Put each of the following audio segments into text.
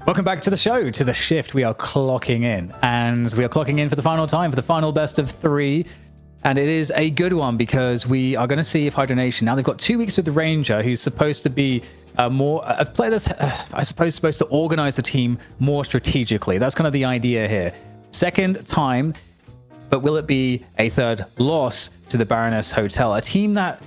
Welcome back to the show, to the shift. We are clocking in, and we are clocking in for the final time, for the final best of 3. And it is a good one because we are going to see if Hydra Nation, now they've got 2 weeks with the Ranger, who's supposed to be a player that's, I suppose, supposed to organize the team more strategically. That's kind of the idea here. Second time, but will it be a third loss to the Baroness Hotel? A team that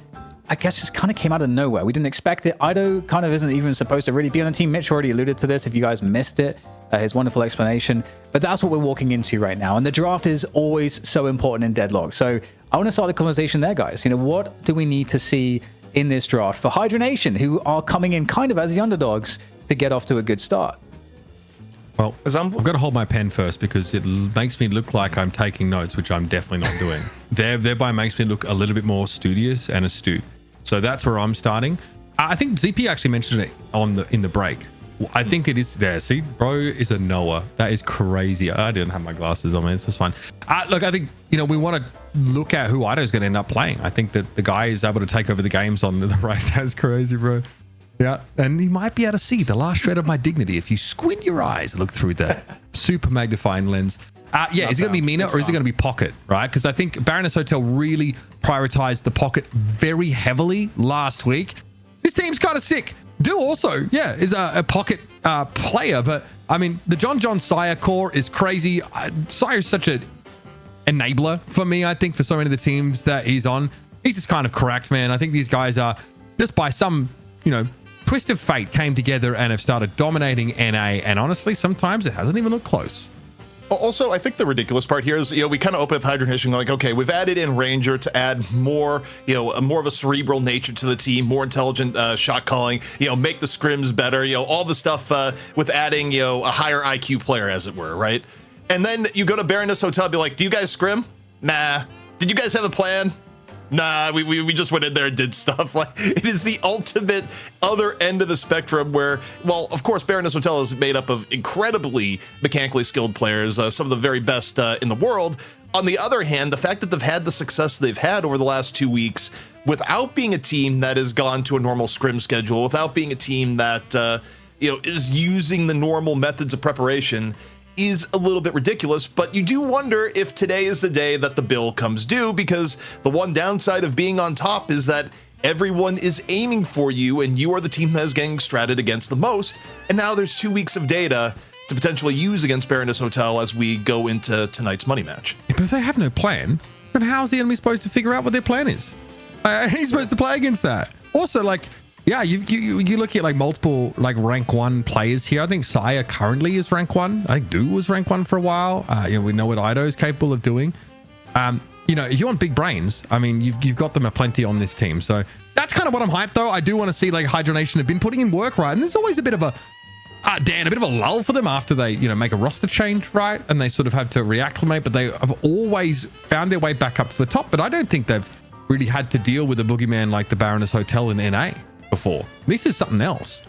I guess just kind of came out of nowhere. We didn't expect it. Ido kind of isn't even supposed to really be on the team. Mitch already alluded to this if you guys missed it, his wonderful explanation. But that's what we're walking into right now. And the draft is always so important in Deadlock. So I want to start the conversation there, guys. You know, what do we need to see in this draft for Hydra Nation, who are coming in kind of as the underdogs to get off to a good start? Well, I've got to hold my pen first because it makes me look like I'm taking notes, which I'm definitely not doing. Thereby makes me look a little bit more studious and astute. So that's where I'm starting. I think ZP actually mentioned it in the break. I think it is there. See, bro is a knower. That is crazy. I didn't have my glasses on, man. This was fine. Look, I think, you know, we want to look at who Ido is going to end up playing. I think that the guy is able to take over the games on the right. That's crazy, bro. Yeah, and you might be able to see the last shred of my dignity if you squint your eyes and look through the super magnifying lens. Yeah, is it going to be Mina or is it going to be Pocket, right? Because I think Baroness Hotel really prioritized the Pocket very heavily last week. This team's kind of sick. Do also, yeah, is a Pocket player. But, I mean, the John Sire core is crazy. Sire is such an enabler for me, I think, for so many of the teams that he's on. He's just kind of correct, man. I think these guys are, just by some, you know, twist of fate, came together and have started dominating NA. And honestly, sometimes it hasn't even looked close. Also, I think the ridiculous part here is, you know, we kind of open with Hydra Nation like, okay, we've added in Ranger to add more, you know, more of a cerebral nature to the team, more intelligent shot calling, you know, make the scrims better, you know, all the stuff with adding, you know, a higher IQ player, as it were, right? And then you go to Baroness Hotel and be like, do you guys scrim? Nah. Did you guys have a plan? Nah, we just went in there and did stuff. Like, it is the ultimate other end of the spectrum where, well, of course, Baroness Hotel is made up of incredibly mechanically skilled players, some of the very best in the world. On the other hand, the fact that they've had the success they've had over the last 2 weeks without being a team that has gone to a normal scrim schedule, without being a team that, you know, is using the normal methods of preparation, is a little bit ridiculous. But you do wonder if today is the day that the bill comes due, because the one downside of being on top is that everyone is aiming for you and you are the team that is getting stratted against the most. And now there's 2 weeks of data to potentially use against Baroness Hotel as we go into tonight's money match. Yeah, but if they have no plan, then how's the enemy supposed to figure out what their plan is? He's supposed to play against that. Also, like, yeah, you look at like multiple like rank 1 players here. I think Sire currently is rank 1. I think Do was rank 1 for a while. You know, we know what Ido is capable of doing. You know, if you want big brains, I mean, you've got them aplenty on this team. So that's kind of what I'm hyped though. I do want to see like Hydra Nation have been putting in work, right? And there's always a bit of a Dan, a bit of a lull for them after they, you know, make a roster change, right? And they sort of have to reacclimate, but they have always found their way back up to the top. But I don't think they've really had to deal with a boogeyman like the Baroness Hotel in NA before. This is something else.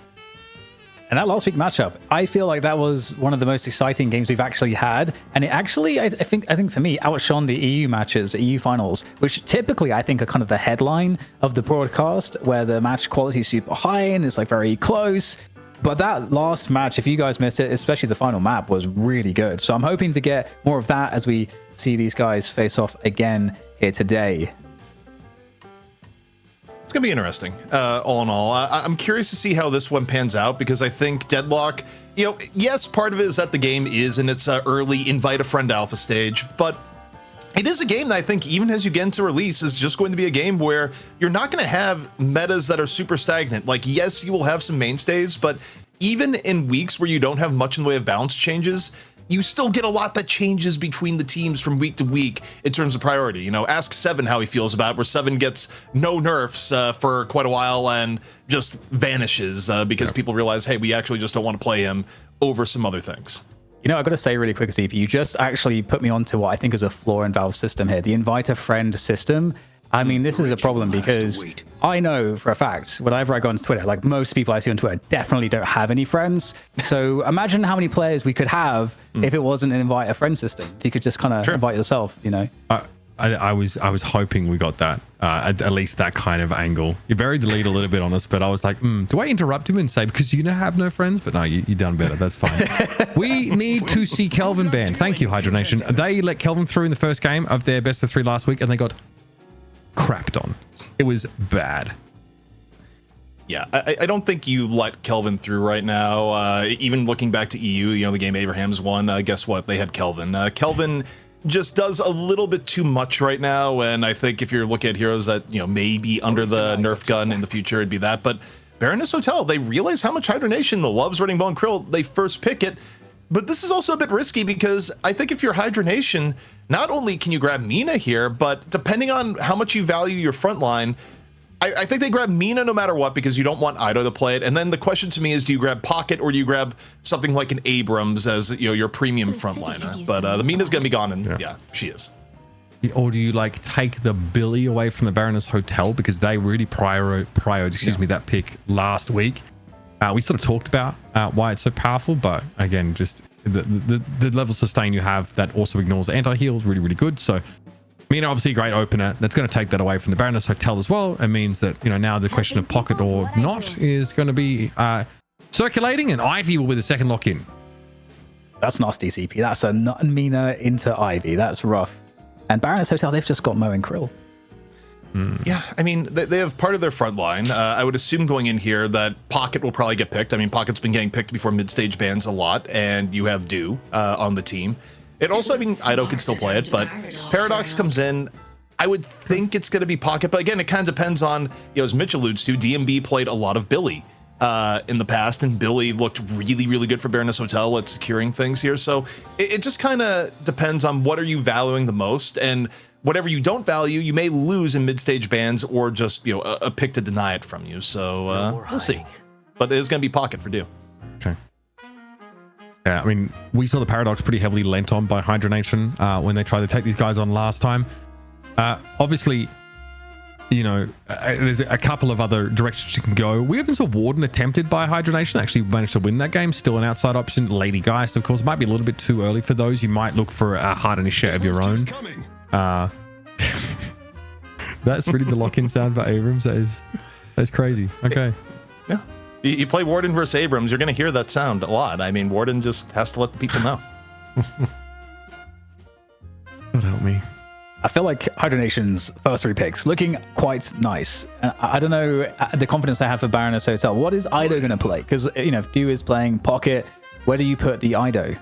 And that last week matchup, I feel like that was one of the most exciting games we've actually had. And it actually, I think for me, outshone the EU matches, EU finals, which typically I think are kind of the headline of the broadcast, where the match quality is super high and it's like very close. But that last match, if you guys missed it, especially the final map, was really good. So I'm hoping to get more of that as we see these guys face off again here today. It's going to be interesting, all in all. I'm curious to see how this one pans out, because I think Deadlock, you know, yes, part of it is that the game is in its early invite a friend alpha stage, but it is a game that I think even as you get into release is just going to be a game where you're not going to have metas that are super stagnant. Like, yes, you will have some mainstays, but even in weeks where you don't have much in the way of balance changes, you still get a lot that changes between the teams from week to week in terms of priority. You know, ask Seven how he feels about it, where Seven gets no nerfs for quite a while and just vanishes because people realize, hey, we actually just don't want to play him over some other things. You know, I've got to say really quick, Steve, you just actually put me onto what I think is a flaw in Valve's system here, the invite a friend system. I mean, this is a problem because I know for a fact, whenever I go on Twitter, like most people I see on Twitter definitely don't have any friends. So imagine how many players we could have if it wasn't an invite a friend system. If you could just kind of invite yourself, you know. I was hoping we got that, at least that kind of angle. You buried the lead a little bit on us, but I was like, do I interrupt him and say, because you have no friends? But no, you done better. That's fine. We need to see Kelvin banned. Thank you, Hydra Nation. They let Kelvin through in the first game of their best of 3 last week, and they got crapped on. It was bad. Yeah, I don't think you let Kelvin through right now. Even looking back to EU, the game Abrahams won, guess what? They had Kelvin. Kelvin just does a little bit too much right now, and I think if you're looking at heroes that, maybe under the nerf gun in the future, it'd be that. But Baroness Hotel, they realize how much Hydra Nation loves running Bone Krill. They first pick it. But this is also a bit risky because I think if you're Hydra Nation, not only can you grab Mina here, but depending on how much you value your front line, I think they grab Mina no matter what because you don't want Ido to play it. And then the question to me is, do you grab Pocket or do you grab something like an Abrams as your premium frontliner? But the Mina's gonna be gone, and yeah, she is. Or do you take the Billy away from the Baroness Hotel because they really prioritized that pick last week? We sort of talked about why it's so powerful, but again, just the level of sustain you have that also ignores the anti-heal is really, really good. So Mina, obviously a great opener. That's going to take that away from the Baroness Hotel as well. It means that, now the question of Pocket or not is going to be circulating, and Ivy will be the second lock-in. That's nasty, CP. That's a Mina into Ivy. That's rough. And Baroness Hotel, they've just got Mo and Krill. Yeah, I mean, they have part of their front line. I would assume going in here that Pocket will probably get picked. I mean, Pocket's been getting picked before mid-stage bans a lot, and you have Do on the team. It also, Ido can still play it, but Paradox comes in. I would think it's going to be Pocket, but again, it kind of depends on, as Mitch alludes to, DMB played a lot of Billy in the past, and Billy looked really, really good for Baroness Hotel at securing things here. So it just kind of depends on what are you valuing the most, and whatever you don't value, you may lose in mid-stage bans or just, a pick to deny it from you. So we'll see. But it is going to be Pocket for Do. Okay. Yeah, we saw the Paradox pretty heavily lent on by Hydra Nation when they tried to take these guys on last time. Obviously, there's a couple of other directions you can go. We even saw Warden attempted by Hydra Nation, actually managed to win that game. Still an outside option. Lady Geist, of course, might be a little bit too early for those. You might look for a hard initiate of your own. That's really the lock-in sound for Abrams. That's crazy. Okay. Yeah. You play Warden versus Abrams, you're going to hear that sound a lot. Warden just has to let the people know. God help me. I feel like Hydra Nation's first 3 picks looking quite nice. I don't know the confidence I have for Baroness Hotel. What is Ido going to play? Because, if Do is playing Pocket, where do you put the Ido?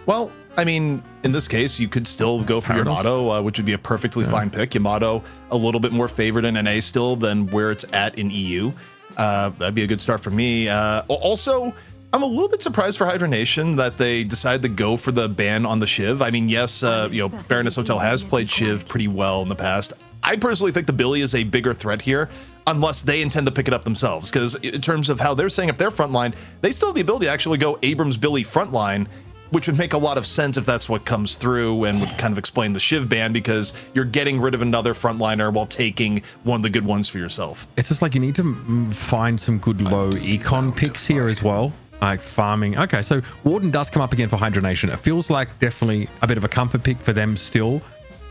Well, in this case, you could still go for Yamato, which would be a perfectly fine pick. Yamato, a little bit more favored in NA still than where it's at in EU. That'd be a good start for me. Also, I'm a little bit surprised for Hydra Nation that they decided to go for the ban on the Shiv. Yes, Baroness Hotel has played Shiv pretty well in the past. I personally think the Billy is a bigger threat here, unless they intend to pick it up themselves. Because in terms of how they're setting up their front line, they still have the ability to actually go Abrams Billy front line, which would make a lot of sense if that's what comes through and would kind of explain the Shiv ban, because you're getting rid of another frontliner while taking one of the good ones for yourself. It's just you need to find some good low econ picks here as well. Farming. Okay, so Warden does come up again for Hydra Nation. It feels like definitely a bit of a comfort pick for them still.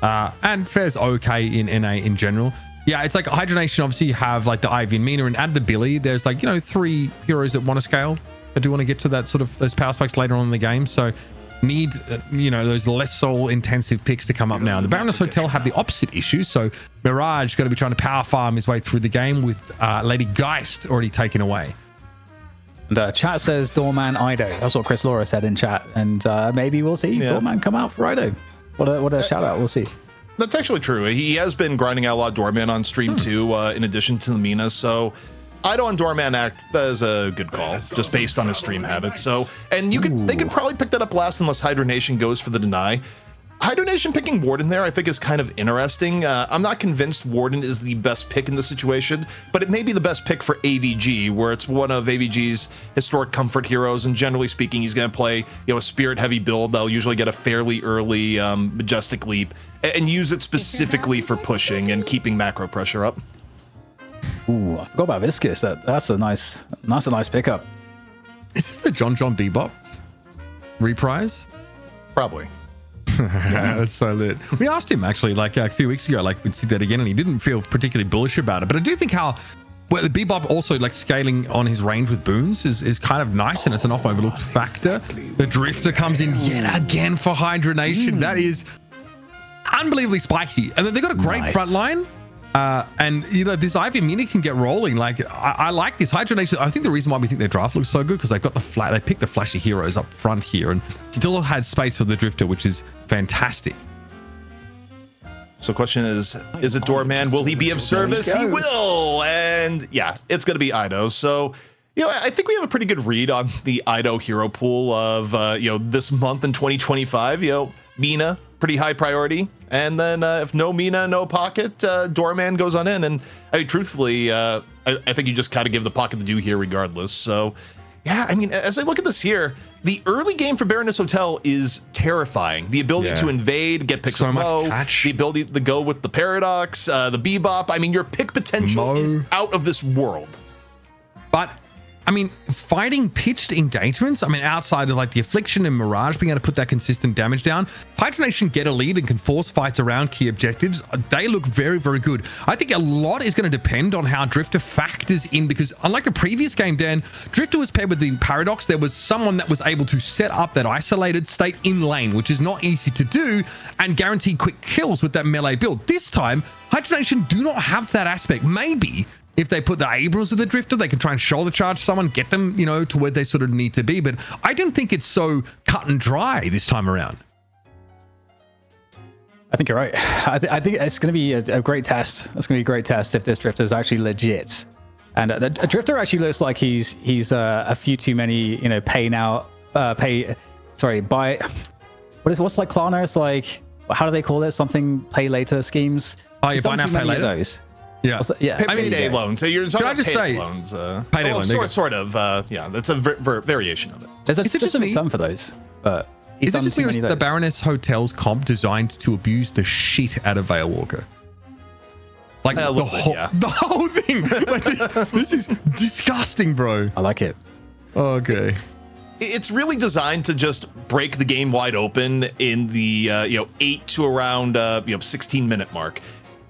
And fares okay in NA in general. Yeah, it's Hydra Nation obviously have the Ivy and Mina, and add the Billy. There's 3 heroes that want to scale. I do want to get to that those power spikes later on in the game. So need, those less soul intensive picks to come up now. The Baroness Hotel have the opposite issue. So Mirage going to be trying to power farm his way through the game with Lady Geist already taken away. And chat says Doorman Ido. That's what Chris Laura said in chat. And maybe we'll see Doorman come out for Ido. What a shout out. We'll see. That's actually true. He has been grinding out a lot of Doorman on stream too, in addition to the Mina. So Ido on Doorman act, that is a good call, just based on his stream habits. So, and they could probably pick that up last unless Hydra Nation goes for the deny. Hydra Nation picking Warden there, I think, is kind of interesting. I'm not convinced Warden is the best pick in this situation, but it may be the best pick for AVG, where it's one of AVG's historic comfort heroes, and generally speaking, he's going to play a spirit-heavy build. They'll usually get a fairly early Majestic Leap and use it specifically for pushing and keeping macro pressure up. Ooh, I forgot about Viscous. That's a nice pickup. Is this the John Bebop reprise? Probably. That's so lit. We asked him actually like a few weeks ago, like we'd see that again, and he didn't feel particularly bullish about it. But I do think how the Bebop also like scaling on his range with boons is kind of nice, and it's an often overlooked factor. The Drifter comes in yet again for Hydra Nation. That is unbelievably spicy, and then they've got a great front line. And you know, this Ivy Mini can get rolling. Like I like this Hydra Nation. I think the reason why we think their draft looks so good because they've got they picked the flashy heroes up front here and still had space for the Drifter, which is fantastic. So question is it Doorman? Will he be of service? He will. And yeah, it's going to be Ido. So, you know, I think we have a pretty good read on the Ido hero pool of, you know, this month in 2025. You know, Mina, pretty high priority. And then if no Mina, no Pocket, Doorman goes on in. And I mean, truthfully, I think you just kind of give the Pocket the due here regardless. So, yeah, I mean, as I look at this here, the early game for Baroness Hotel is terrifying. The ability to invade, get picks with Mo, the ability to go with the Paradox, the Bebop. I mean, your pick potential is out of this world. But I mean, fighting pitched engagements, I mean, outside of like the Affliction and Mirage being able to put that consistent damage down, Hydra Nation get a lead and can force fights around key objectives. They look very, very good. I think a lot is going to depend on how Drifter factors in, because unlike the previous game, Dan, Drifter was paired with the Paradox. There was someone that was able to set up that isolated state in lane, which is not easy to do, and guarantee quick kills with that melee build. This time, Hydra Nation do not have that aspect. Maybe if they put the Abrams with the Drifter, they can try and shoulder charge someone, get them, you know, to where they sort of need to be. But I don't think it's so cut and dry this time around. I think you're right. I think it's going to be a great test. It's going to be a great test if this Drifter is actually legit. And a Drifter actually looks like he's a few too many, you know, buy. What's like Klarna? It's like, how do they call it? Something pay later schemes. Oh, you buy now, pay later. Those. Yeah, yeah. Payday loans. So you're talking about payday loans. Payday loans. Sort of. Yeah, that's a variation of it. There's a specific term for those, but is it just me, the Baroness Hotel's comp designed to abuse the shit out of Veil Walker? Like the whole thing. Like, this is disgusting, bro. I like it. Okay. It's really designed to just break the game wide open in the 8 to around 16-minute mark.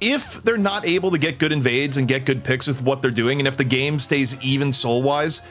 If they're not able to get good invades and get good picks with what they're doing, and if the game stays even soul-wise,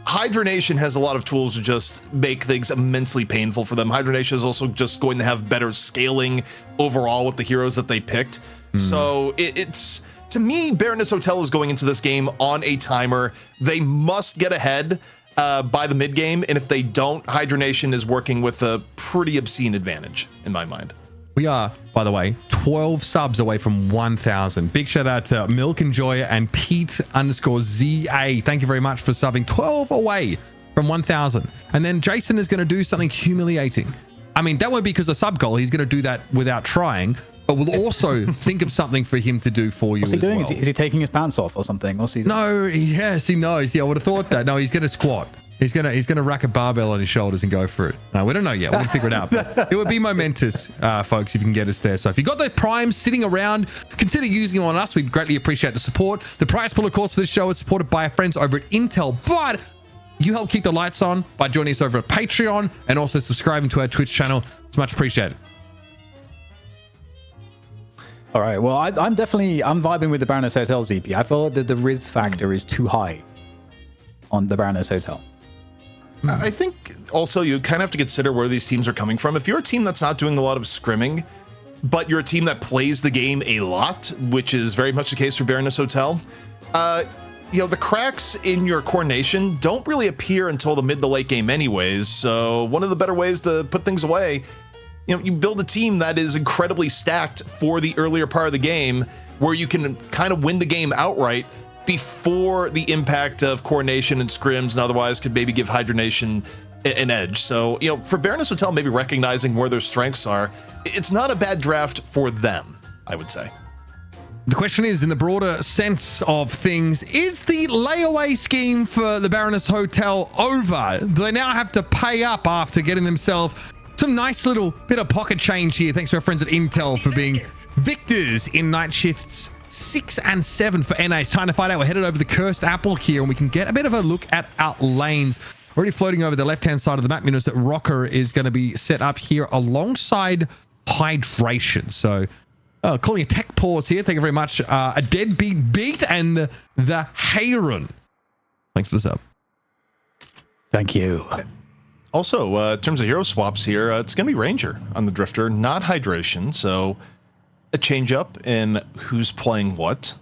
Hydra Nation has a lot of tools to just make things immensely painful for them. Hydra Nation is also just going to have better scaling overall with the heroes that they picked. So it's, to me, Baroness Hotel is going into this game on a timer. They must get ahead by the mid game, and if they don't, Hydra Nation is working with a pretty obscene advantage in my mind. We are, by the way, 12 subs away from 1,000. Big shout out to Milk and Joy and Pete_ZA. Thank you very much for subbing. 12 away from 1,000. And then Jason is going to do something humiliating. I mean, that won't be because of sub goal. He's going to do that without trying, but we'll also think of something for him to do for you. What's he doing? Well. Is he taking his pants off or something? What's he doing? No, yes, he knows. Yeah, I would have thought that. No, he's going to squat. He's gonna rack a barbell on his shoulders and go for it. No, we don't know yet. We're gonna figure it out. But it would be momentous, folks, if you can get us there. So if you got those primes sitting around, consider using them on us. We'd greatly appreciate the support. The prize pool, of course, for this show is supported by our friends over at Intel. But you help keep the lights on by joining us over at Patreon and also subscribing to our Twitch channel. It's much appreciated. All right. Well, I'm vibing with the Baroness Hotel ZP. I feel that the Riz factor is too high on the Baroness Hotel. I think also you kind of have to consider where these teams are coming from. If you're a team that's not doing a lot of scrimming, but you're a team that plays the game a lot, which is very much the case for Baroness Hotel, the cracks in your coordination don't really appear until the mid to late game anyways. So one of the better ways to put things away, you build a team that is incredibly stacked for the earlier part of the game where you can kind of win the game outright before the impact of coordination and scrims and otherwise could maybe give Hydra Nation an edge. So, for Baroness Hotel, maybe recognizing where their strengths are, it's not a bad draft for them, I would say. The question is, in the broader sense of things, is the layaway scheme for the Baroness Hotel over? Do they now have to pay up after getting themselves some nice little bit of pocket change here? Thanks to our friends at Intel for being victors in night shifts 6 and 7 for NA. It's time to find out. We're headed over the Cursed Apple here, and we can get a bit of a look at our lanes. already floating over the left-hand side of the map means that Rocker is going to be set up here alongside Hydration. So calling a tech pause here. Thank you very much. A deadbeat beat and the Hayron. Thanks for the sub. Thank you. Also, in terms of hero swaps here, it's going to be Ranger on the Drifter, not Hydration. So a change up in who's playing what.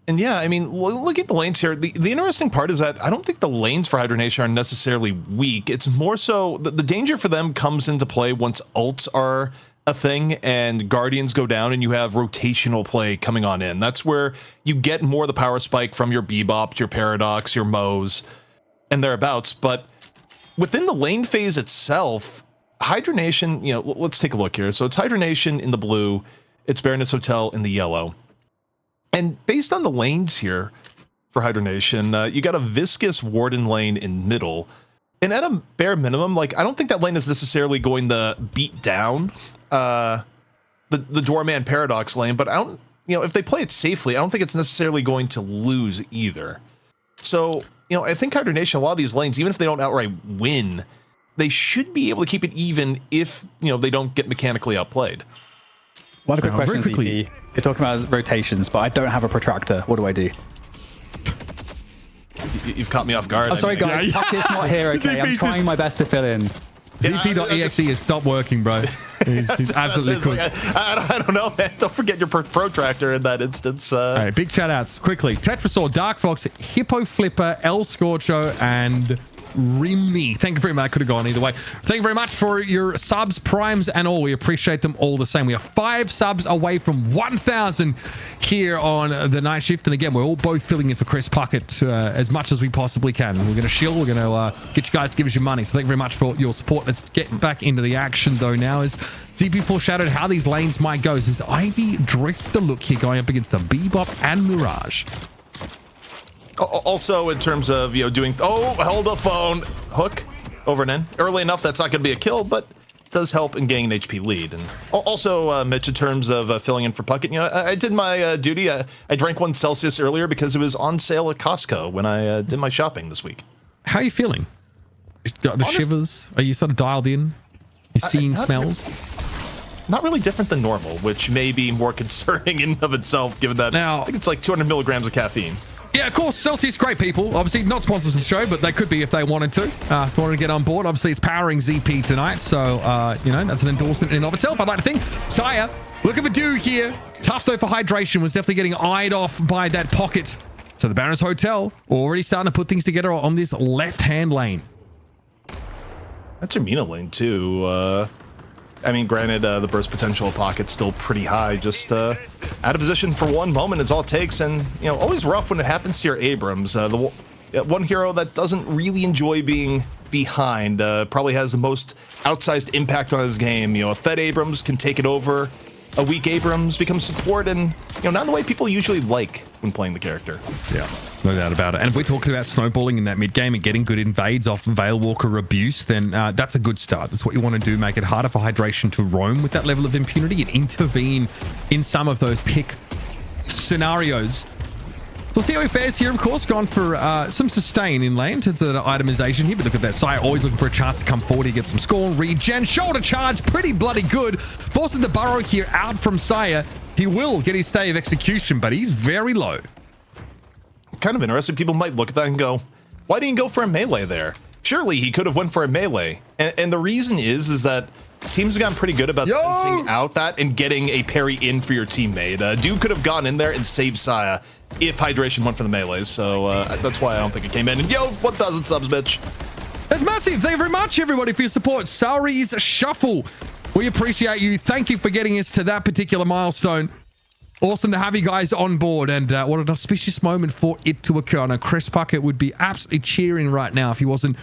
And yeah, I mean, look at the lanes here. The interesting part is that I don't think the lanes for Hydration are necessarily weak. It's more so the danger for them comes into play once ults are a thing and Guardians go down and you have rotational play coming on in. That's where you get more of the power spike from your Bebops, your Paradox, your Moes, and thereabouts. But within the lane phase itself, Hydration, let's take a look here. So it's Hydration in the blue, it's Baroness Hotel in the yellow. And based on the lanes here for Hydration, you got a Viscous Warden lane in middle. And at a bare minimum, I don't think that lane is necessarily going to beat down the Doorman Paradox lane, but I don't, if they play it safely, I don't think it's necessarily going to lose either. So, I think Hydration, a lot of these lanes, even if they don't outright win, they should be able to keep it even if, they don't get mechanically outplayed. One quick question, ZP. You're talking about rotations, but I don't have a protractor. What do I do? You've caught me off guard. I'm sorry, guys. Pucket's not here, okay? I'm trying my best to fill in. ZP.exe has stopped working, bro. He's absolutely cool. I don't know, man. Don't forget your protractor in that instance. All right, big shout outs quickly. Tetrasaur, Dark Fox, Hippo Flipper, El Scorcho, and Rimi. Thank you very much. Could have gone either way. Thank you very much for your subs, primes, and all. We appreciate them all the same. We are 5 subs away from 1,000 here on the night shift. And again, we're all both filling in for Chris Puckett as much as we possibly can. We're going to shill. We're going to get you guys to give us your money. So thank you very much for your support. Let's get back into the action, though, now. As ZP foreshadowed how these lanes might go. This Ivy Drifter look here going up against the Bebop and Mirage. Also, in terms of, doing... Oh, hold the phone. Hook over and in. Early enough, that's not going to be a kill, but it does help in gaining an HP lead. And also, Mitch, in terms of filling in for Puckett, I did my duty. I drank 1 Celsius earlier because it was on sale at Costco when I did my shopping this week. How are you feeling? The shivers? Are you sort of dialed in? You seeing smells? Not really different than normal, which may be more concerning in and of itself, given that I think it's like 200 milligrams of caffeine. Yeah, of course, Celsius, great people. Obviously, not sponsors of the show, but they could be if they wanted to. If they wanted to get on board. Obviously, it's powering ZP tonight, so, that's an endorsement in and of itself, I'd like to think. Saya, look at the do here. Tough, though, for Hydration. Was definitely getting eyed off by that pocket. So the Baroness Hotel already starting to put things together on this left-hand lane. That's your Mina lane, too. I mean, granted, the burst potential of Pocket's still pretty high. Just out of position for one moment is all it takes. And, always rough when it happens to your Abrams. The one hero that doesn't really enjoy being behind, probably has the most outsized impact on his game. A fed Abrams can take it over. A weak Abrams becomes support, and not the way people usually like when playing the character. Yeah, no doubt about it. And if we're talking about snowballing in that mid game and getting good invades off Veilwalker abuse, then that's a good start. That's what you want to do. Make it harder for Hydration to roam with that level of impunity and intervene in some of those pick scenarios. We'll see how he fares here, of course. Gone for some sustain in lane to the itemization here. But look at that. Saya always looking for a chance to come forward. He gets some scorn, regen, shoulder charge. Pretty bloody good. Forces the burrow here out from Saya. He will get his stay of execution, but he's very low. Kind of interesting. People might look at that and go, why didn't he go for a melee there? Surely he could have went for a melee. And the reason is that teams have gotten pretty good about sensing out that and getting a parry in for your teammate. Dude could have gone in there and saved Saya if Hydration went for the melees, so that's why I don't think it came in. And 1,000 subs, bitch. That's massive. Thank you very much, everybody, for your support. Sari's Shuffle. We appreciate you. Thank you for getting us to that particular milestone. Awesome to have you guys on board, and what an auspicious moment for it to occur. I know Chris Puckett would be absolutely cheering right now if he wasn't,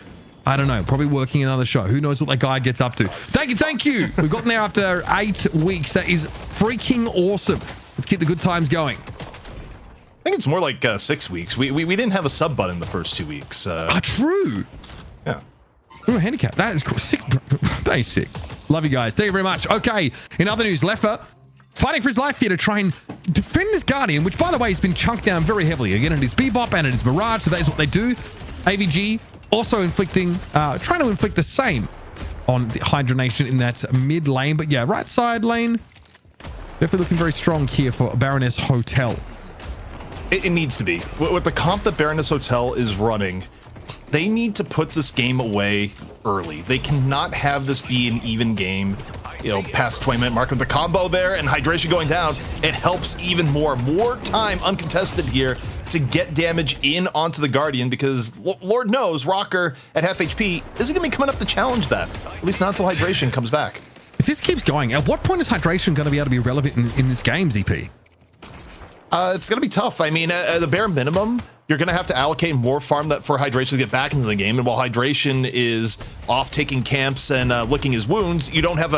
I don't know, probably working another show. Who knows what that guy gets up to. Thank you. We've gotten there after 8 weeks. That is freaking awesome. Let's keep the good times going. I think it's more like 6 weeks. We didn't have a sub button the first 2 weeks. True. Yeah. Ooh, handicap. That is cool. Sick. That is sick. Love you guys. Thank you very much. Okay. In other news, Leffer fighting for his life here to try and defend this Guardian, which, by the way, has been chunked down very heavily. Again, it is Bebop and it is Mirage, so that is what they do. AVG Also inflicting, trying to inflict the same on the Hydra Nation in that mid lane. But yeah, right side lane, definitely looking very strong here for Baroness Hotel. It needs to be. With the comp that Baroness Hotel is running, they need to put this game away early. They cannot have this be an even game, past 20-minute mark with the combo there and hydration going down. It helps even more. More time uncontested here to get damage in onto the Guardian, because Lord knows Rocker at half HP isn't going to be coming up to challenge that. At least not until hydration comes back. If this keeps going, at what point is hydration going to be able to be relevant in this game, ZP? It's going to be tough. I mean, at the bare minimum, you're going to have to allocate more farm for hydration to get back into the game. And while hydration is off taking camps and licking his wounds, you don't have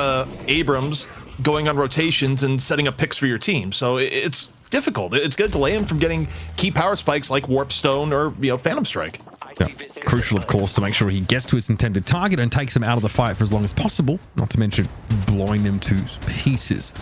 Abrams going on rotations and setting up picks for your team. So it's difficult. It's going to delay him from getting key power spikes like Warp Stone or Phantom Strike. Yeah. Crucial, of course, to make sure he gets to his intended target and takes him out of the fight for as long as possible, not to mention blowing them to pieces.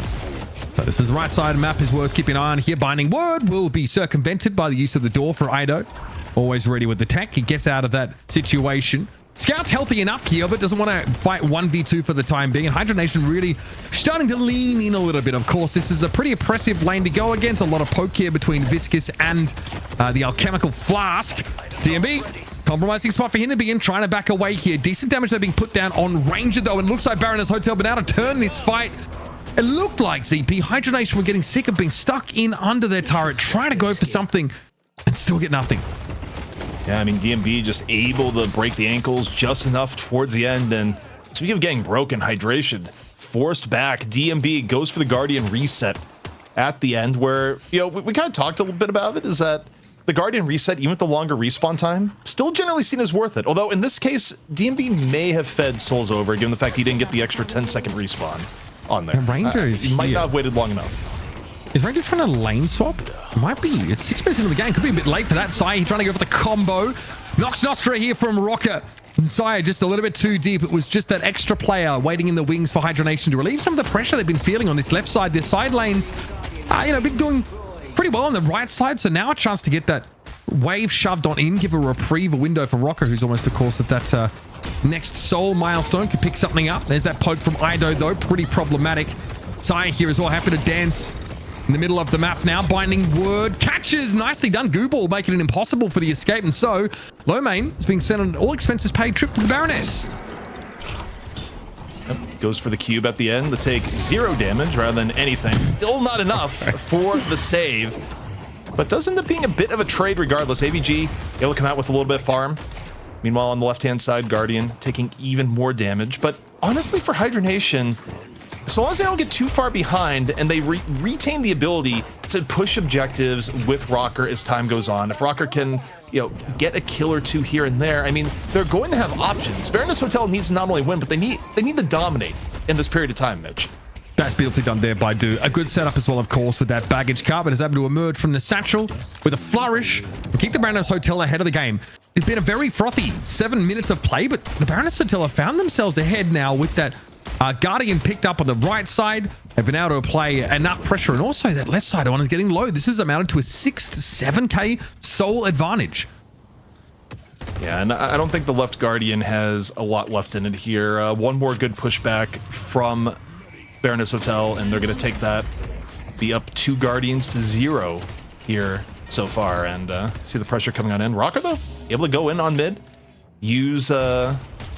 So this is the right side of the map, is worth keeping an eye on here. Binding Word will be circumvented by the use of the door for Ido. Always ready with the tech. He gets out of that situation. Scout's healthy enough here, but doesn't want to fight 1v2 for the time being. And Hydra Nation really starting to lean in a little bit. Of course, this is a pretty oppressive lane to go against. A lot of poke here between Viscous and the Alchemical Flask. DMB, compromising spot for him to be in, trying to back away here. Decent damage they're being put down on Ranger, though. And it looks like Baroness Hotel been able to turn this fight. It looked like ZP, Hydra Nation were getting sick of being stuck in under their turret, trying to go for something and still get nothing. Yeah, I mean, DMB just able to break the ankles just enough towards the end. And speaking of getting broken, hydration forced back. DMB goes for the Guardian reset at the end, where, we kind of talked a little bit about it, is that the Guardian reset, even with the longer respawn time, still generally seen as worth it. Although in this case, DMB may have fed Souls over, given the fact he didn't get the extra 10-second respawn on there. And Ranger is he might here. not have waited long enough. Is Ranger trying to lane swap? Might be. It's 6 minutes into the game. Could be a bit late for that. Sai trying to go for the combo. Nox Nostra here from Rocker. Sai just a little bit too deep. It was just that extra player waiting in the wings for Hydra Nation to relieve some of the pressure they've been feeling on this left side. Their side lanes, been doing pretty well on the right side. So now a chance to get that wave shoved on in, give a reprieve, a window for Rocker, who's almost, of course, at that next soul milestone, could pick something up. There's that poke from Ido, though. Pretty problematic. Sai here as well, happy to dance in the middle of the map now. Binding Word catches. Nicely done. Gooball making it impossible for the escape. And so, Lomane is being sent on an all expenses paid trip to the Baroness. Yep, goes for the cube at the end to take 0 damage rather than anything. Still not enough for the save, but does end up being a bit of a trade regardless. AVG able to come out with a little bit of farm. Meanwhile, on the left-hand side, Guardian taking even more damage. But honestly, for Hydra Nation, so long as they don't get too far behind and they retain the ability to push objectives with Rocker as time goes on, if Rocker can, get a kill or two here and there, I mean, they're going to have options. Baroness Hotel needs to not only win, but they need to dominate in this period of time, Mitch. That's beautifully done there by Do. A good setup as well, of course, with that baggage car, but is able to emerge from the satchel with a flourish and keep the Baroness Hotel ahead of the game. It's been a very frothy 7 minutes of play, but the Baroness Hotel have found themselves ahead now with that Guardian picked up on the right side. They've been able to apply enough pressure, and also that left side one is getting low. This has amounted to a 6 to 7k soul advantage. Yeah, and I don't think the left Guardian has a lot left in it here. One more good pushback from Baroness Hotel, and they're going to take that. Be up 2 Guardians to 0 here so far, and see the pressure coming on in. Rocker, though, able to go in on mid, use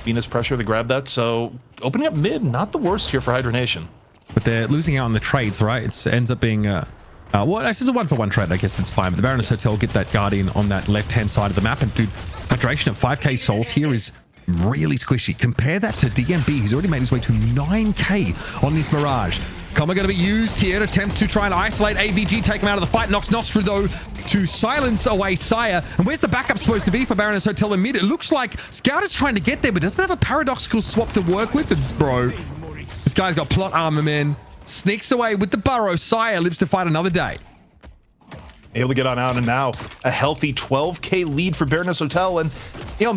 Venus pressure to grab that. So opening up mid, not the worst here for Hydra Nation. But they're losing out on the trades, right? It ends up being well, actually it's a 1-for-1 trade. I guess it's fine. But the Baroness Hotel get that Guardian on that left-hand side of the map, and dude, hydration at 5k souls here is really squishy. Compare that to DMB, who's already made his way to 9k on this Mirage. Comma going to be used here to attempt to try and isolate AVG, take him out of the fight. Nox Nostra, though, to silence away Sire. And where's the backup supposed to be for Baroness Hotel in mid? It looks like Scout is trying to get there, but doesn't have a paradoxical swap to work with. And bro, this guy's got plot armor, man. Sneaks away with the burrow. Sire lives to fight another day. Able to get on out, and now a healthy 12k lead for Baroness Hotel. And,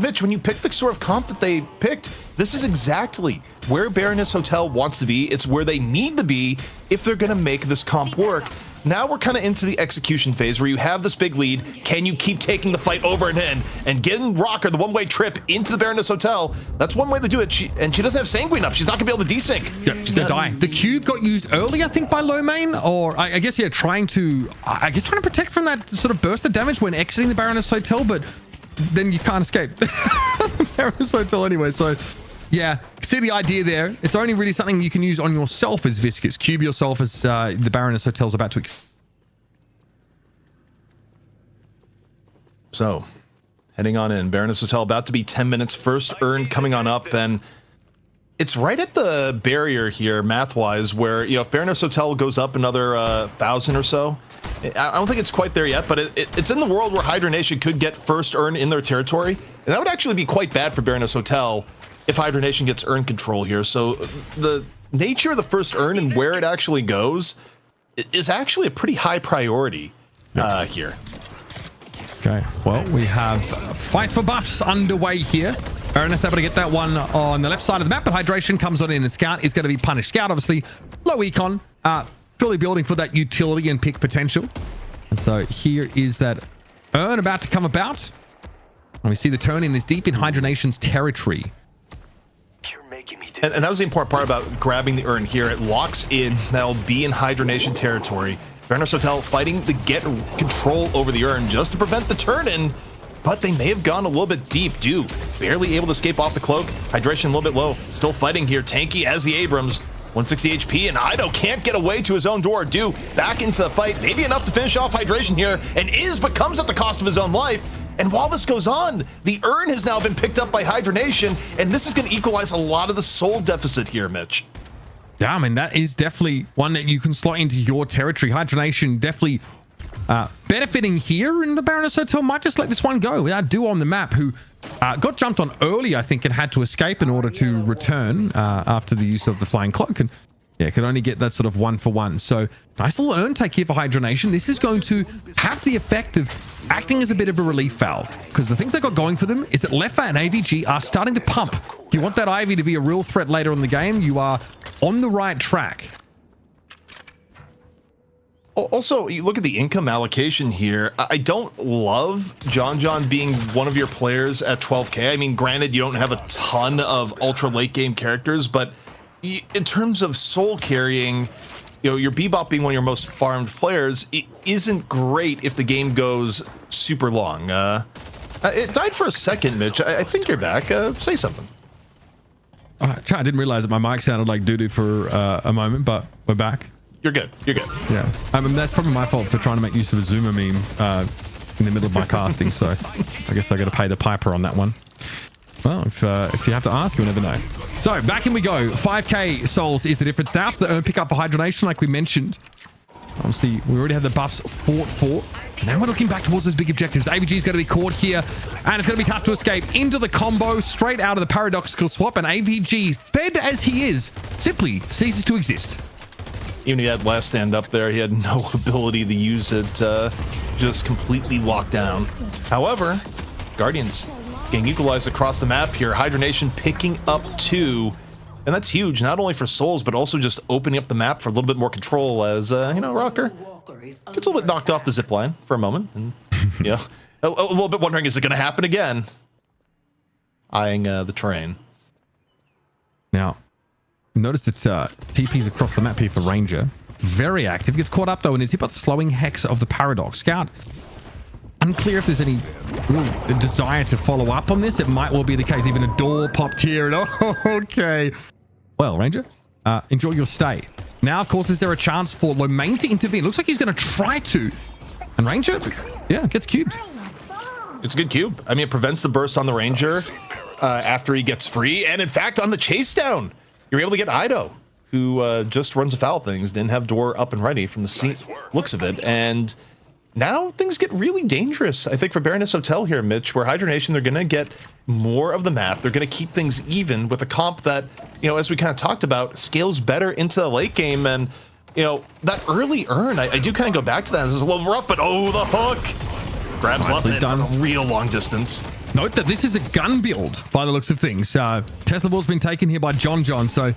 Mitch, when you pick the sort of comp that they picked, this is exactly where Baroness Hotel wants to be. It's where they need to be if they're going to make this comp work. now we're kind of into the execution phase where you have this big lead. Can you keep taking the fight over and in and getting Rocker the one-way trip into the Baroness Hotel? That's one way to do it. She doesn't have Sanguine up. She's not gonna be able to desync. Yeah, she's gonna die. The cube got used early, I think, by low main, or I guess, yeah, trying to protect from that sort of burst of damage when exiting the Baroness Hotel, but then you can't escape the Baroness Hotel anyway. So yeah, see the idea there. It's only really something you can use on yourself as Viscous. Cube yourself as the Baroness Hotel's about to. So, heading on in. Baroness Hotel about to be 10 minutes. First earn coming on up, and it's right at the barrier here, math-wise, where, you know, if Baroness Hotel goes up another 1,000 or so, I don't think it's quite there yet, but it's in the world where Hydra Nation could get first earn in their territory, and that would actually be quite bad for Baroness Hotel if Hydra Nation gets earn control here. So the nature of the first earn and where it actually goes is actually a pretty high priority here. Okay, well, we have fight for buffs underway here. Baroness able to get that one on the left side of the map, but Hydration comes on in, and Scout is going to be punished. Scout, obviously, low econ, purely building for that utility and pick potential. And so here is that earn about to come about. And we see the turn in is deep in Hydra Nation's territory. And that was the important part about grabbing the earn here. It locks in. That'll be in Hydra Nation territory. Baroness Hotel fighting to get control over the earn just to prevent the turn in, but they may have gone a little bit deep. Dew barely able to escape off the cloak. Hydration a little bit low. Still fighting here. Tanky as the Abrams. 160 HP, and Ido can't get away to his own door. Dew back into the fight. Maybe enough to finish off Hydration here, and but comes at the cost of his own life. And while this goes on, the earn has now been picked up by Hydra Nation, and this is going to equalize a lot of the soul deficit here, Mitch. Yeah, I mean, that is definitely one that you can slot into your territory. Hydra Nation definitely benefiting here, and the Baroness Hotel might just let this one go. We had Dew on the map, who got jumped on early, I think, and had to escape in order to return after the use of the flying cloak. And yeah, could only get that sort of 1-for-1. So nice little earn take here for Hydra Nation. This is going to have the effect of acting as a bit of a relief valve, because the things they got going for them is that Leffa and AVG are starting to pump. If you want that Ivy to be a real threat later in the game, you are on the right track. Also, you look at the income allocation here. I don't love John being one of your players at 12K. I mean, granted, you don't have a ton of ultra late game characters, but in terms of soul carrying, you know, your Bebop being one of your most farmed players, it isn't great if the game goes super long. It died for a second, Mitch. I think you're back. Say something. I didn't realize that my mic sounded like doo-doo for a moment, but we're back. You're good. You're good. Yeah. I mean, that's probably my fault for trying to make use of a Zoomer meme in the middle of my casting, so I guess I got to pay the piper on that one. Well, if you have to ask, you'll never know. So, back in we go. 5k souls is the difference now. The earn pick up for Hydra Nation, like we mentioned. Obviously, we already have the buffs fought for. Now we're looking back towards those big objectives. AVG is going to be caught here, and it's going to be tough to escape into the combo, straight out of the paradoxical swap, and AVG, fed as he is, simply ceases to exist. Even if he had last stand up there, he had no ability to use it, just completely locked down. However, Guardians getting equalized across the map here. Hydra Nation picking up 2, and that's huge, not only for souls, but also just opening up the map for a little bit more control as, you know, Rocker gets a little bit knocked off the zip line for a moment, and, you know, a little bit wondering, is it going to happen again? Eyeing the terrain. Now, notice that TP's across the map here for Ranger. Very active. Gets caught up, though, and is hit by the slowing hex of the Paradox. Scout, unclear if there's any real desire to follow up on this. It might well be the case. Even a door popped here. And okay. Well, Ranger, enjoy your stay. Now, of course, is there a chance for Lomain to intervene? Looks like he's going to try to. And Ranger, yeah, gets cubed. It's a good cube. I mean, it prevents the burst on the Ranger after he gets free. And in fact, on the chase down, you're able to get Ido, who just runs afoul things, didn't have door up and ready from the looks of it. And now things get really dangerous, I think, for Baroness Hotel here, Mitch, where Hydra Nation, they're going to get more of the map. They're going to keep things even with a comp that, you know, as we kind of talked about, scales better into the late game. And, you know, that early earn, I do kind of go back to that. This is a little rough, but oh, the hook. Grabs left it from a real long distance. Note that this is a gun build by the looks of things. Tesla ball's been taken here by John, so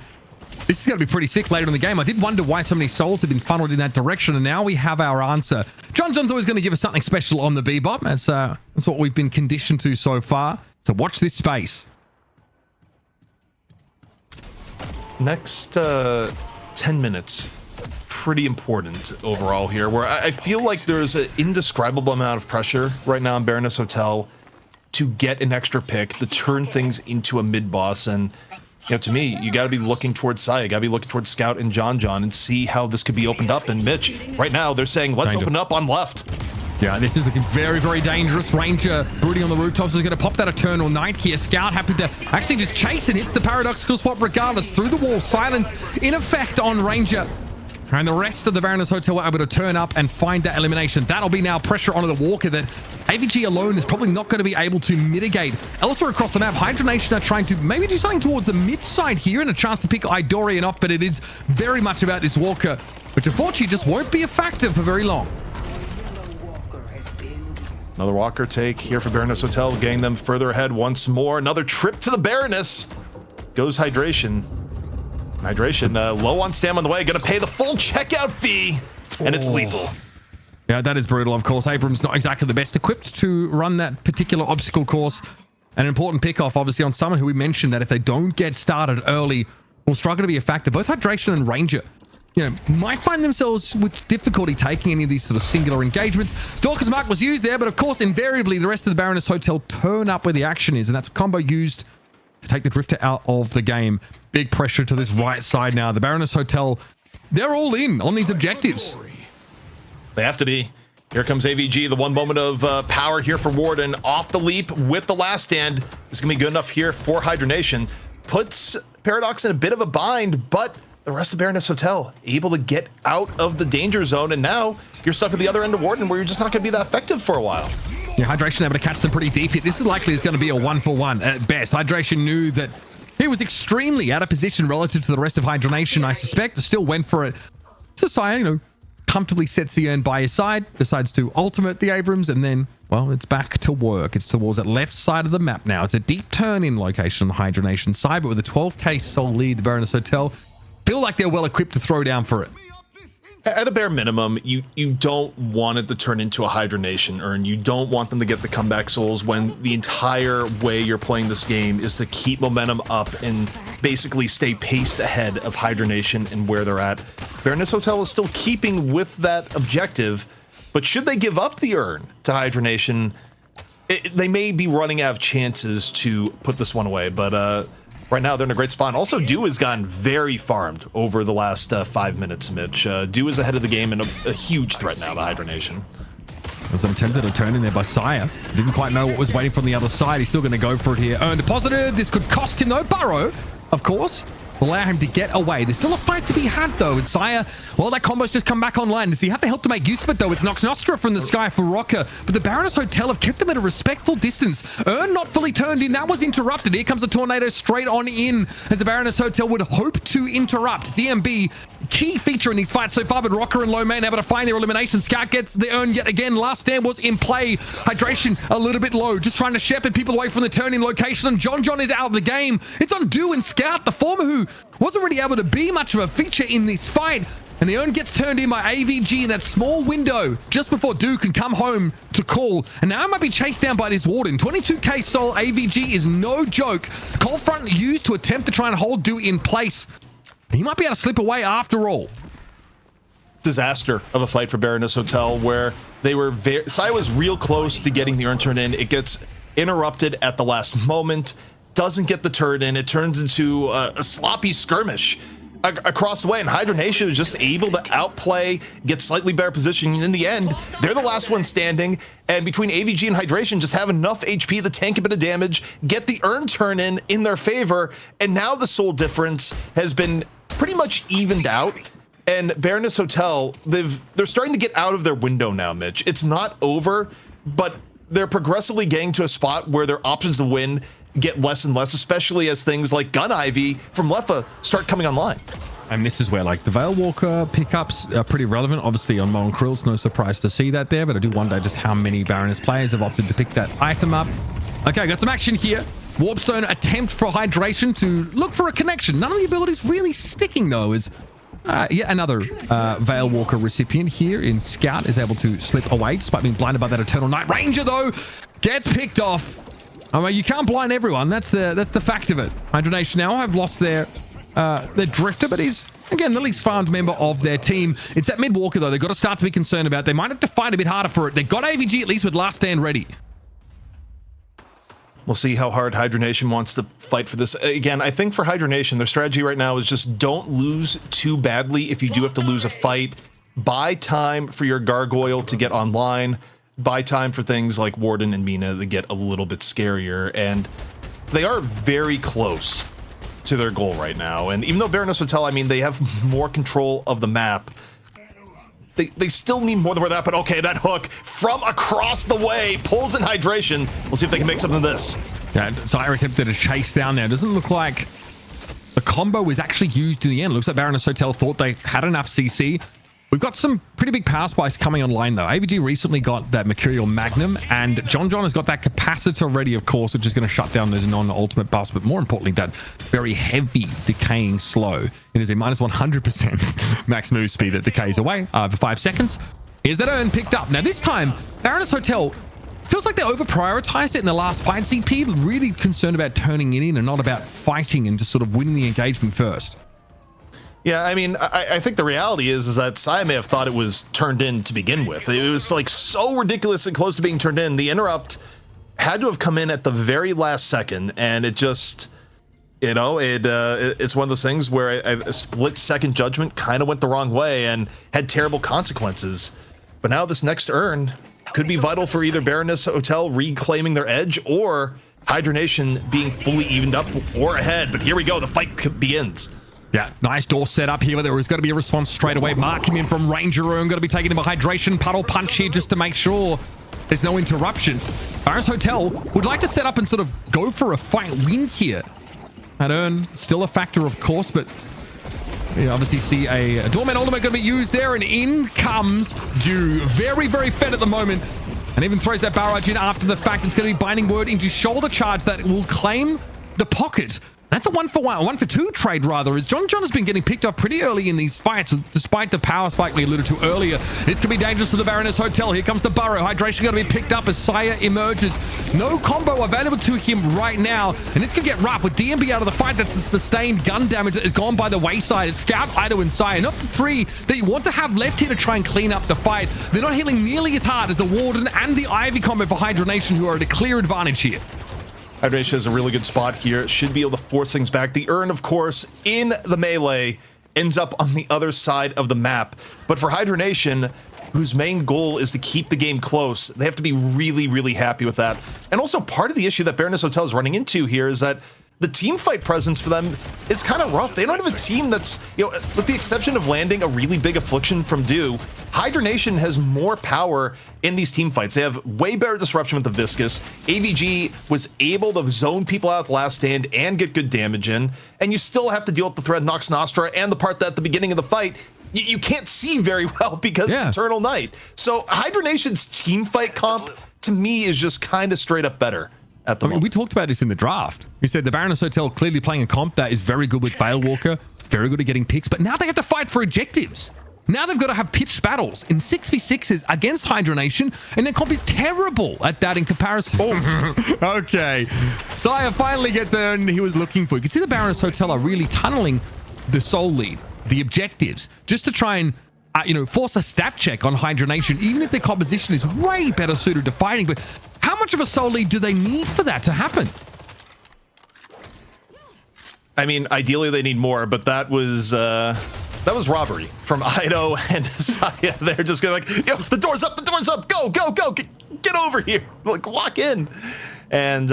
This is going to be pretty sick later in the game. I did wonder why so many souls have been funneled in that direction, and now we have our answer. John's always going to give us something special on the Bebop. That's what we've been conditioned to so far. So watch this space. Next 10 minutes, pretty important overall here, where I feel like there's an indescribable amount of pressure right now in Baroness Hotel to get an extra pick, to turn things into a mid-boss. And to me, you got to be looking towards Saya, you got to be looking towards Scout and John and see how this could be opened up. And Mitch, right now, they're saying, let's open up on left. Yeah, this is looking very, very dangerous. Ranger brooding on the rooftops is going to pop that Eternal Knight here. Scout happy to actually just chase and hits the paradoxical spot regardless. Through the wall, silence in effect on Ranger. And the rest of the Baroness Hotel were able to turn up and find that elimination. That'll be now pressure onto the Walker that AVG alone is probably not going to be able to mitigate. Elsewhere across the map, Hydra Nation are trying to maybe do something towards the mid side here and a chance to pick Idorian off, but it is very much about this Walker, which unfortunately just won't be a factor for very long. Another Walker take here for Baroness Hotel, getting them further ahead once more. Another trip to the Baroness. Goes Hydration. Hydration low on stam on the way, gonna pay the full checkout fee, and it's lethal. Yeah, that is brutal, of course. Abrams not exactly the best equipped to run that particular obstacle course. An important pickoff, obviously, on someone who we mentioned that if they don't get started early, will struggle to be a factor. Both Hydration and Ranger, might find themselves with difficulty taking any of these sort of singular engagements. Stalker's Mark was used there, but of course, invariably, the rest of the Baroness Hotel turn up where the action is, and that's a combo used to take the Drifter out of the game. Big pressure to this right side now. The Baroness Hotel, they're all in on these objectives. They have to be. Here comes AVG, the one moment of power here for Warden. Off the leap with the last stand. This is going to be good enough here for Hydra Nation. Puts Paradox in a bit of a bind, but the rest of Baroness Hotel able to get out of the danger zone, and now you're stuck at the other end of Warden where you're just not going to be that effective for a while. Yeah, Hydration able to catch them pretty deep. This is likely is going to be a 1-for-1 at best. Hydration knew that he was extremely out of position relative to the rest of Hydra Nation, I suspect. Still went for it. So Saya, comfortably sets the urn by his side, decides to ultimate the Abrams, and then, well, it's back to work. It's towards that left side of the map now. It's a deep turn-in location on the Hydra Nation side, but with a 12k soul lead, the Baroness Hotel feel like they're well equipped to throw down for it. At a bare minimum, you don't want it to turn into a Hydra Nation urn. You don't want them to get the comeback souls when the entire way you're playing this game is to keep momentum up and basically stay paced ahead of Hydra Nation and where they're at. Baroness Hotel is still keeping with that objective, but should they give up the urn to Hydra Nation, they may be running out of chances to put this one away, but right now, they're in a great spot. Also, Do has gotten very farmed over the last 5 minutes, Mitch. Do is ahead of the game and a huge threat now to Hydra Nation. There's an attempted a turn in there by Saya. Didn't quite know what was waiting from the other side. He's still going to go for it here. Earn deposited. This could cost him, though. Burrow, of course, will allow him to get away. There's still a fight to be had, though. And Saya, well, that combo's just come back online. Does he have the help to make use of it, though? It's Nox Nostra from the sky for Rocker. But the Baroness Hotel have kept them at a respectful distance. Earn not fully turned in. That was interrupted. Here comes a tornado straight on in as the Baroness Hotel would hope to interrupt. DMB, key feature in these fights so far, but Rocker and Low Man able to find their elimination. Scout gets the Earn yet again. Last stand was in play. Hydration a little bit low, just trying to shepherd people away from the turn-in location. And John is out of the game. It's on Do and Scout, the former who wasn't really able to be much of a feature in this fight. And the Earn gets turned in by AVG in that small window just before Do can come home to call. And now it might be chased down by this Warden. 22k soul AVG is no joke. Cold Front used to attempt to try and hold Do in place. He might be able to slip away after all. Disaster of a fight for Baroness Hotel where they were Saya was real close to getting the Earn turned in. It gets interrupted at the last moment. Doesn't get the turn in. It turns into a sloppy skirmish across the way, and Hydra Nation is just able to outplay, get slightly better position. In the end, they're the last one standing, and between AVG and Hydration just have enough HP to tank a bit of damage, get the Earn turn in their favor, and now the soul difference has been pretty much evened out. And Baroness Hotel, they're starting to get out of their window now, Mitch. It's not over, but they're progressively getting to a spot where their options to win get less and less, especially as things like Gun Ivy from Leffa start coming online. And this is where the Veil Walker pickups are pretty relevant. Obviously on Mon Krill's, no surprise to see that there, but I do wonder just how many Baroness players have opted to pick that item up. Okay, got some action here. Warp Zone attempt for Hydration to look for a connection. None of the abilities really sticking, though, as yet another Veil Walker recipient here in Scout is able to slip away despite being blinded by that Eternal Night Ranger, though, gets picked off. I mean, you can't blind everyone. That's the fact of it. Hydra Nation now have lost their drifter, but he's, again, the least farmed member of their team. It's that mid walker, though, they've got to start to be concerned about. They might have to fight a bit harder for it. They've got AVG at least with Last Stand ready. We'll see how hard Hydra Nation wants to fight for this. Again, I think for Hydra Nation, their strategy right now is just don't lose too badly if you do have to lose a fight. Buy time for your Gargoyle to get online. Buy time for things like Warden and Mina that get a little bit scarier. And they are very close to their goal right now. And even though Baroness Hotel, I mean, they have more control of the map, they still need more than where that, but okay, that hook from across the way pulls in Hydration. We'll see if they can make something of this. Yeah, Zyra attempted a chase down there. Doesn't look like the combo was actually used in the end. Looks like Baroness Hotel thought they had enough CC. We've got some pretty big power spikes coming online, though. AVG recently got that Mercurial Magnum, and John has got that capacitor ready, of course, which is going to shut down those non-ultimate buffs, but more importantly, that very heavy decaying slow. It is a minus 100% max move speed that decays away for 5 seconds. Here's that urn picked up. Now, this time, Baroness Hotel feels like they over-prioritized it in the last fight. CP really concerned about turning it in and not about fighting and just sort of winning the engagement first. Yeah, I mean, I think the reality is that Saya may have thought it was turned in to begin with. It was like so ridiculously close to being turned in. The interrupt had to have come in at the very last second, and it just, you know, it's one of those things where a split-second judgment kind of went the wrong way and had terrible consequences. But now this next urn could be vital for either Baroness Hotel reclaiming their edge or Hydra Nation being fully evened up or ahead. But here we go, the fight begins. Yeah, nice door set up here, but there was going to be a response straight away. Mark him in from Ranger Room. Going to be taking him a Hydration Puddle Punch here just to make sure there's no interruption. Baroness Hotel would like to set up and sort of go for a fight win here. That urn, still a factor, of course, but you obviously see a Doorman ultimate going to be used there, and in comes Dew. Very, very fed at the moment, and even throws that barrage in after the fact. It's going to be Binding Word into shoulder charge that will claim the pocket. That's a 1-for-1, 1-for-2 trade, rather, as John has been getting picked up pretty early in these fights, despite the power spike we alluded to earlier. This could be dangerous to the Baroness Hotel. Here comes the Burrow. Hydration going to be picked up as Saya emerges. No combo available to him right now, and this could get rough with DMB out of the fight. That's the sustained gun damage that has gone by the wayside. It's Scout, Ido, and Saya, not the three that you want to have left here to try and clean up the fight. They're not healing nearly as hard as the Warden and the Ivy combo for Hydra Nation, who are at a clear advantage here. Hydra Nation has a really good spot here. Should be able to force things back. The urn, of course, in the melee, ends up on the other side of the map. But for Hydra Nation, whose main goal is to keep the game close, they have to be really, really happy with that. And also, part of the issue that Baroness Hotel is running into here is that the team fight presence for them is kind of rough. They don't have a team that's, you know, with the exception of landing a really big affliction from Dew, Hydra Nation has more power in these team fights. They have way better disruption with the Viscous. AVG was able to zone people out at the last stand and get good damage in, and you still have to deal with the threat Nox Nostra and the part that at the beginning of the fight, you can't see very well because of Eternal Night. So Hydra Nation's team fight comp, to me, is just kind of straight up better. I mean, we talked about this in the draft. We said the Baroness Hotel clearly playing a comp that is very good with Veil Walker, very good at getting picks, but now they have to fight for objectives. Now they've got to have pitched battles in 6v6s against Hydra Nation, and their comp is terrible at that in comparison. Okay. Saya finally gets the urn he was looking for. You can see the Baroness Hotel are really tunneling the soul lead, the objectives, just to try and force a stat check on Hydra Nation, even if their composition is way better suited to fighting. But how much of a soul lead do they need for that to happen? I mean, ideally they need more, but that was robbery from Ido and Saya. They're just going like, yo, the door's up, go, get over here, like walk in. And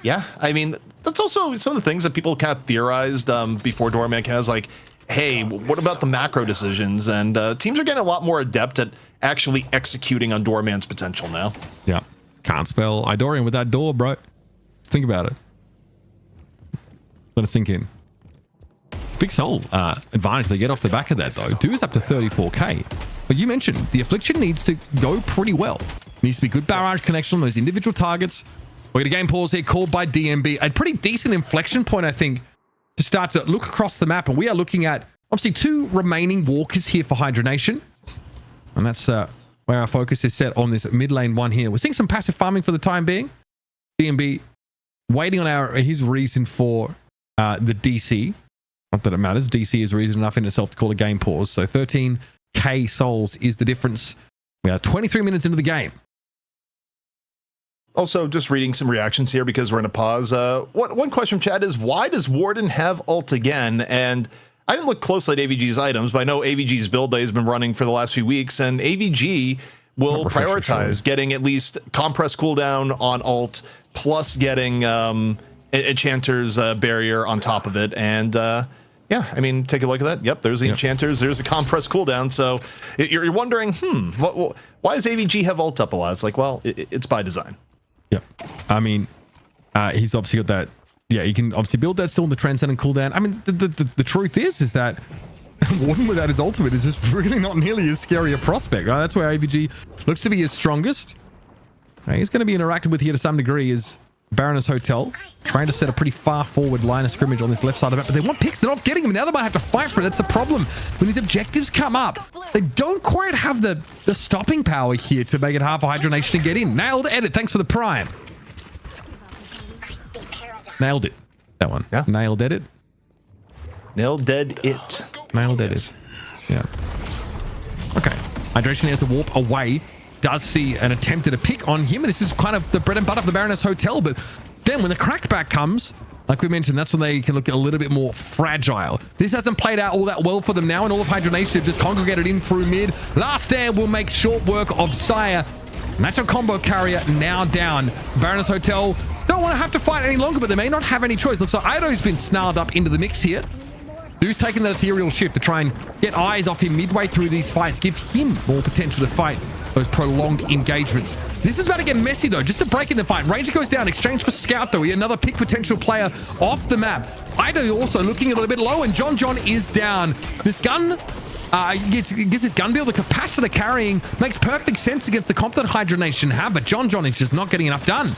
yeah, I mean, that's also some of the things that people kind of theorized before Doorman kind of was like, hey, what about the macro decisions? And teams are getting a lot more adept at actually executing on Doorman's potential now. Yeah, can't spell Idorian with that door, bro. Think about it. Let it sink in. Big soul advantage they get off the back of that, though. Dew's up to 34k. Like you mentioned, the Affliction needs to go pretty well. Needs to be good barrage connection on those individual targets. We get a game pause here called by DMB. A pretty decent inflection point, I think, to start to look across the map. And we are looking at, obviously, 2 remaining walkers here for Hydra Nation. And that's where our focus is set on this mid lane one here. We're seeing some passive farming for the time being. DMB waiting on his reason for the DC. Not that it matters. DC is reason enough in itself to call a game pause. So 13k souls is the difference. We are 23 minutes into the game. Also, just reading some reactions here because we're in a pause. One question from chat is, why does Warden have ult again? And I haven't looked closely at AVG's items, but I know AVG's build day has been running for the last few weeks, and AVG will prioritize getting at least compress cooldown on ult, plus getting Enchanter's barrier on top of it. And yeah, I mean, take a look at that. Yep, there's the Enchanters, there's a compress cooldown. So you're wondering, why does AVG have ult up a lot? It's like, well, it's by design. Yep. I mean, he's obviously got that. Yeah, you can obviously build that still in the transcendent cooldown. I mean, the truth is that Warden without his ultimate is just really not nearly as scary a prospect, right? That's where AVG looks to be his strongest. He's going to be interacted with here to some degree is Baroness Hotel, trying to set a pretty far forward line of scrimmage on this left side of it, but they want picks. They're not getting them. Now they might have to fight for it. That's the problem. When these objectives come up, they don't quite have the stopping power here to make it hard for Hydra Nation to get in. Nailed edit. Thanks for the prime. Nailed it. That one. Yeah. Nailed edit. Nailed dead it. Nailed edit. Yeah. Okay. Hydration has to warp away. Does see an attempt at a pick on him, and this is kind of the bread and butter of the Baroness Hotel, but then when the crackback comes, like we mentioned, that's when they can look a little bit more fragile. This hasn't played out all that well for them now, and all of Hydra Nation have just congregated in through mid. Last Stand will make short work of Sire. Natural combo carrier now down. Baroness Hotel don't want to have to fight any longer, but they may not have any choice. Looks like Ido's been snarled up into the mix here. Who's taking that ethereal shift to try and get eyes off him midway through these fights, give him more potential to fight those prolonged engagements. This is about to get messy though, just to break in the fight. Ranger goes down, exchange for Scout though. Another pick potential player off the map. Ido also looking a little bit low, and John is down. This gun gets his gun build, the capacitor carrying makes perfect sense against the comp that Hydra Nation have, but John is just not getting enough done.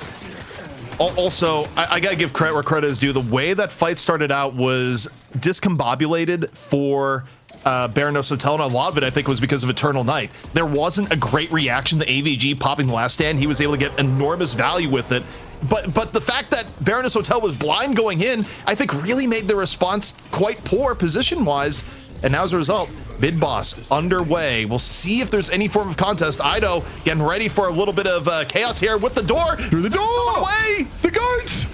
Also, I gotta give credit where credit is due. The way that fight started out was discombobulated for Baroness Hotel, and a lot of it I think was because of Eternal Night. There wasn't a great reaction to AVG popping the last stand. He was able to get enormous value with it, but the fact that Baroness Hotel was blind going in, I think really made the response quite poor position wise. And now as a result, mid boss underway. We'll see if there's any form of contest. Ido getting ready for a little bit of chaos here with the door. Through the door! Away! The goats!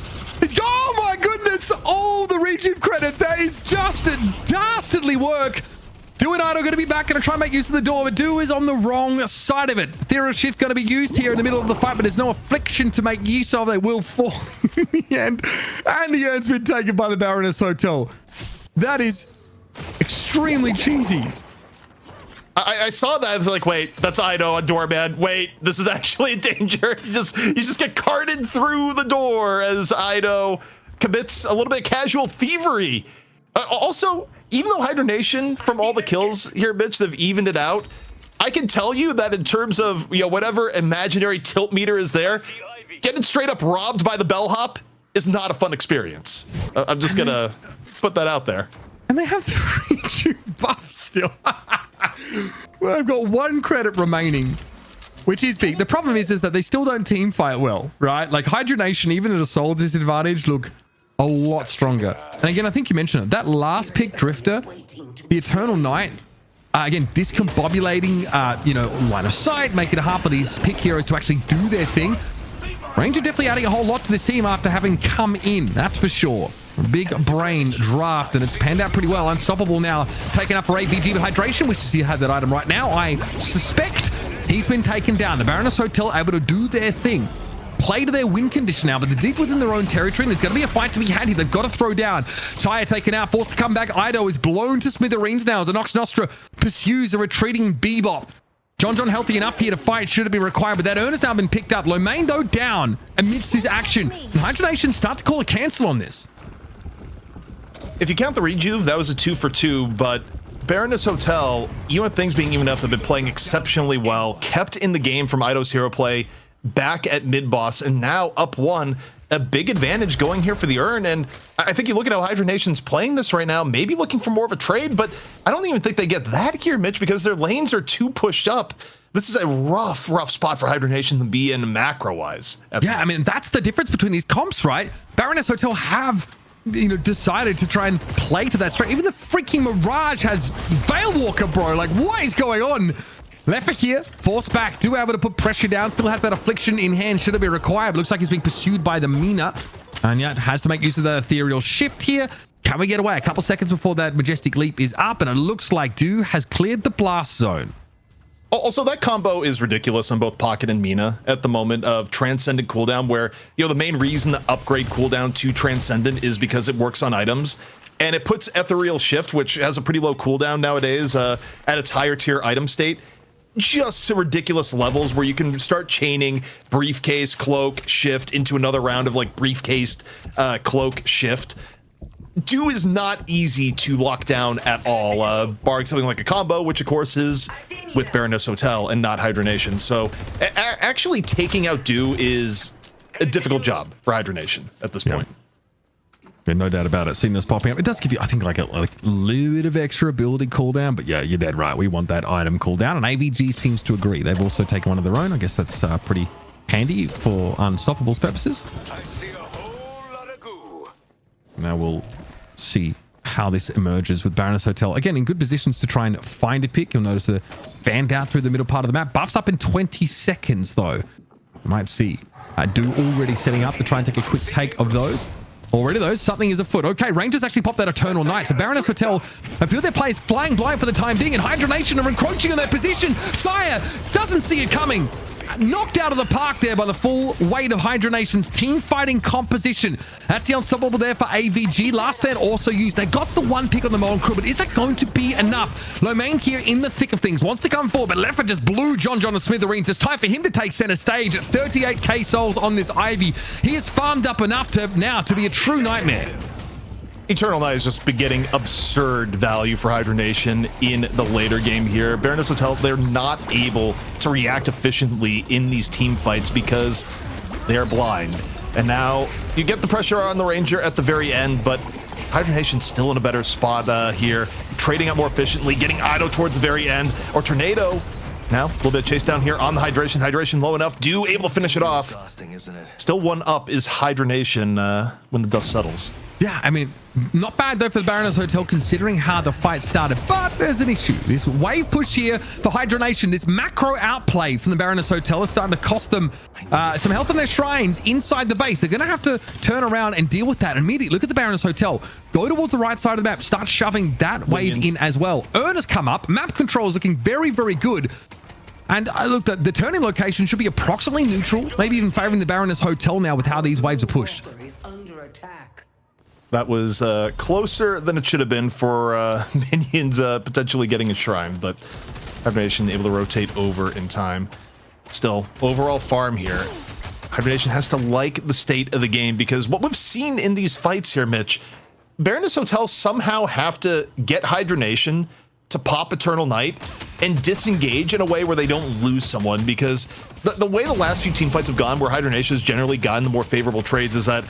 Oh my goodness! All the region credits. That is just a dastardly work. Do and Ido going to be back, going to try and make use of the door, but Do is on the wrong side of it. Ethereal shift going to be used here in the middle of the fight, but there's no affliction to make use of. They will fall in the end. And the urn's been taken by the Baroness Hotel. That is extremely cheesy. I saw that. I was like, wait, that's Ido, a doorman. Wait, this is actually a danger. You just get carted through the door as Ido commits a little bit of casual thievery. Also, even though Hydra Nation, from all the kills here, Mitch, they've evened it out. I can tell you that in terms of whatever imaginary tilt meter is there, getting straight up robbed by the bellhop is not a fun experience. I'm just gonna put that out there. And they have 3 buffs still. Well, I've got 1 credit remaining, which is big. The problem is that they still don't team fight well, right? Like Hydra Nation, even at a soul disadvantage, look a lot stronger. And again, I think you mentioned it. That last pick, Drifter, the Eternal Night, again, discombobulating, line of sight, making it hard for these pick heroes to actually do their thing. Ranger definitely adding a whole lot to this team after having come in, that's for sure. Big brain draft, and it's panned out pretty well. Unstoppable now, taken up for AVG with Hydration, which is he had that item right now. I suspect he's been taken down. The Baroness Hotel able to do their thing. Play to their win condition now, but they're deep within their own territory, and there's going to be a fight to be had here. They've got to throw down. Sire taken out, forced to come back. Ido is blown to smithereens now as the Nox Nostra pursues a retreating Bebop. John healthy enough here to fight should it be required, but that urn has now been picked up. Lomain, though, down amidst this action. And Hydra Nation start to call a cancel on this. If you count the rejuve, that was a 2 for 2, but Baroness Hotel, even with things being even up, have been playing exceptionally well, kept in the game from Ido's hero play back at mid boss, and now up 1. A big advantage going here for the Urn, and I think you look at how Hydra Nation's playing this right now, maybe looking for more of a trade, but I don't even think they get that here, Mitch, because their lanes are too pushed up. This is a rough spot for Hydra Nation to be in macro-wise. Yeah, I mean, that's the difference between these comps, right? Baroness Hotel have, decided to try and play to that strength. Even the freaking Mirage has Veil Walker, bro. Like, what is going on? Left here, force back, do able to put pressure down, still have that affliction in hand should it be required. Looks like he's being pursued by the Mina. And yet has to make use of the ethereal shift here. Can we get away? A couple seconds before that majestic leap is up, and it looks like Do has cleared the blast zone. Also, that combo is ridiculous on both Pocket and Mina at the moment of Transcendent cooldown, where, the main reason to upgrade cooldown to Transcendent is because it works on items. And it puts Ethereal Shift, which has a pretty low cooldown nowadays, at its higher tier item state, just to ridiculous levels where you can start chaining briefcase, cloak, shift into another round of like briefcase, cloak, shift. Do is not easy to lock down at all, barring something like a combo, which of course is with Baroness Hotel and not Hydra Nation. So actually taking out Do is a difficult job for Hydra Nation at this point. Yeah, no doubt about it. Seeing this popping up, it does give you, I think, like a little bit of extra ability cooldown. But yeah, you're dead right. We want that item cooldown, and AVG seems to agree. They've also taken one of their own. I guess that's pretty handy for Unstoppables purposes. Now we'll see how this emerges with Baroness Hotel. Again, in good positions to try and find a pick. You'll notice the fan out through the middle part of the map. Buffs up in 20 seconds, though. You might see Do already setting up to try and take a quick take of those. Already, though, something is afoot. Okay, Rangers actually popped that Eternal Night. So Baroness Hotel, I feel their players flying blind for the time being, and Hydra Nation are encroaching on their position. Sire doesn't see it coming. Knocked out of the park there by the full weight of Hydra Nation's team fighting composition. That's the Unstoppable there for AVG. Last stand also used. They got the one pick on the Molten Crew, but is that going to be enough? Lomain here in the thick of things. Wants to come forward, but Leffer just blew John and Smithereens. It's time for him to take center stage at 38k souls on this Ivy. He has farmed up enough to be a true nightmare. Eternal Night has just been getting absurd value for Hydra Nation in the later game here. Baroness Hotel, they're not able to react efficiently in these team fights because they're blind. And now you get the pressure on the Ranger at the very end, but Hydra Nation's still in a better spot here, trading up more efficiently, getting Ido towards the very end, or Tornado. Now, a little bit of chase down here on the Hydration. Hydration low enough. Do able to finish it off. Isn't it? Still one up is Hydra Nation when the dust settles. Yeah, I mean, not bad though for the Baroness Hotel considering how the fight started, but there's an issue. This wave push here for Hydra Nation, this macro outplay from the Baroness Hotel is starting to cost them some health on their shrines inside the base. They're going to have to turn around and deal with that immediately. Look at the Baroness Hotel. Go towards the right side of the map, start shoving that wave in as well. Urn has come up. Map control is looking very, very good. And look, the turning location should be approximately neutral, maybe even favoring the Baroness Hotel now with how these waves are pushed. That was closer than it should have been for minions potentially getting a shrine, but Hydra Nation able to rotate over in time. Still, overall farm here. Hydra Nation has to like the state of the game because what we've seen in these fights here, Mitch, Baroness Hotel somehow have to get Hydra Nation to pop Eternal Night and disengage in a way where they don't lose someone, because the way the last few team fights have gone, where Hydra Nation has generally gotten the more favorable trades, is that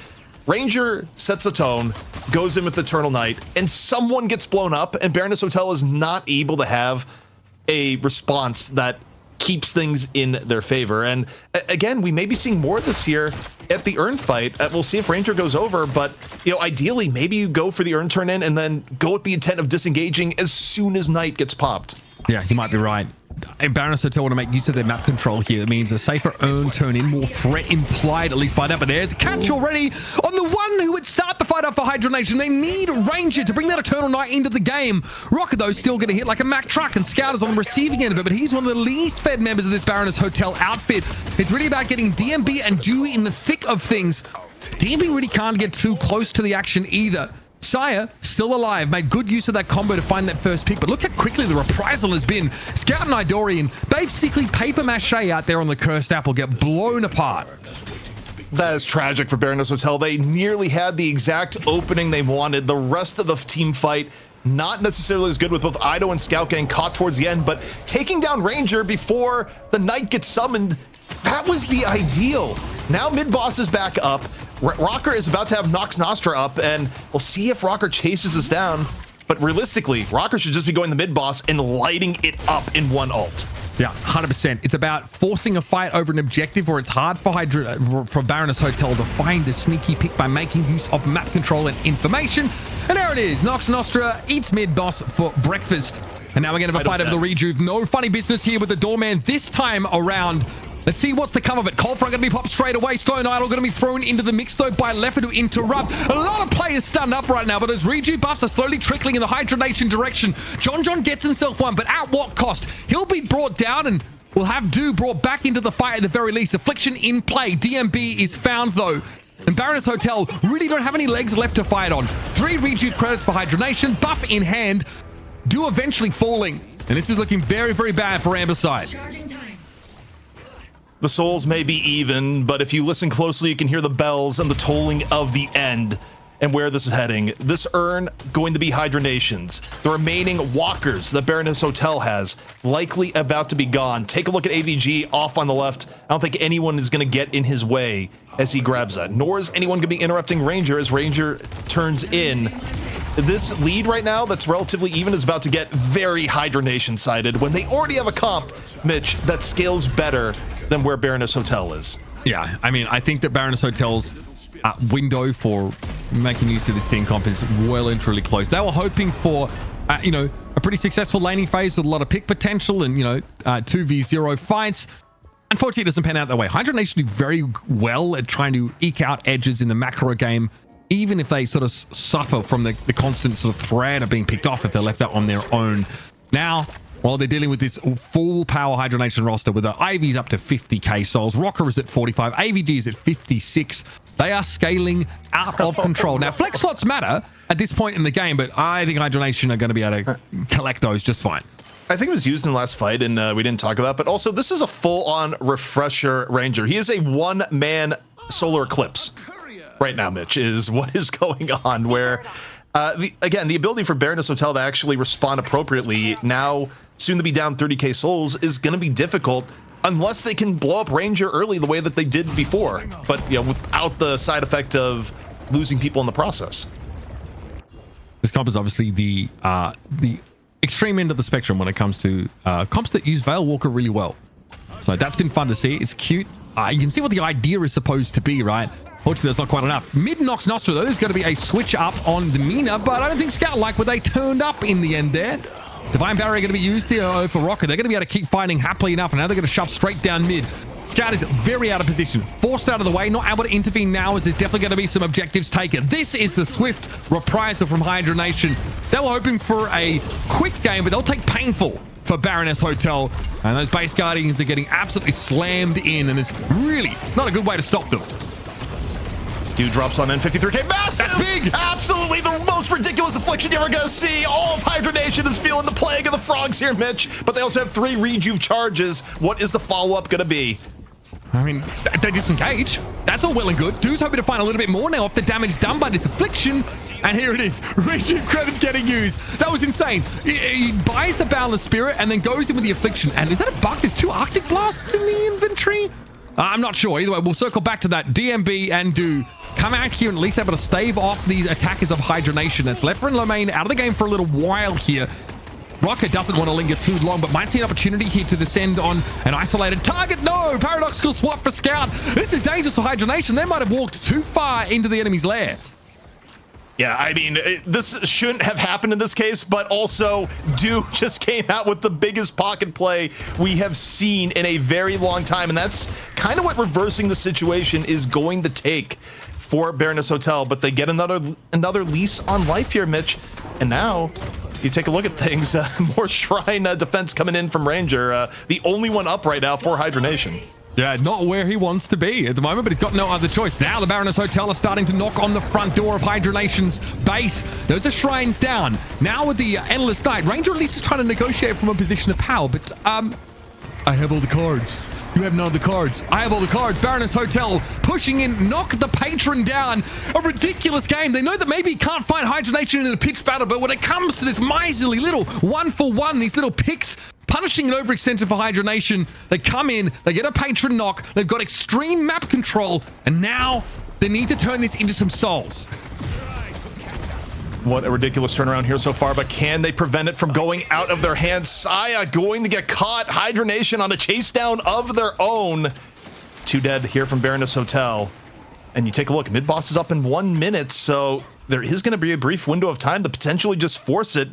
Ranger sets the tone, goes in with Eternal Night, and someone gets blown up, and Baroness Hotel is not able to have a response that keeps things in their favor. And again, we may be seeing more this year at the Urn fight. We'll see if Ranger goes over, but ideally, maybe you go for the Urn turn in and then go with the intent of disengaging as soon as Night gets popped. Yeah, you might be right. And Baroness Hotel want to make use of their map control here. That means a safer Urn turn in, more threat implied, at least by that. But there's a catch already on the one who would start the fight up for Hydra Nation. They need Ranger to bring that Eternal Night into the game. Rocket, though, still going to hit like a Mack truck, and Scout is on the receiving end of it, but he's one of the least fed members of this Baroness Hotel outfit. It's really about getting DMB and Dewey in the thick of things. DMB really can't get too close to the action either. Sire, still alive, made good use of that combo to find that first pick, but look how quickly the reprisal has been. Scout and Idorian, basically paper mache out there on the cursed apple, get blown apart. That is tragic for Baroness Hotel. They nearly had the exact opening they wanted. The rest of the team fight, not necessarily as good, with both Ido and Scout getting caught towards the end, but taking down Ranger before the Knight gets summoned That was the ideal. Now mid boss is back up. Rocker is about to have Nox Nostra up, and we'll see if Rocker chases us down. But realistically, Rocker should just be going the mid boss and lighting it up in one ult. Yeah, 100%. It's about forcing a fight over an objective, or it's hard for for Baroness Hotel to find a sneaky pick by making use of map control and information. And there it is. Nox Nostra eats mid boss for breakfast. And now we're going to have a fight over the rejuve. No funny business here with the doorman this time around. Let's see what's the come of it. Coldfront going to be popped straight away. Stone Idol going to be thrown into the mix, though, by Leffer to interrupt. A lot of players stunned up right now, but as rejuve buffs are slowly trickling in the Hydra Nation direction, John gets himself one, but at what cost? He'll be brought down, and we'll have Do brought back into the fight at the very least. Affliction in play. DMB is found, though. And Baroness Hotel really don't have any legs left to fight on. 3 rejuve credits for Hydra Nation. Buff in hand. Do eventually falling. And this is looking very, very bad for Amberside. The souls may be even, but if you listen closely, you can hear the bells and the tolling of the end and where this is heading. This urn going to be Hydra Nation's. The remaining walkers that Baroness Hotel has likely about to be gone. Take a look at AVG off on the left. I don't think anyone is going to get in his way as he grabs that, nor is anyone going to be interrupting Ranger as Ranger turns in. This lead right now that's relatively even is about to get very Hydra Nation sided when they already have a comp, Mitch, that scales better than where Baroness Hotel is. Yeah, I mean, I think that Baroness Hotel's window for making use of this team comp is well and truly close. They were hoping for, a pretty successful laning phase with a lot of pick potential and, 2v0 fights. Unfortunately, it doesn't pan out that way. Hydra Nation do very well at trying to eke out edges in the macro game, even if they sort of suffer from the constant sort of threat of being picked off if they're left out on their own. Now, while they're dealing with this full power Hydra Nation roster with the Ivy's up to 50k souls, Rocker is at 45, AVG is at 56. They are scaling out of control. Now, flex slots matter at this point in the game, but I think Hydra Nation are going to be able to collect those just fine. I think it was used in the last fight, and we didn't talk about, but also this is a full-on refresher Ranger. He is a one-man solar eclipse right now, Mitch, is what is going on, where, the ability for Baroness Hotel to actually respond appropriately now, soon to be down 30k souls, is going to be difficult unless they can blow up Ranger early the way that they did before, but without the side effect of losing people in the process. This comp is obviously the extreme end of the spectrum when it comes to comps that use Veil Walker really well. So that's been fun to see. It's cute. You can see what the idea is supposed to be, right? Fortunately, that's not quite enough. Mid Nox Nostra, though, there's going to be a switch up on the Mina, but I don't think Scout like where they turned up in the end there. Divine Barrier going to be used here for Rocker. They're going to be able to keep fighting happily enough, and now they're going to shove straight down mid. Scout is very out of position, forced out of the way, not able to intervene now, as there's definitely going to be some objectives taken. This is the swift reprisal from Hydra Nation. They were hoping for a quick game, but they'll take painful for Baroness Hotel, and those base guardians are getting absolutely slammed in, and there's really not a good way to stop them. Dude drops on N53k. Massive! That's big! Absolutely the most ridiculous affliction you're ever going to see. All of Hydra Nation is feeling the plague of the frogs here, Mitch. But they also have 3 rejuve charges. What is the follow-up going to be? I mean, they disengage. That's all well and good. Dude's hoping to find a little bit more now off the damage done by this affliction. And here it is. Rejuve credits getting used. That was insane. He buys the Boundless Spirit and then goes in with the affliction. And is that a bug? There's 2 Arctic Blasts in the inventory? I'm not sure. Either way, we'll circle back to that. DMB and Do come out here and at least able to stave off these attackers of Hydra Nation. That's Leffer and Lomain out of the game for a little while here. Rocker doesn't want to linger too long, but might see an opportunity here to descend on an isolated target. No! Paradoxical swap for Scout. This is dangerous for Hydra Nation. They might have walked too far into the enemy's lair. Yeah, I mean, this shouldn't have happened in this case, but also Do just came out with the biggest pocket play we have seen in a very long time, and that's kind of what reversing the situation is going to take for Baroness Hotel, but they get another lease on life here, Mitch, and now you take a look at things, more Shrine defense coming in from Ranger, the only one up right now for Hydra Nation. Yeah, not where he wants to be at the moment, but he's got no other choice. Now the Baroness Hotel are starting to knock on the front door of Hydra Nation's base. Those are shrines down. Now with the Endless Night, Ranger at least is trying to negotiate from a position of power, but I have all the cards. You have none of the cards. I have all the cards. Baroness Hotel pushing in, knock the patron down. A ridiculous game. They know that maybe he can't find Hydra Nation in a pitched battle, but when it comes to this miserly little 1-for-1, these little picks punishing and overextended for Hydra Nation. They come in, they get a patron knock, they've got extreme map control, and now they need to turn this into some souls. What a ridiculous turnaround here so far, but can they prevent it from going out of their hands? Saya going to get caught. Hydra Nation on a chase down of their own. 2 dead here from Baroness Hotel. And you take a look, mid-boss is up in 1 minute, so there is going to be a brief window of time to potentially just force it.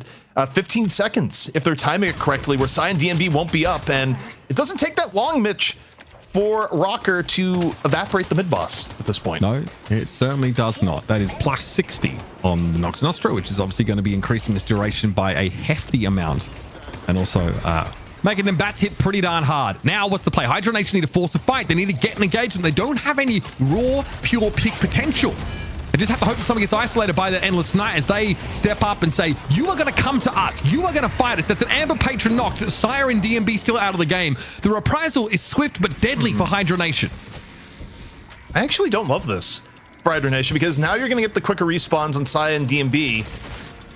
15 seconds, if they're timing it correctly, where Sai and DMB won't be up. And it doesn't take that long, Mitch, for Rocker to evaporate the mid-boss at this point. No, it certainly does not. That is plus 60 on the Nox Nostra, which is obviously going to be increasing its duration by a hefty amount. And also making them bats hit pretty darn hard. Now, what's the play? Hydra Nation need to force a fight. They need to get an engagement. They don't have any raw, pure pick potential. They just have to hope that someone gets isolated by that Endless Night as they step up and say, you are going to come to us. You are going to fight us. That's an Amber Patron knocked. Sire and DMB still out of the game. The reprisal is swift but deadly for Hydra Nation. I actually don't love this for Hydra Nation because now you're going to get the quicker respawns on Saya and DMB.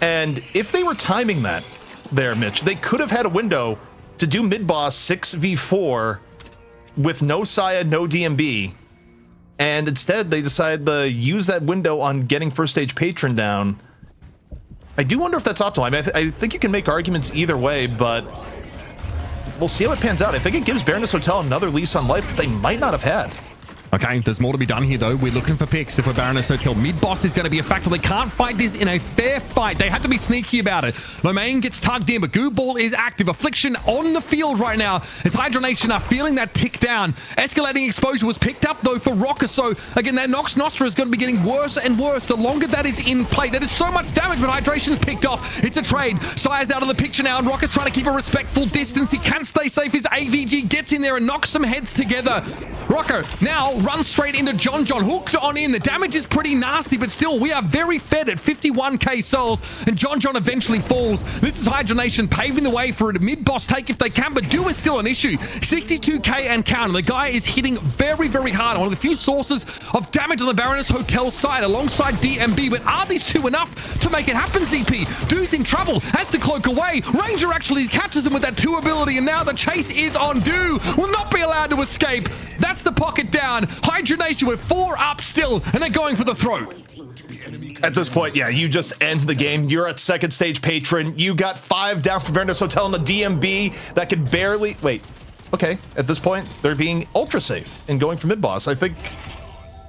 And if they were timing that there, Mitch, they could have had a window to do mid-boss 6v4 with no Saya, no DMB. And instead, they decide to use that window on getting first stage patron down. I do wonder if that's optimal. I mean, I think you can make arguments either way, but we'll see how it pans out. I think it gives Baroness Hotel another lease on life that they might not have had. Okay, there's more to be done here, though. We're looking for picks. If a Baroness Hotel mid-boss is going to be a factor, they can't fight this in a fair fight. They have to be sneaky about it. Lomain gets tugged in, but Goo Ball is active. Affliction on the field right now as Hydra Nation are feeling that tick down. Escalating exposure was picked up, though, for Rocker. So, again, that Nox Nostra is going to be getting worse and worse the longer that it's in play. There is so much damage, but Hydration's picked off. It's a trade. Sire's out of the picture now, and Rocker's trying to keep a respectful distance. He can't stay safe as AVG gets in there and knocks some heads together. Rocker now runs straight into John. Hooked on in. The damage is pretty nasty, but still, we are very fed at 51k souls, and John eventually falls. This is Hydra Nation paving the way for a mid-boss take if they can, but do is still an issue. 62k and counting. The guy is hitting very, very hard. One of the few sources of damage on the Baroness Hotel side alongside DMB, but are these two enough to make it happen, ZP? Dude's in trouble, has to cloak away. Ranger actually catches him with that 2 ability, and now the chase is on. Do will not be allowed to escape. That's the pocket down. Hydra Nation with 4 up still, and they're going for the throat. At this point, yeah, you just end the game. You're at second stage patron. You got 5 down for Baroness Hotel and the DMB that could barely... Wait, okay. At this point, they're being ultra safe and going for mid-boss. I think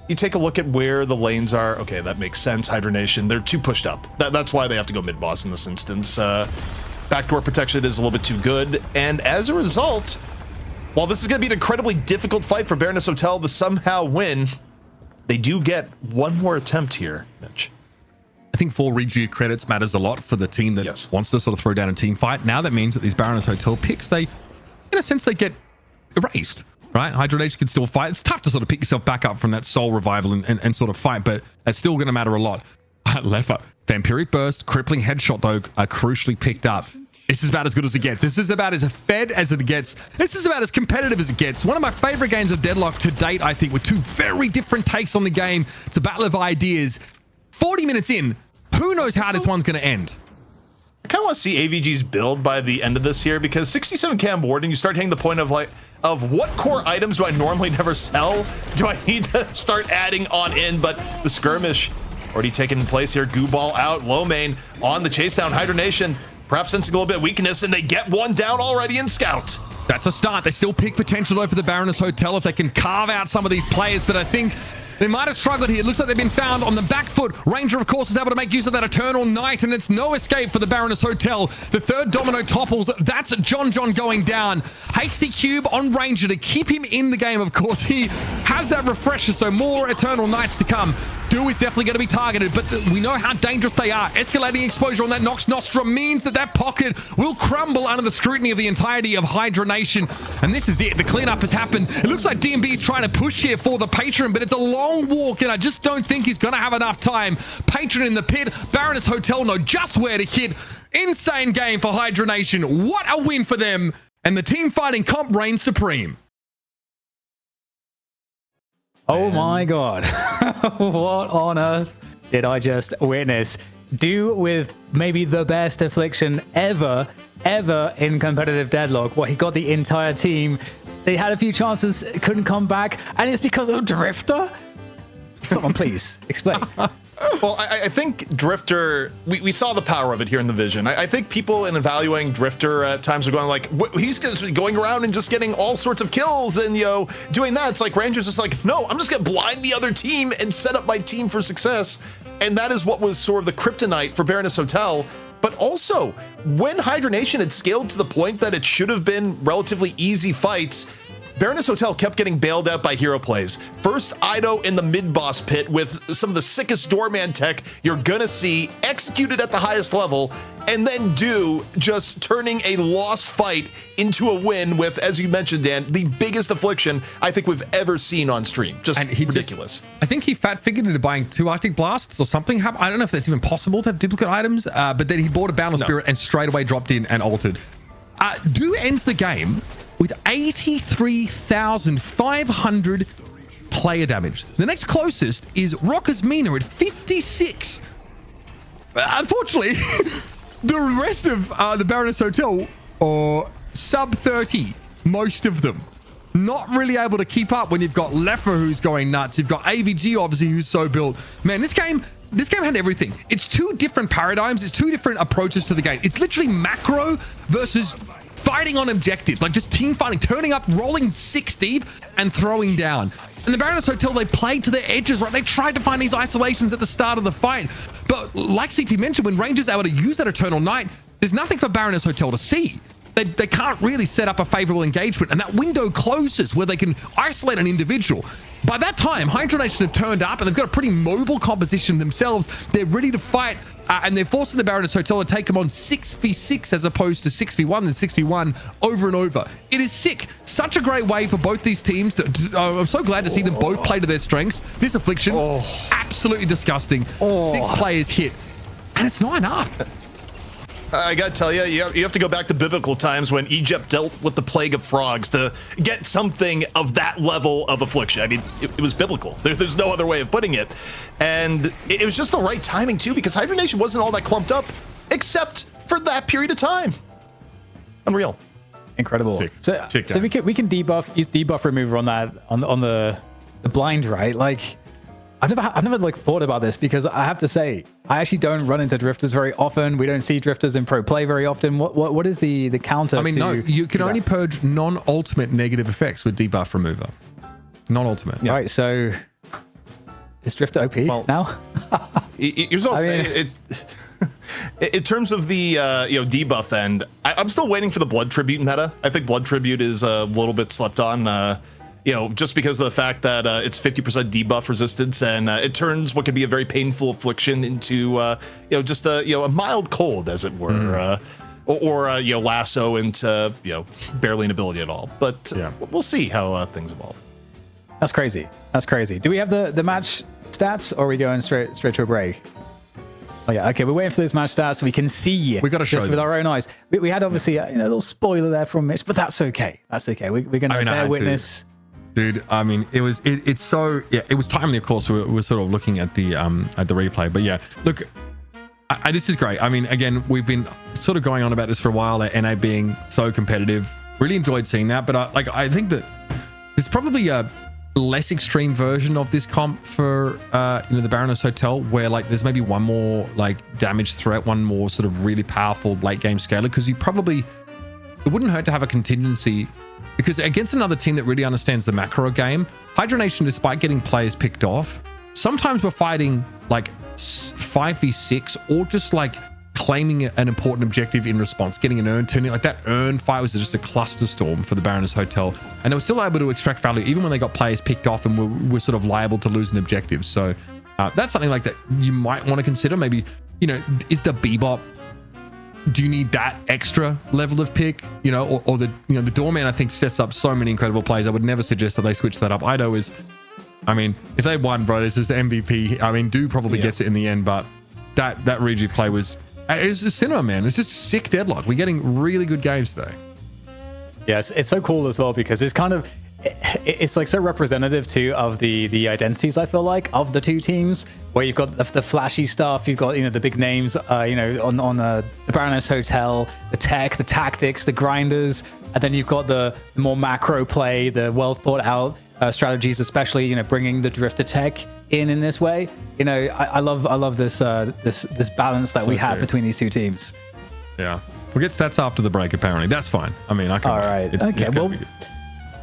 you take a look at where the lanes are. Okay, that makes sense. Hydra Nation, they're too pushed up. That's why they have to go mid-boss in this instance. Backdoor protection is a little bit too good. And as a result... While this is going to be an incredibly difficult fight for Baroness Hotel to somehow win, they do get one more attempt here, Mitch. I think 4 Regia credits matters a lot for the team that wants to sort of throw down a team fight. Now that means that these Baroness Hotel picks, they, in a sense, they get erased, right? Hydra Nation can still fight. It's tough to sort of pick yourself back up from that soul revival and sort of fight, but that's still going to matter a lot. Leffa, Vampiric Burst, Crippling Headshot, though, are crucially picked up. This is about as good as it gets. This is about as fed as it gets. This is about as competitive as it gets. One of my favorite games of Deadlock to date, I think, with 2 very different takes on the game. It's a battle of ideas. 40 minutes in, who knows how this one's going to end? I kind of want to see AVG's build by the end of this year, because 67k on board and you start hitting the point of what core items do I normally never sell? Do I need to start adding on in? But the skirmish already taking place here. Goo Ball out, Lomain on the chase down. Hydra Nation perhaps sensing a little bit of weakness, and they get one down already in Scout. That's a start. They still pick potential though for the Baroness Hotel if they can carve out some of these players, but I think they might have struggled here. It looks like they've been found on the back foot. Ranger, of course, is able to make use of that Eternal Night, and it's no escape for the Baroness Hotel. The 3rd domino topples. That's John going down. Hasty Cube on Ranger to keep him in the game, of course. He has that refresher, so more Eternal Nights to come. Do is definitely going to be targeted, but we know how dangerous they are. Escalating exposure on that Nox Nostra means that pocket will crumble under the scrutiny of the entirety of Hydra Nation. And this is it. The cleanup has happened. It looks like DMB is trying to push here for the Patron, but it's a long walk, and I just don't think he's going to have enough time. Patron in the pit. Baroness Hotel know just where to hit. Insane game for Hydra Nation. What a win for them. And the team fighting comp reigns supreme. Oh my god. What on earth did I just witness? do with maybe the best affliction ever in competitive Deadlock. What, he got the entire team. They had a few chances, couldn't come back, and it's because of Drifter? Someone please explain. Well, I think Drifter, we saw the power of it here in the Vision. I think people in evaluating Drifter at times are going like, he's going around and just getting all sorts of kills and, doing that. It's like Ranger's just like, no, I'm just going to blind the other team and set up my team for success. And that is what was sort of the kryptonite for Baroness Hotel. But also, when Hydra Nation had scaled to the point that it should have been relatively easy fights, Baroness Hotel kept getting bailed out by hero plays. First, Ido in the mid-boss pit with some of the sickest doorman tech you're gonna see, executed at the highest level, and then just turning a lost fight into a win with, as you mentioned, Dan, the biggest affliction I think we've ever seen on stream. Just ridiculous. I think he fat-figured into buying 2 Arctic Blasts or something. I don't know if that's even possible to have duplicate items, but then he bought a Boundless Spirit and straight away dropped in and altered. Do ends the game with 83,500 player damage. The next closest is Rocker's Mina at 56. Unfortunately, the rest of the Baroness Hotel are sub 30, most of them. Not really able to keep up when you've got Leffer who's going nuts. You've got AVG, obviously, who's so built. Man, this game had everything. It's 2 different paradigms. It's 2 different approaches to the game. It's literally macro versus fighting on objectives, like just team fighting, turning up, rolling 6 deep and throwing down. And the Baroness Hotel, they played to their edges, right? They tried to find these isolations at the start of the fight. But like CP mentioned, when Ranger's able to use that Eternal Night, there's nothing for Baroness Hotel to see. They can't really set up a favorable engagement, and that window closes where they can isolate an individual. By that time, Hydra Nation have turned up and they've got a pretty mobile composition themselves. They're ready to fight, and they're forcing the Baroness Hotel to take them on 6v6 as opposed to 6v1 and 6v1 over and over. It is sick. Such a great way for both these teams. I'm so glad to see them both play to their strengths. This affliction, absolutely disgusting. 6 players hit, and it's not enough. I gotta tell you, you have to go back to biblical times when Egypt dealt with the plague of frogs to get something of that level of affliction. I mean, it was biblical. There's no other way of putting it. And it was just the right timing, too, because Hydra Nation wasn't all that clumped up, except for that period of time. Unreal. Incredible. Sick. So we can use debuff remover on that, on the blind, right? Like, I've never like thought about this, because I have to say I actually don't run into drifters very often. We don't see drifters in pro play very often. What is the counter? I mean, no, you can only purge non-ultimate negative effects with debuff remover. Non-ultimate. Yeah. Right. So is drifter OP now? Here's all in terms of the debuff end, I'm still waiting for the blood tribute meta. I think blood tribute is a little bit slept on. Just because of the fact that it's 50% debuff resistance, and it turns what could be a very painful affliction into, just a mild cold, as it were, or lasso into, barely an ability at all. But we'll see how things evolve. That's crazy. Do we have the match stats, or are we going straight to a break? Oh yeah, okay. We're waiting for those match stats so we can see. We got to show with our own eyes. We had obviously a little spoiler there from Mitch, but that's okay. We're gonna bear witness. Dude, I mean, it was timely. Of course, we're sort of looking at the replay, but yeah, look, this is great. I mean, again, we've been sort of going on about this for a while. NA being so competitive, really enjoyed seeing that. But I think that there's probably a less extreme version of this comp for the Baroness Hotel, where like there's maybe one more like damage threat, one more sort of really powerful late game scaler, because it wouldn't hurt to have a contingency. Because against another team that really understands the macro game, Hydra Nation, despite getting players picked off, sometimes we're fighting like 5v6 or just like claiming an important objective in response, getting an urn, turning like that urn fight was just a cluster storm for the Baroness Hotel. And they were still able to extract value even when they got players picked off and were sort of liable to lose an objective. So that's something like that you might want to consider. Maybe, is the Bebop, do you need that extra level of pick, or the doorman, I think, sets up so many incredible plays. I would never suggest that they switch that up. Ido is, I mean, if they won, bro, this is the MVP. I mean, probably gets it in the end, but that Regi play was a cinema, man. It's just sick Deadlock. We're getting really good games today. Yes, it's so cool as well, because it's kind of, it's like so representative too of the identities, I feel like, of the two teams. where you've got the flashy stuff, you've got, the big names, on the Baroness Hotel, the tech, the tactics, the grinders, and then you've got the more macro play, the well thought out strategies, especially bringing the drifter tech in this way. I love this this balance that we have between these two teams. Yeah, we'll get stats after the break. Apparently, that's fine. I mean, I can. All right. Okay. Well,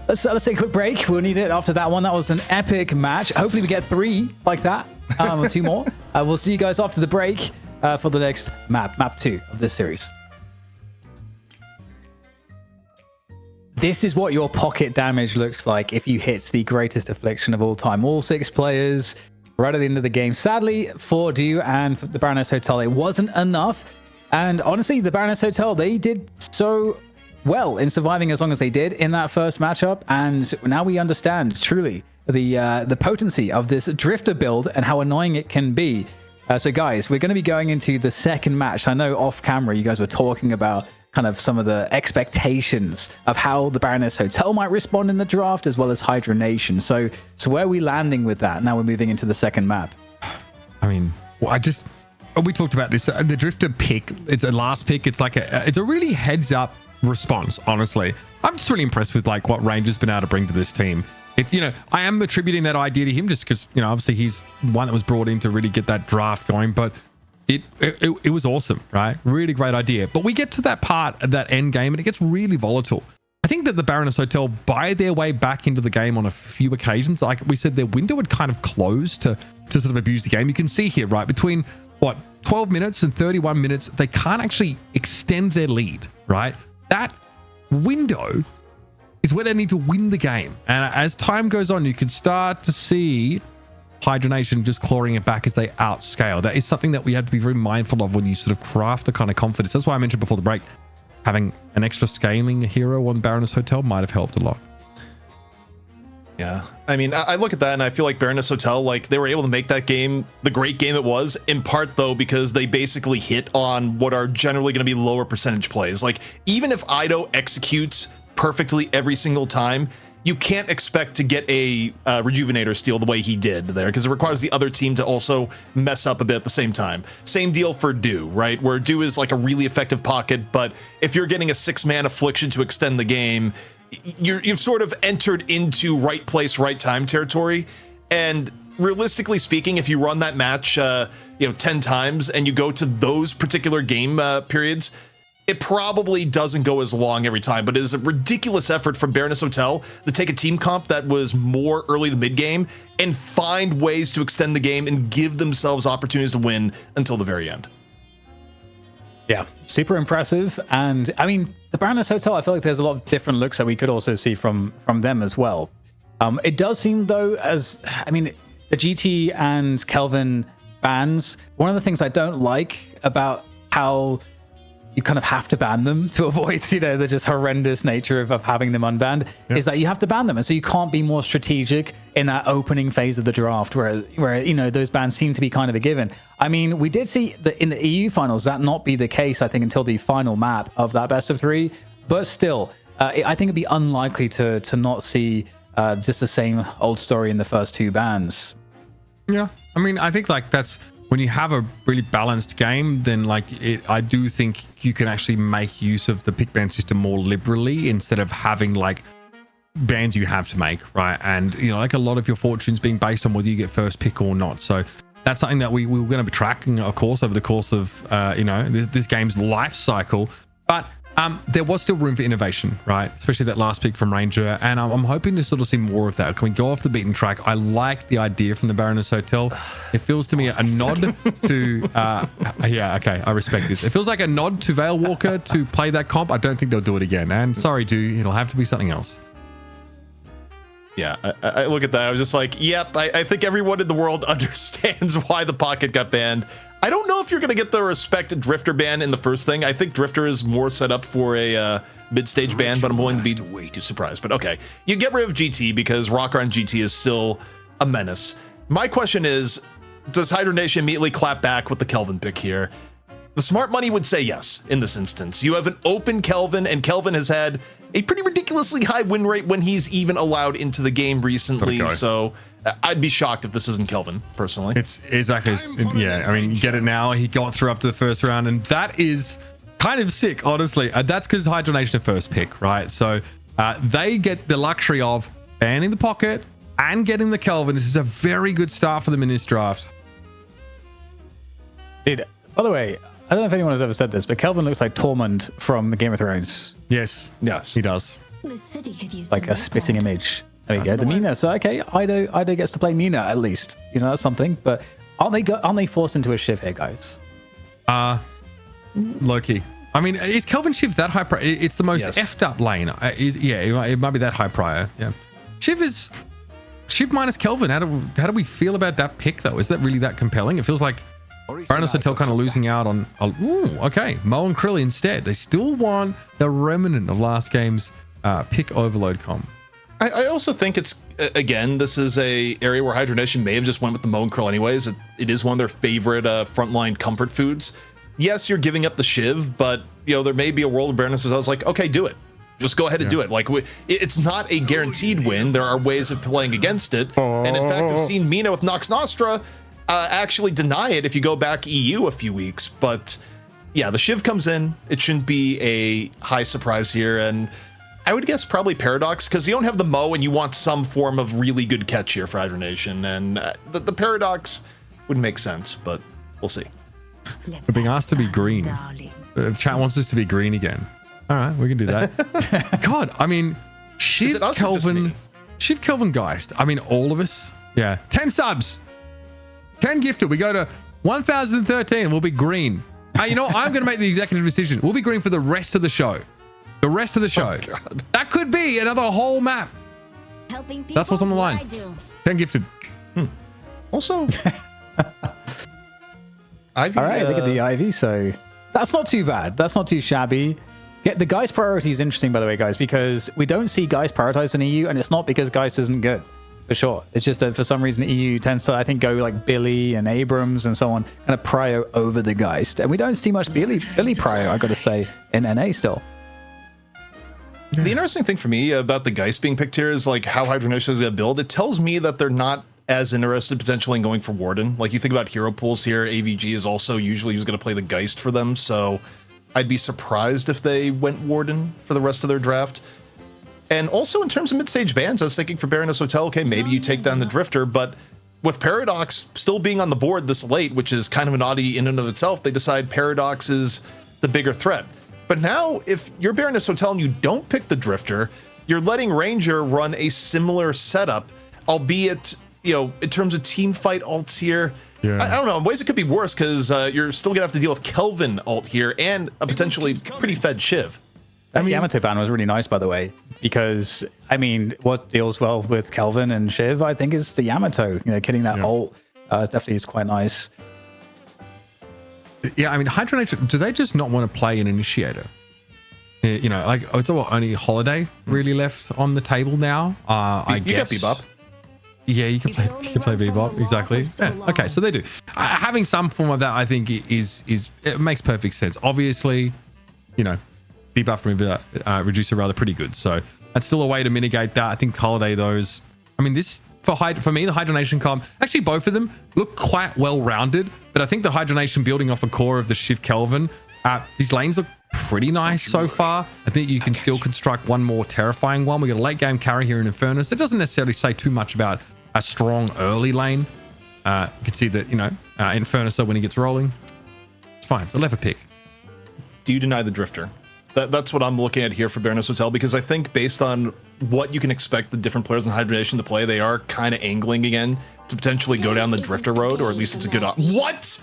let's take a quick break. We'll need it after that one. That was an epic match. Hopefully, we get 3 like that, or 2 more. We'll see you guys after the break for the next map 2 of this series. This is what your pocket damage looks like if you hit the greatest affliction of all time. All 6 players right at the end of the game. Sadly, for Du and for the Baroness Hotel, it wasn't enough. And honestly, the Baroness Hotel, they did so well in surviving as long as they did in that first matchup. And now we understand truly the potency of this drifter build and how annoying it can be. So guys, we're going to be going into the second match. I know off camera, you guys were talking about kind of some of the expectations of how the Baroness Hotel might respond in the draft, as well as Hydra Nation. So where are we landing with that? Now we're moving into the second map. I mean, we talked about this. The drifter pick, it's a last pick. It's like it's a really heads up response. Honestly, I'm just really impressed with like what Ranger's been able to bring to this team. If I am attributing that idea to him just because obviously he's one that was brought in to really get that draft going, but it was awesome, right? Really great idea. But we get to that part of that end game and it gets really volatile. I think that the Baroness Hotel buy their way back into the game on a few occasions. Like we said, their window had kind of closed to sort of abuse the game. You can see here, right, between 12 minutes and 31 minutes, they can't actually extend their lead, right? That window is where they need to win the game. And as time goes on, you can start to see Hydra Nation just clawing it back as they outscale. That is something that we have to be very mindful of when you sort of craft the kind of confidence. That's why I mentioned before the break, having an extra scaling hero on Baroness Hotel might have helped a lot. Yeah, I mean, I look at that and I feel like Baroness Hotel, like they were able to make that game the great game it was, in part though because they basically hit on what are generally going to be lower percentage plays. Like even if Ido executes perfectly every single time, you can't expect to get a rejuvenator steal the way he did there, because it requires the other team to also mess up a bit at the same time. Same deal for Du, right? Where Du is like a really effective pocket, but if you're getting a 6-man affliction to extend the game, you've sort of entered into right place, right time territory. And realistically speaking, if you run that match 10 times and you go to those particular game periods, it probably doesn't go as long every time, but it is a ridiculous effort from Baroness Hotel to take a team comp that was more early to mid game and find ways to extend the game and give themselves opportunities to win until the very end. Yeah, super impressive. And I mean, the Baroness Hotel, I feel like there's a lot of different looks that we could also see from them as well. It does seem though, the GT and Kelvin bans, one of the things I don't like about how you kind of have to ban them to avoid, the just horrendous nature of having them unbanned, is that you have to ban them. And so you can't be more strategic in that opening phase of the draft where those bans seem to be kind of a given. I mean, we did see that in the EU finals, that not be the case, I think, until the final map of that best of 3. But still, I think it'd be unlikely to not see just the same old story in the first 2 bans. Yeah. I mean, I think that's when you have a really balanced game, then I do think you can actually make use of the pick ban system more liberally instead of having bans you have to make, right? And a lot of your fortunes being based on whether you get first pick or not. So that's something that we're going to be tracking, of course, over the course of this game's life cycle. But there was still room for innovation, right? Especially that last pick from Ranger. And I'm hoping to sort of see more of that. Can we go off the beaten track? I like the idea from the Baroness Hotel. It feels to me a nod to... okay, I respect this. It feels like a nod to Veil Walker to play that comp. I don't think they'll do it again. And sorry, Du, it'll have to be something else. Yeah, I look at that. I was just like, yep, I think everyone in the world understands why the pocket got banned. I don't know if you're going to get the respect Drifter ban in the first thing. I think Drifter is more set up for a mid-stage ban, but I'm willing to be way too surprised. But okay, you get rid of GT because Rocker on GT is still a menace. My question is, does Hydra Nation immediately clap back with the Kelvin pick here? The smart money would say yes in this instance. You have an open Kelvin, and Kelvin has had a pretty ridiculously high win rate when he's even allowed into the game recently. So I'd be shocked if this isn't Kelvin, personally. It's exactly, yeah. I mean, get it now. He got through up to the first round, and that is kind of sick, honestly. That's because Hydra Nation are first pick, right? So they get the luxury of banning the pocket and getting the Kelvin. This is a very good start for them in this draft. Dude, by the way, I don't know if anyone has ever said this, but Kelvin looks like Tormund from Game of Thrones. Yes, he does. The city could use Like a spitting image. There we go. The Mina. So okay, Ido gets to play Mina at least. You know, that's something. But aren't they forced into a Shiv here, guys? Loki. I mean, is Kelvin Shiv that high prior? It's the most effed up lane. It might be that high prior. Yeah. Shiv minus Kelvin. How do we feel about that pick though? Is that really that compelling? It feels like Baroness Hotel kind of losing out on. Okay, Mo and Krill instead. They still want the remnant of last game's pick overload comp. I also think it's, again, this is a area where Hydra Nation may have just went with the Mo and Krill anyways. It is one of their favorite frontline comfort foods. Yes, you're giving up the Shiv, but there may be a world of Baroness Hotel. I was like, okay, do it. Just go ahead and do it. Like, it's not a guaranteed win. There are ways of playing against it. And in fact, I've seen Mina with Nox Nostra actually deny it if you go back EU a few weeks. But yeah, the Shiv comes in. It shouldn't be a high surprise here. And I would guess probably Paradox, because you don't have the Mo and you want some form of really good catch here for Hydra Nation. And the Paradox would make sense, but we'll see. We're being asked to be green. The chat wants us to be green again. All right, we can do that. God, I mean, Shiv Kelvin Geist. I mean, all of us. Yeah. 10 subs. 10 gifted. We go to 1013. We'll be green. You know, I'm going to make the executive decision. We'll be green for the rest of the show. The rest of the show. Oh, God. That could be another whole map. That's what's on the line. 10 gifted. Also, Ivy, all right, look at the Ivy. So that's not too bad. That's not too shabby. The Geist priority is interesting, by the way, guys, because we don't see Geist prioritized in EU, and it's not because Geist isn't good. For sure. It's just that for some reason EU tends to, I think, go like Billy and Abrams and so on, kind of prio over the Geist. And we don't see much Billy prio, I got to say, in NA still. The interesting thing for me about the Geist being picked here is like how Hydra Nation is going to build. It tells me that they're not as interested potentially in going for Warden. Like you think about hero pools here, AVG is also usually who's going to play the Geist for them. So I'd be surprised if they went Warden for the rest of their draft. And also in terms of mid-stage bans, I was thinking for Baroness Hotel, okay, maybe you take down the Drifter, but with Paradox still being on the board this late, which is kind of an oddity in and of itself, they decide Paradox is the bigger threat. But now, if you're Baroness Hotel and you don't pick the Drifter, you're letting Ranger run a similar setup, albeit, in terms of team fight alts here, I don't know, in ways it could be worse because you're still going to have to deal with Kelvin alt here and a potentially pretty fed Shiv. That Yamato ban was really nice, by the way, because, I mean, what deals well with Kelvin and Shiv, I think, is the Yamato. Getting that ult definitely is quite nice. Yeah, I mean, Hydra Nation, do they just not want to play an initiator? Like, it's only Holiday really left on the table now. I guess. You got Bebop. Yeah, you can play Bebop, exactly. Yeah, okay, so they do. Having some form of that, I think, it makes perfect sense. Obviously, debuff reducer rather pretty good, so that's still a way to mitigate that. I think Holiday, those, I mean, this for me, the Hydra Nation comp, actually both of them look quite well rounded, but I think the Hydra Nation building off a core of the Shiv Kelvin, these lanes look pretty nice so far. I think you can still construct one more terrifying one. We got a late game carry here in Infernus. That doesn't necessarily say too much about a strong early lane. You can see that, Infernus, though, when he gets rolling, it's fine. It's a lever pick. Do you deny the Drifter? That's what I'm looking at here for Baroness Hotel, because I think based on what you can expect the different players in Hydra Nation to play, they are kind of angling again to potentially go down the Drifter road, or at least it's a good option. What?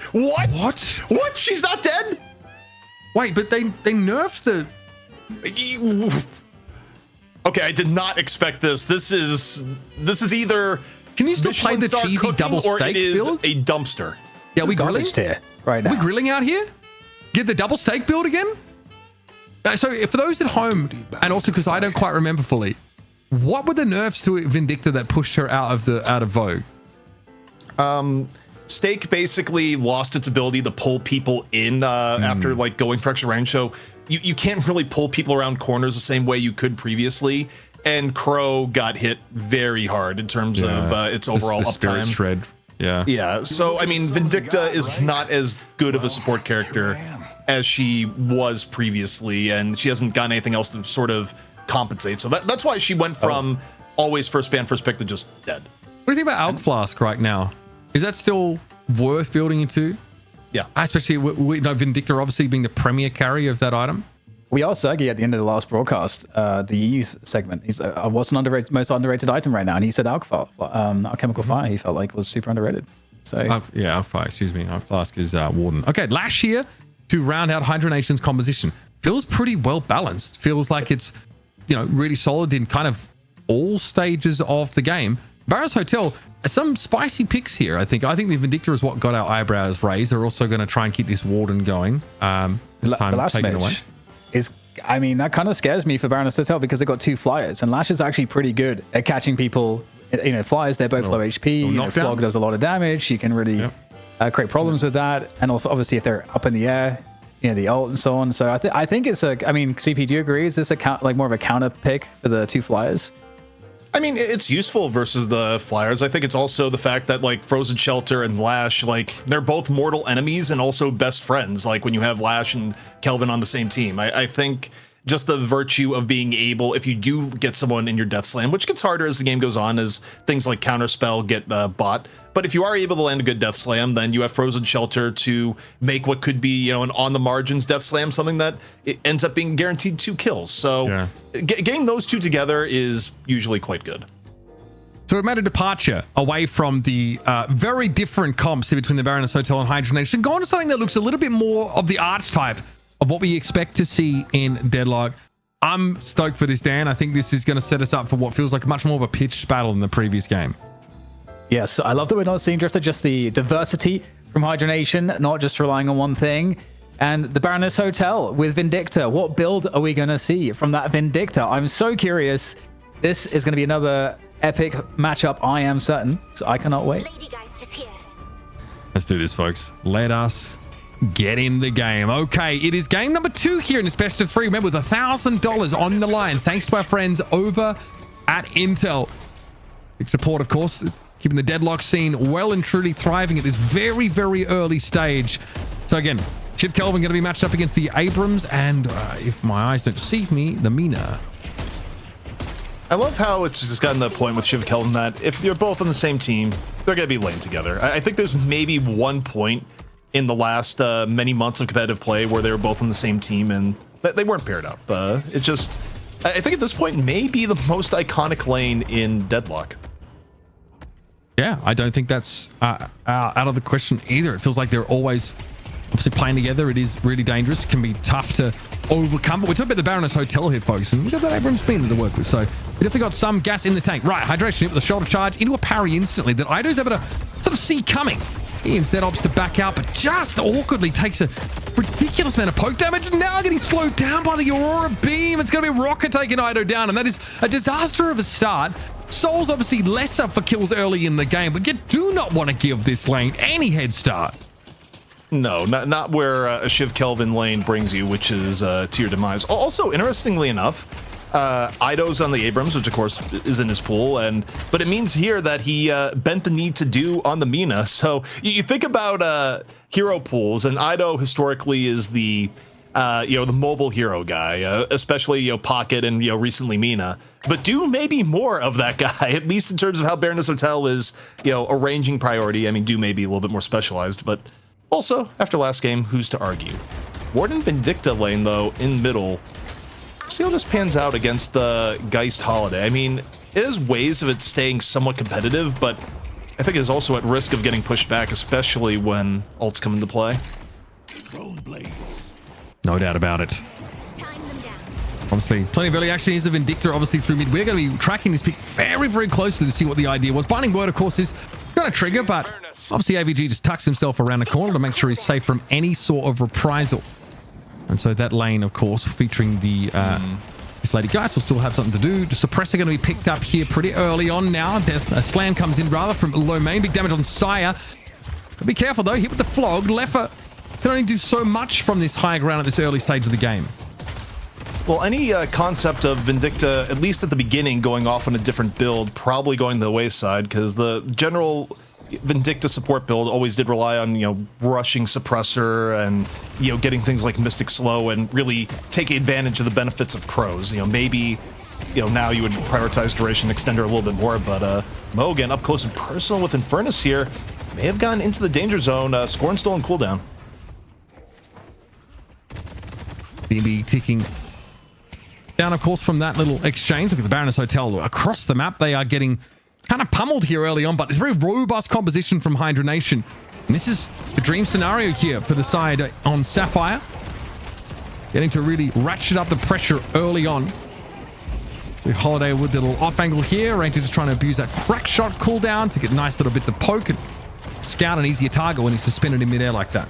She's not dead? Wait, but they nerfed the... Okay, I did not expect this. This is either... Can you still play the cheesy double steak build? A dumpster. Yeah, we grilling here right now. We grilling out here? Get the double steak build again? So for those at home, and also because I don't quite remember fully, what were the nerfs to Vindicta that pushed her out of Vogue? Stake basically lost its ability to pull people in after like going for extra range. So you can't really pull people around corners the same way you could previously. And Crow got hit very hard in terms of its overall the spirit uptime. shred. Yeah. So I mean, Vindicta is not as good of a support character as she was previously, and she hasn't gotten anything else to sort of compensate. So that's why she went from always first ban, first pick to just dead. What do you think about Alk Flask right now? Is that still worth building into? Yeah. Especially, we know Vindicta obviously being the premier carry of that item. We asked Sergey at the end of the last broadcast, the EU segment. He's what's an underrated, most underrated item right now? And he said Alchemical Fire. He felt like was super underrated. So Alk Fire, excuse me. Alk Flask is Warden. Okay, Lash here to round out Hydra Nation's composition. Feels pretty well balanced. Feels like it's really solid in kind of all stages of the game. Baroness Hotel, some spicy picks here. I think the Vindicta is what got our eyebrows raised. They're also going to try and keep this Warden going. This time taken away. That kind of scares me for Baroness Hotel because they've got 2 flyers, and Lash is actually pretty good at catching people. Flyers, they're both low HP. Flog does a lot of damage. She can really create problems with that. And also, obviously, if they're up in the air, the ult and so on. So I think it's CP, do you agree? Is this more of a counter pick for the 2 flyers? I mean, it's useful versus the flyers. I think it's also the fact that like Frozen Shelter and Lash, like they're both mortal enemies and also best friends. Like when you have Lash and Kelvin on the same team, I think just the virtue of being able, if you do get someone in your death slam, which gets harder as the game goes on, as things like counterspell get bought. But if you are able to land a good death slam, then you have Frozen Shelter to make what could be, an on the margins death slam, something that it ends up being guaranteed 2 kills. So getting those 2 together is usually quite good. So we've made a departure away from the very different comps between the Baroness Hotel and Hydra Nation, going to something that looks a little bit more of the archetype of what we expect to see in Deadlock. I'm stoked for this, Dan. I think this is going to set us up for what feels like much more of a pitched battle than the previous game. Yes, I love that we're not seeing Drifter, just the diversity from Hydra Nation, not just relying on one thing. And the Baroness Hotel with Vindicta. What build are we going to see from that Vindicta? I'm so curious. This is going to be another epic matchup, I am certain. So I cannot wait. Let's do this, folks. Let us get in the game. Okay, it is game number 2 here in this best of 3. Remember, with $1,000 on the line, thanks to our friends over at Intel. Big support, of course, keeping the Deadlock scene well and truly thriving at this very, very early stage. So again, Shiv Kelvin going to be matched up against the Abrams, and if my eyes don't deceive me, the Mina. I love how it's just gotten to the point with Shiv Kelvin that if they're both on the same team, they're going to be lane together. I think there's maybe one point in the last many months of competitive play where they were both on the same team and they weren't paired up. I think at this point may be the most iconic lane in Deadlock. Yeah, I don't think that's out of the question either. It feels like they're always obviously playing together. It is really dangerous. It can be tough to overcome. But we're talking about the Baroness Hotel here, folks. And we've got that Abrams beam to work with. So we definitely got some gas in the tank. Right, hydration with a shoulder charge into a parry instantly that Ido's able to sort of see coming. He instead opts to back out, but just awkwardly takes a ridiculous amount of poke damage. Now getting slowed down by the Aurora Beam. It's going to be Rocket taking Ido down, and that is a disaster of a start. Soul's obviously lesser for kills early in the game, but you do not want to give this lane any head start. No, not where a Shiv Kelvin lane brings you, which is to your demise. Also, interestingly enough, Ido's on the Abrams, which of course is in his pool, but it means here that he bent the knee to do on the Mina. So you think about hero pools, and Ido historically is the the mobile hero guy, especially Pocket and recently Mina. But do maybe more of that guy, at least in terms of how Baroness Hotel is a ranging priority. I mean, do maybe a little bit more specialized, but also after last game, who's to argue? Warden Vindicta lane though in middle. See how this pans out against the Geist Holiday. I mean, it has ways of it staying somewhat competitive, but I think it's also at risk of getting pushed back, especially when ults come into play. No doubt about it. Obviously, plenty of early action. Here's the Vindicta, obviously, through mid. We're going to be tracking this pick very, very closely to see what the idea was. Binding Word, of course, is going to trigger, but obviously AVG just tucks himself around the corner to make sure he's safe from any sort of reprisal. And so that lane, of course, featuring the this Lady Geist will still have something to do. The Suppressor going to be picked up here pretty early on now. A slam comes in rather from low main. Big damage on Sire. Be careful though, hit with the flog. Leffer can only do so much from this high ground at this early stage of the game. Well, any concept of Vindicta, at least at the beginning, going off on a different build, probably going to the wayside, because the general Vindicta support build always did rely on, rushing suppressor and, getting things like Mystic Slow and really taking advantage of the benefits of Crows. Maybe, now you would prioritize duration extender a little bit more, but Mo, again, up close and personal with Infernus here, may have gone into the danger zone. Scorn still on cooldown. BB ticking down, of course, from that little exchange. Look at the Baroness Hotel across the map. They are getting kind of pummeled here early on, but it's a very robust composition from Hydra Nation. And this is the dream scenario here for the side on Sapphire. Getting to really ratchet up the pressure early on. So Holiday with the little off angle here. Ranger just trying to abuse that crack shot cooldown to get nice little bits of poke and scout an easier target when he's suspended in midair like that.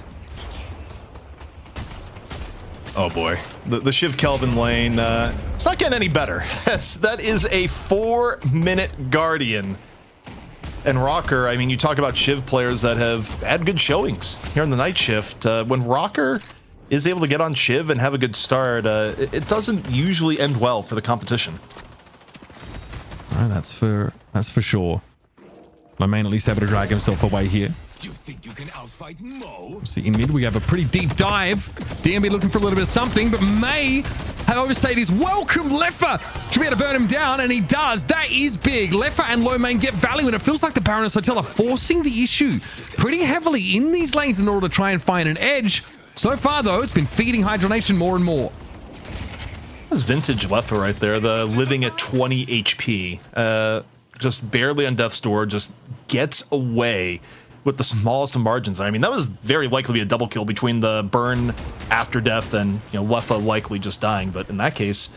Oh boy, the Shiv Kelvin lane, it's not getting any better. Yes, that is a 4-minute Guardian. And Rocker, I mean, you talk about Shiv players that have had good showings here in the night shift. When Rocker is able to get on Shiv and have a good start, it doesn't usually end well for the competition. All right, that's for sure. My main at least able to drag himself away here. You think you can outfight Mo? See, in mid, we have a pretty deep dive. DMB looking for a little bit of something, but May have overstayed his welcome. Leffer should be able to burn him down, and he does. That is big. Leffer and Low Main get value, and it feels like the Baroness Hotel are forcing the issue pretty heavily in these lanes in order to try and find an edge. So far, though, it's been feeding Hydra Nation more and more. That's vintage Leffer right there, the living at 20 HP. Just barely on death's door, just gets away with the smallest of margins. I mean, that was very likely to be a double kill between the burn after death and, Leffa likely just dying. But in that case,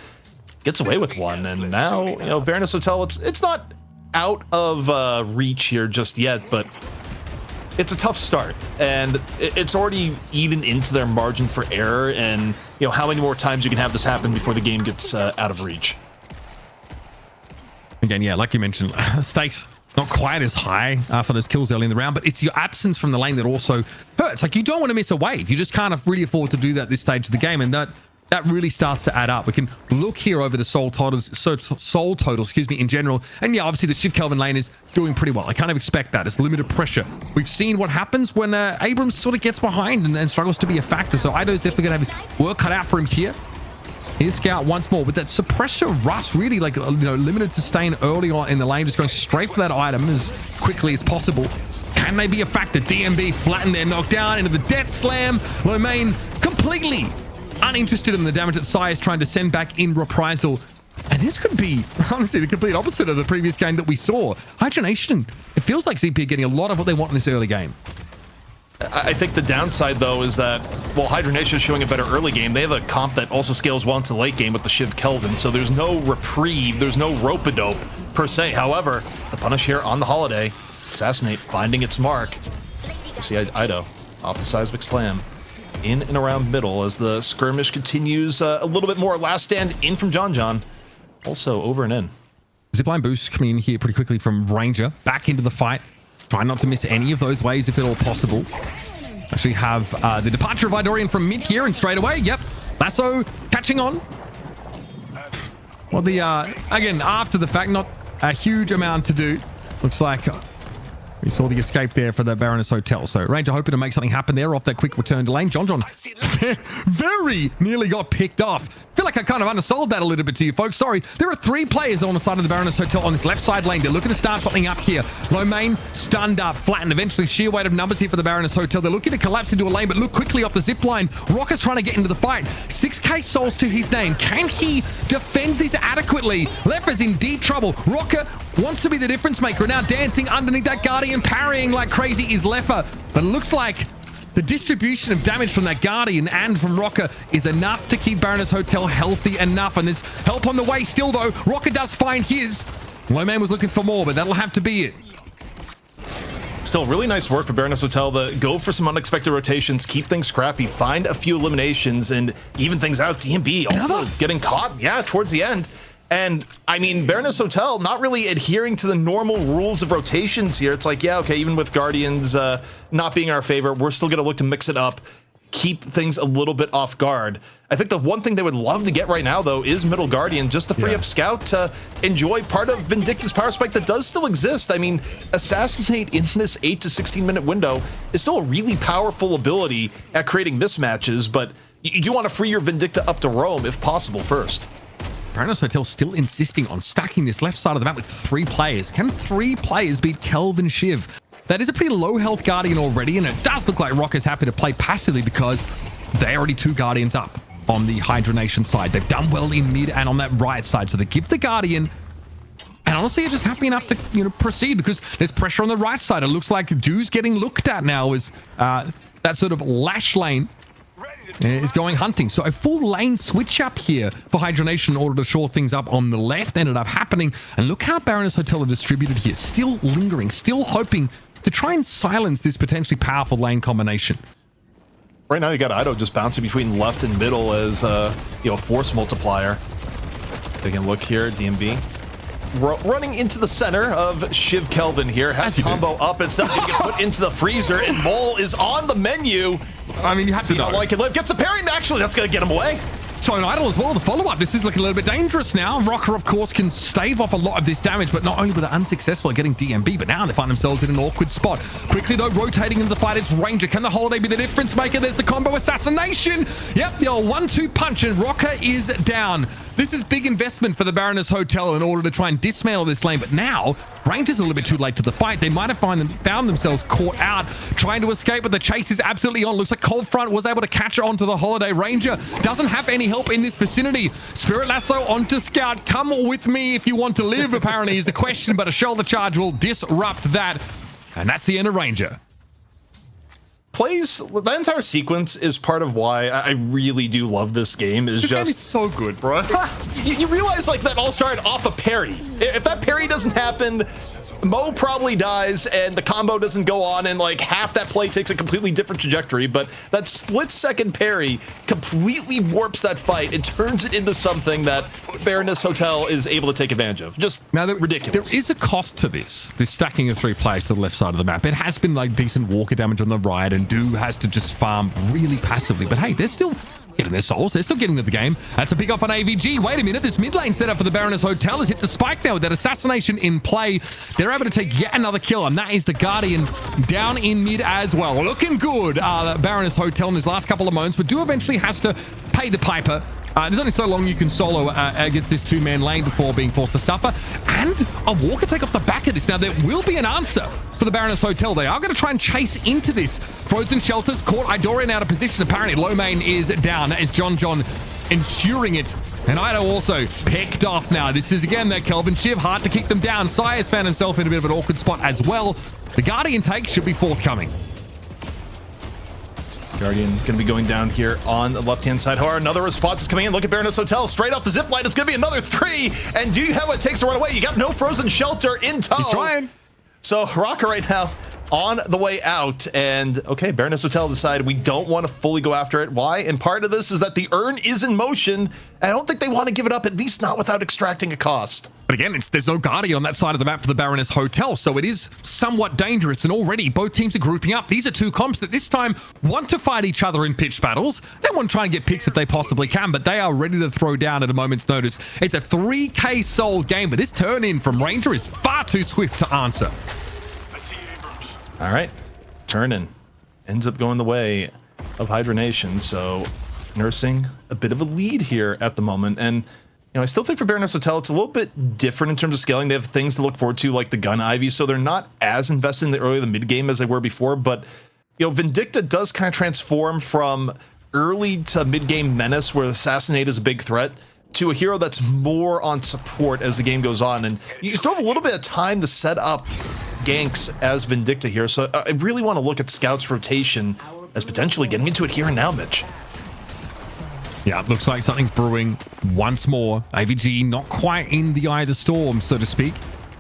gets away with one. And now, Baroness Hotel, it's not out of reach here just yet, but it's a tough start. And it's already eaten into their margin for error. And, how many more times you can have this happen before the game gets out of reach? Again, yeah, like you mentioned, stakes not quite as high for those kills early in the round, but it's your absence from the lane that also hurts. Like, you don't want to miss a wave. You just can't really afford to do that at this stage of the game, and that really starts to add up. We can look here over the soul total, excuse me, in general, and yeah, obviously the Shiv Kelvin lane is doing pretty well. I kind of expect that. It's limited pressure. We've seen what happens when Abrams sort of gets behind and struggles to be a factor, so Ido's definitely going to have his work cut out for him here. Here's Scout once more with that suppressor rust, really limited sustain early on in the lane, just going straight for that item as quickly as possible. Can they be a factor? DMB flatten their knockdown into the death slam. Low Main completely uninterested in the damage that Sai is trying to send back in reprisal. And this could be, honestly, the complete opposite of the previous game that we saw. Hydra Nation, it feels like ZP are getting a lot of what they want in this early game. I think the downside, though, is that while Hydra Nation is showing a better early game, they have a comp that also scales well into the late game with the Shiv Kelvin, so there's no reprieve, there's no rope-a-dope per se. However, the punish here on the Holiday, Assassinate, finding its mark. You see Ido off the Seismic Slam, in and around middle as the skirmish continues. A little bit more last stand in from John. Also over and in. Zipline boost coming in here pretty quickly from Ranger, back into the fight. Try not to miss any of those waves if at all possible. Actually have the departure of Idorian from mid here, and straight away, yep, Lasso catching on. Well, again, after the fact, not a huge amount to do. Looks like we saw the escape there for the Baroness Hotel. So Ranger hoping to make something happen there off that quick return to lane. John very nearly got picked off. I feel like I kind of undersold that a little bit to you folks. Sorry. There are 3 players on the side of the Baroness Hotel on this left side lane. They're looking to start something up here. Low Main stunned up, flattened. Eventually sheer weight of numbers here for the Baroness Hotel. They're looking to collapse into a lane, but look quickly off the zip line. Rocker's trying to get into the fight. 6k souls to his name. Can he defend this adequately? Leffer's in deep trouble. Rocker wants to be the difference maker. Now dancing underneath that Guardian, parrying like crazy is Leffer. But it looks like the distribution of damage from that Guardian and from Rocker is enough to keep Baroness Hotel healthy enough. And there's help on the way still, though. Rocker does find his. Low Man was looking for more, but that'll have to be it. Still really nice work for Baroness Hotel to go for some unexpected rotations, keep things scrappy, find a few eliminations, and even things out. DMB also getting caught, yeah, towards the end. And I mean, Baroness Hotel not really adhering to the normal rules of rotations here. It's like, yeah, okay, even with Guardians not being our favorite, we're still going to look to mix it up, keep things a little bit off guard. I think the one thing they would love to get right now, though, is Middle Guardian, just to free up Scout to enjoy part of Vindicta's power spike that does still exist. I mean, Assassinate in this 8 to 16 minute window is still a really powerful ability at creating mismatches, but you do want to free your Vindicta up to roam if possible first. Baroness Hotel still insisting on stacking this left side of the map with 3 players. Can 3 players beat Kelvin Shiv? That is a pretty low health Guardian already, and it does look like Rock is happy to play passively because they're already 2 Guardians up on the Hydra Nation side. They've done well in mid and on that right side, so they give the Guardian, and honestly are just happy enough to, you know, proceed because there's pressure on the right side. It looks like Doo's getting looked at now as that sort of lash lane is going hunting. So a full lane switch up here for Hydra Nation in order to shore things up on the left ended up happening. And look how Baroness Hotel are distributed here. Still lingering, still hoping to try and silence this potentially powerful lane combination. Right now you got Ido just bouncing between left and middle as you know, force multiplier. Taking a look here, DMB. Running into the center of Shiv Kelvin here. Has combo up and stuff. Gonna get put into the freezer, and Mole is on the menu. I mean, you have to know. Like it live. Gets the parry, and actually that's gonna get him away. So an Idol as well, the follow-up. This is looking a little bit dangerous now. Rocker, of course, can stave off a lot of this damage, but not only were they unsuccessful at getting DMB, but now they find themselves in an awkward spot. Quickly, though, rotating into the fight, it's Ranger. Can the Holiday be the difference maker? There's the combo assassination. Yep, the old 1-2 punch, and Rocker is down. This is big investment for the Baroness Hotel in order to try and dismantle this lane, but now Ranger's a little bit too late to the fight. They might have found themselves caught out, trying to escape, but the chase is absolutely on. Looks like Cold Front was able to catch her onto the Holiday. Ranger doesn't have any help in this vicinity. Spirit Lasso onto Scout. Come with me if you want to live, apparently, is the question, but a shoulder charge will disrupt that. And that's the end of Ranger. That entire sequence is part of why I really do love this game. Is This just game is so good, bro. you realize like that all started off a parry. If that parry doesn't happen, Mo probably dies and the combo doesn't go on, and like half that play takes a completely different trajectory. But that split-second parry completely warps that fight and turns it into something that Baroness Hotel is able to take advantage of. Just now, ridiculous. There is a cost to this stacking of 3 players to the left side of the map. It has been like decent walker damage on the right, and Do has to just farm really passively. But hey, they're still getting their souls. They're still getting to the game. That's a pick off on AVG. Wait a minute. This mid lane setup for the Baroness Hotel has hit the spike now with that assassination in play. They're able to take yet another kill, and that is the Guardian down in mid as well. Looking good, Baroness Hotel in his last couple of moments, but Do eventually has to pay the piper. There's only so long you can solo against this 2-man lane before being forced to suffer. And a walker take off the back of this. Now, there will be an answer for the Baroness Hotel. They are going to try and chase into this. Frozen Shelters caught Idorian out of position. Apparently, low main is down. That is John ensuring it. And Ido also picked off now. This is, again, that Kelvin Shiv. Hard to kick them down. Sire's found himself in a bit of an awkward spot as well. The Guardian take should be forthcoming. Guardian going to be going down here on the left-hand side. However, another response is coming in. Look at Baroness Hotel. Straight off the zip line. It's going to be another 3. And do you have what it takes to run away? You got no Frozen Shelter in tow. He's trying. So Rocker right now on the way out. And okay, Baroness Hotel decided we don't want to fully go after it. Why? And part of this is that the urn is in motion. I don't think they want to give it up, at least not without extracting a cost. But again, there's no Guardian on that side of the map for the Baroness Hotel, so it is somewhat dangerous. And already both teams are grouping up. These are 2 comps that this time want to fight each other in pitched battles. They want to try and get picks if they possibly can, but they are ready to throw down at a moment's notice. It's a 3K sold game, but this turn in from Ranger is far too swift to answer. All right, turn-in ends up going the way of Hydra Nation, so nursing a bit of a lead here at the moment. And you know, I still think for Baroness Hotel, it's a little bit different in terms of scaling. They have things to look forward to, like the gun Ivy, so they're not as invested in the early, the mid game as they were before. But you know, Vindicta does kind of transform from early to mid game menace, where Assassinate is a big threat, to a hero that's more on support as the game goes on. And you still have a little bit of time to set up ganks as Vindicta here. So I really want to look at Scout's rotation as potentially getting into it here and now, Mitch. Yeah, it looks like something's brewing once more. AVG not quite in the eye of the storm, so to speak.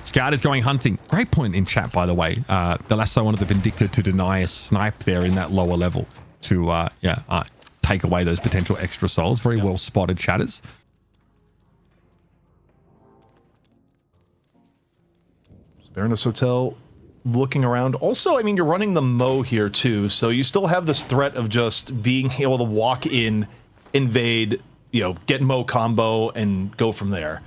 Scout is going hunting. Great point in chat, by the way. The lasso wanted the Vindicta to deny a snipe there in that lower level to take away those potential extra souls. Very well spotted, chatters. Baroness Hotel looking around. Also, I mean, you're running the Mo here too, so you still have this threat of just being able to walk in, invade, you know, get Mo combo and go from there.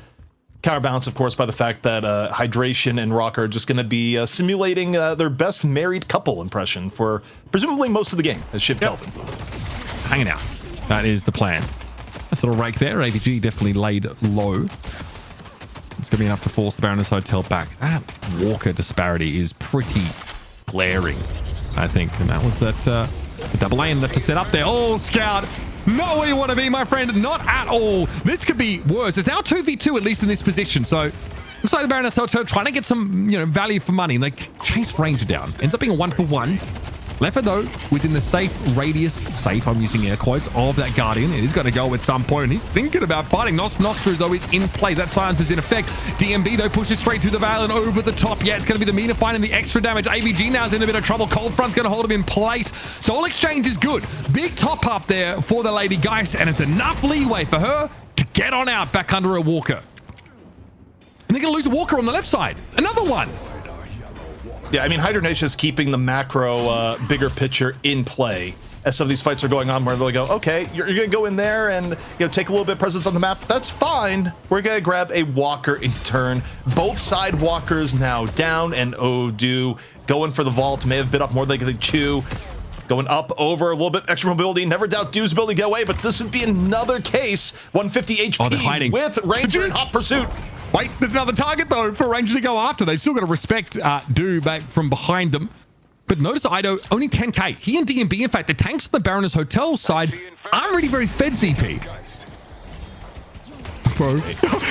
Counterbalanced, of course, by the fact that Hydration and Rock are just going to be simulating their best married couple impression for presumably most of the game as Shiv Kelvin. Hanging out. That is the plan. Nice little rake there. AVG definitely laid low. It's going to be enough to force the Baroness Hotel back. That Walker disparity is pretty glaring, I think. And that was that the double lane left to set up there. Oh, Scout. Not where you want to be, my friend. Not at all. This could be worse. It's now 2v2, at least in this position. So looks like the Baroness Hotel trying to get some, you know, value for money. And they chase Ranger down. Ends up being a 1-for-1. Left it though, within the safe radius, safe, I'm using air quotes, of that Guardian. It is going to go at some point, and he's thinking about fighting. Nostru, though, is in play. That silence is in effect. DMB, though, pushes straight through the veil and over the top. Yeah, it's going to be the meter finding the extra damage. AVG now is in a bit of trouble. Cold Front's going to hold him in place. Soul Exchange is good. Big top up there for the Lady Geist, and it's enough leeway for her to get on out back under a Walker. And they're going to lose a Walker on the left side. Another one. Yeah, I mean, Hydra Nation is keeping the macro, bigger picture in play as some of these fights are going on, where they'll go, okay, you're going to go in there and, you know, take a little bit of presence on the map. That's fine. We're going to grab a Walker in turn. Both side Walkers now down, and Odu going for the vault. May have bit off more than they could chew. Going up over a little bit extra mobility. Never doubt Dude's ability to get away, but this would be another case. 150 HP with Ranger in hot pursuit. Wait, there's another target, though, for Ranger to go after. They've still got to respect Do back from behind them. But notice Ido, only 10k. He and DMB, in fact, the tanks on the Baroness Hotel side aren't really very fed ZP. Bro.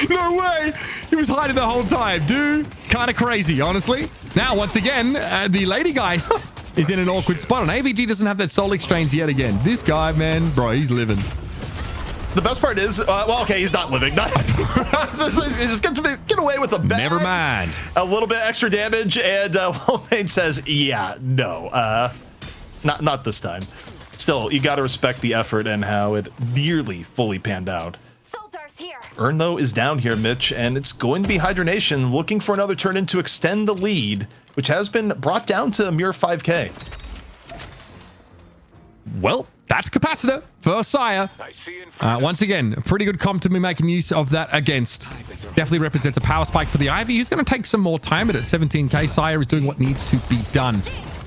No way! He was hiding the whole time. Do kind of crazy, honestly. Now, once again, the Lady Geist is in an awkward spot, and AVG doesn't have that soul exchange yet again. This guy, man, bro, he's living. The best part is, well, okay, he's not living. He's just get away with a bag. Never mind. A little bit extra damage, and Lomane says, yeah, no, not this time. Still, you got to respect the effort and how it nearly fully panned out. Earn, though, is down here, Mitch, and it's going to be Hydra Nation looking for another turn in to extend the lead, which has been brought down to a mere 5k. Well, that's Capacitor for Sire. Once again, a pretty good comp to be making use of that against. Definitely represents a power spike for the Ivy, who's going to take some more time, but at 17k, Sire is doing what needs to be done.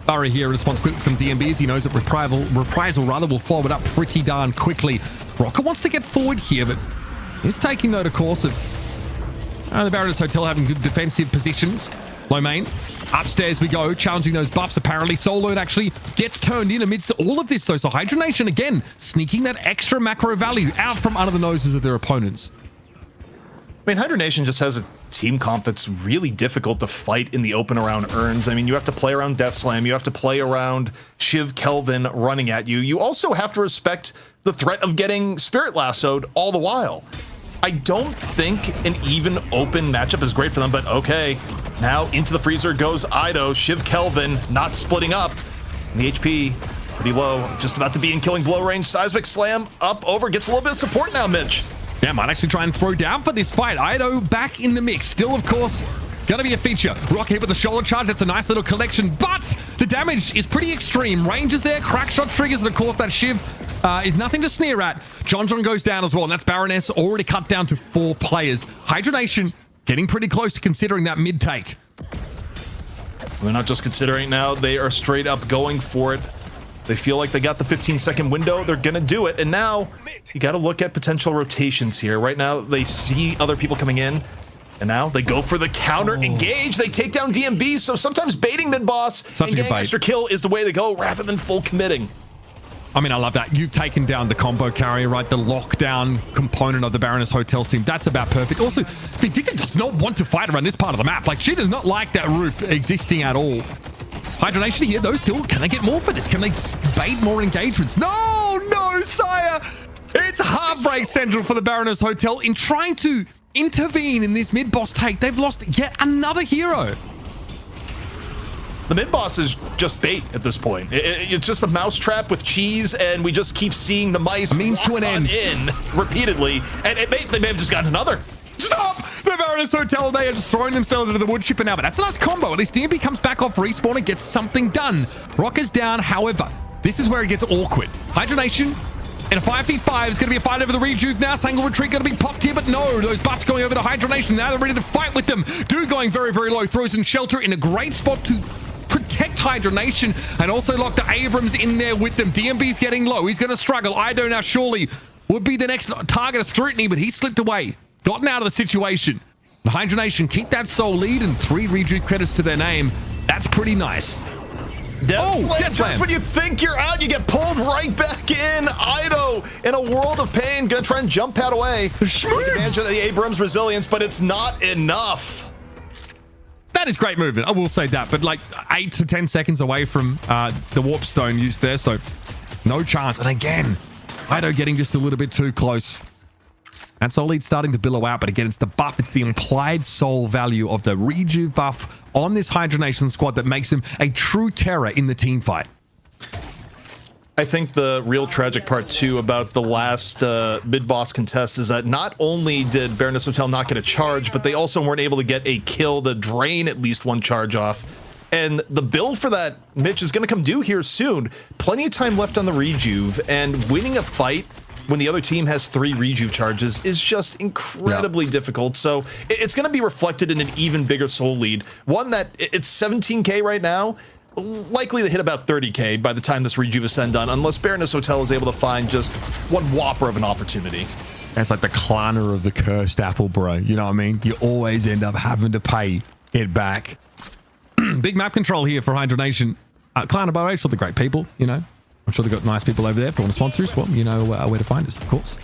Burrow here, response quick from DMB, as he knows that reprisal rather will forward up pretty darn quickly. Rocker wants to get forward here, but he's taking note, of course, of the Baroness Hotel having good defensive positions. Lomane, upstairs we go, challenging those buffs apparently. Soloed actually gets turned in amidst all of this, though. So Hydra Nation, again, sneaking that extra macro value out from under the noses of their opponents. I mean, Hydra Nation just has a team comp that's really difficult to fight in the open around Urns. I mean, you have to play around Death Slam. You have to play around Shiv Kelvin running at you. You also have to respect the threat of getting Spirit Lassoed all the while. I don't think an even open matchup is great for them, but okay. Now into the freezer goes Ido. Shiv Kelvin not splitting up. And the HP pretty low. Just about to be in killing blow range. Seismic Slam up over. Gets a little bit of support now, Mitch. Yeah, might actually try and throw down for this fight. Ido back in the mix. Still, of course, gonna be a feature. Rock hit with the shoulder charge. That's a nice little collection, but the damage is pretty extreme. Range is there. Crack shot triggers, and of course that Shiv is nothing to sneer at. John goes down as well, and that's Baroness already cut down to 4 players. Hydra Nation getting pretty close to considering that mid take. They're not just considering now, they are straight up going for it. They feel like they got the 15-second window. They're gonna do it, and now you got to look at potential rotations here. Right now, they see other people coming in, and now they go for the counter engage. They take down DMB, so sometimes baiting mid-boss and getting extra kill is the way to go rather than full committing. I mean, I love that. You've taken down the combo carrier, right? The lockdown component of the Baroness Hotel team. That's about perfect. Also, Vindicta does not want to fight around this part of the map. Like, she does not like that roof existing at all. Hydra Nation here, though, still, can they get more for this? Can they bait more engagements? No, Sire! It's heartbreak central for the Baroness Hotel in trying to intervene in this mid-boss take. They've lost yet another hero. The mid-boss is just bait at this point. It's just a mousetrap with cheese, and we just keep seeing the mice means to an end in repeatedly. And they may have just gotten another. Stop! The Baroness Hotel. They are just throwing themselves into the wood chipper now, but that's a nice combo. At least DMB comes back off respawn and gets something done. Rocker's down. However, this is where it gets awkward. Hydra Nation in a 5v5 is going to be a fight over the rejuve now. Sangle retreat going to be popped here, but no, those buffs going over to Hydra Nation. Now they're ready to fight with them. Dude going very, very low. Throws in shelter in a great spot to protect Hydra Nation and also lock the Abrams in there with them. DMB's getting low. He's going to struggle. Ido now surely would be the next target of scrutiny, but he slipped away. Gotten out of the situation. The Hydra Nation keep that soul lead and 3 rejuve credits to their name. That's pretty nice. Just when you think you're out, you get pulled right back in. Ido in a world of pain, gonna try and jump pad away. Take advantage of the Abrams resilience, but it's not enough. That is great movement, I will say that, but like 8 to 10 seconds away from the warp stone used there, so no chance. And again, Ido getting just a little bit too close. And soul lead starting to billow out, but again, it's the buff, it's the implied soul value of the rejuve buff on this Hydra Nation squad that makes him a true terror in the team fight. I think the real tragic part too about the last mid-boss contest is that not only did Baroness Hotel not get a charge, but they also weren't able to get a kill to drain at least one charge off. And the build for that, Mitch, is going to come due here soon. Plenty of time left on the rejuve, and winning a fight when the other team has 3 rejuve charges is just incredibly difficult. So it's going to be reflected in an even bigger soul lead. One that it's 17k right now, likely to hit about 30k by the time this rejuve is said and done, unless Baroness Hotel is able to find just one whopper of an opportunity. That's like the Klarna of the cursed apple, bro. You know what I mean? You always end up having to pay it back. Big map control here for Hydra Nation. Klarna, by the way, for the great people, you know. I'm sure they've got nice people over there. If you want to sponsor us, well, you know where to find us, of course.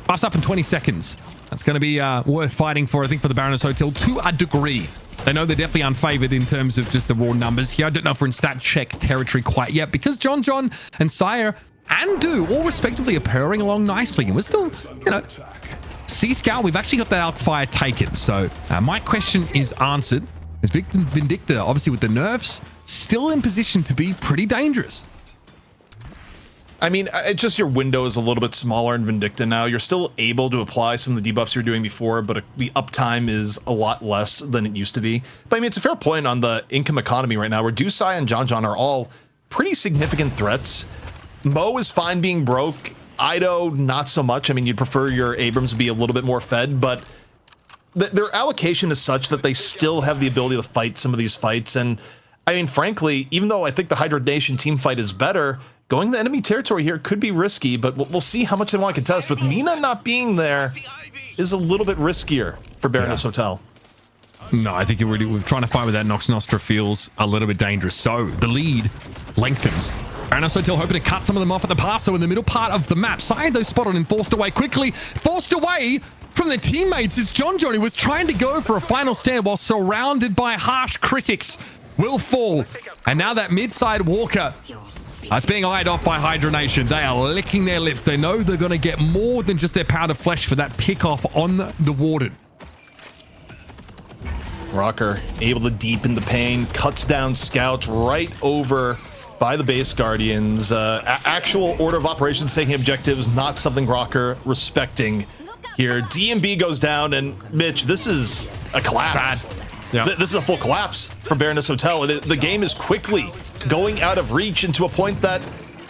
Buffs up in 20 seconds. That's going to be worth fighting for, I think, for the Baroness Hotel to a degree. They know they're definitely unfavored in terms of just the raw numbers here. I don't know if we're in stat check territory quite yet, because John and Sire and Do all respectively are purring along nicely. And we're still, you know, C-Scout, we've actually got that Alk Fire taken. So my question is answered. Is Vindicta, obviously with the nerfs, still in position to be pretty dangerous? I mean, it's just your window is a little bit smaller in Vindicta now. You're still able to apply some of the debuffs you were doing before, but the uptime is a lot less than it used to be. But I mean, it's a fair point on the income economy right now, where Dusai and John are all pretty significant threats. Mo is fine being broke. Ido, not so much. I mean, you'd prefer your Abrams to be a little bit more fed, but their allocation is such that they still have the ability to fight some of these fights. And I mean, frankly, even though I think the Hydra Nation team fight is better, going to enemy territory here could be risky, but we'll see how much they want to contest. With Mina not being there is a little bit riskier for Baroness Hotel. No, I think we're trying to fight with that Nox Nostra feels a little bit dangerous. So the lead lengthens. Baroness Hotel hoping to cut some of them off at the pass. So in the middle part of the map, side though spotted and forced away quickly. Forced away from their teammates is John, who was trying to go for a final stand while surrounded by harsh critics. Will fall. And now that mid-side walker, it's being eyed off by Hydra Nation. They are licking their lips. They know they're going to get more than just their pound of flesh for that pick-off on the Warden. Rocker able to deepen the pain, cuts down scouts right over by the base Guardians. Actual order of operations taking objectives, not something Rocker respecting here. DMB goes down, and Mitch, this is a collapse. Yeah. This is a full collapse for Baroness Hotel. The game is quickly going out of reach into a point that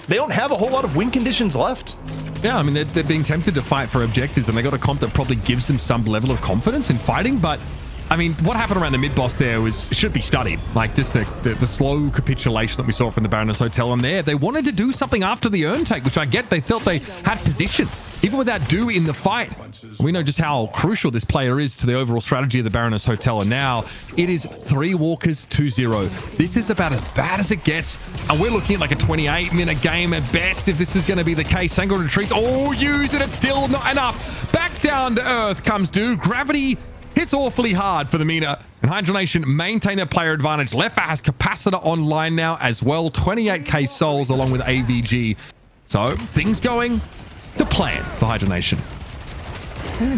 they don't have a whole lot of win conditions left. Yeah, I mean, they're being tempted to fight for objectives, and they got a comp that probably gives them some level of confidence in fighting, but I mean, what happened around the mid-boss there should be studied. Like, just the slow capitulation that we saw from the Baroness Hotel on there. They wanted to do something after the Urn take, which I get. They felt they had position, even without Do in the fight. We know just how crucial this player is to the overall strategy of the Baroness Hotel, and now it is 3 walkers, 2-0. This is about as bad as it gets, and we're looking at like a 28-minute game at best if this is going to be the case. Sango retreats. Oh, use it. It's still not enough. Back down to earth comes Do. Gravity hits awfully hard for the Mina, and Hydra Nation maintain their player advantage. Leffa has Capacitor online now as well. 28k souls along with AVG. So things going to plan for Hydra Nation.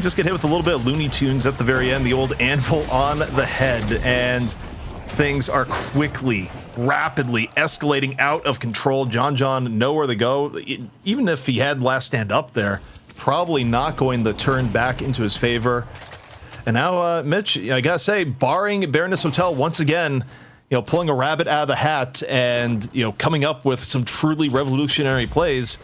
Just get hit with a little bit of Looney Tunes at the very end. The old anvil on the head, and things are quickly, rapidly escalating out of control. John nowhere to go. Even if he had last stand up there, probably not going to turn back into his favor. And now, Mitch, I gotta say, barring Baroness Hotel once again, pulling a rabbit out of the hat and, coming up with some truly revolutionary plays,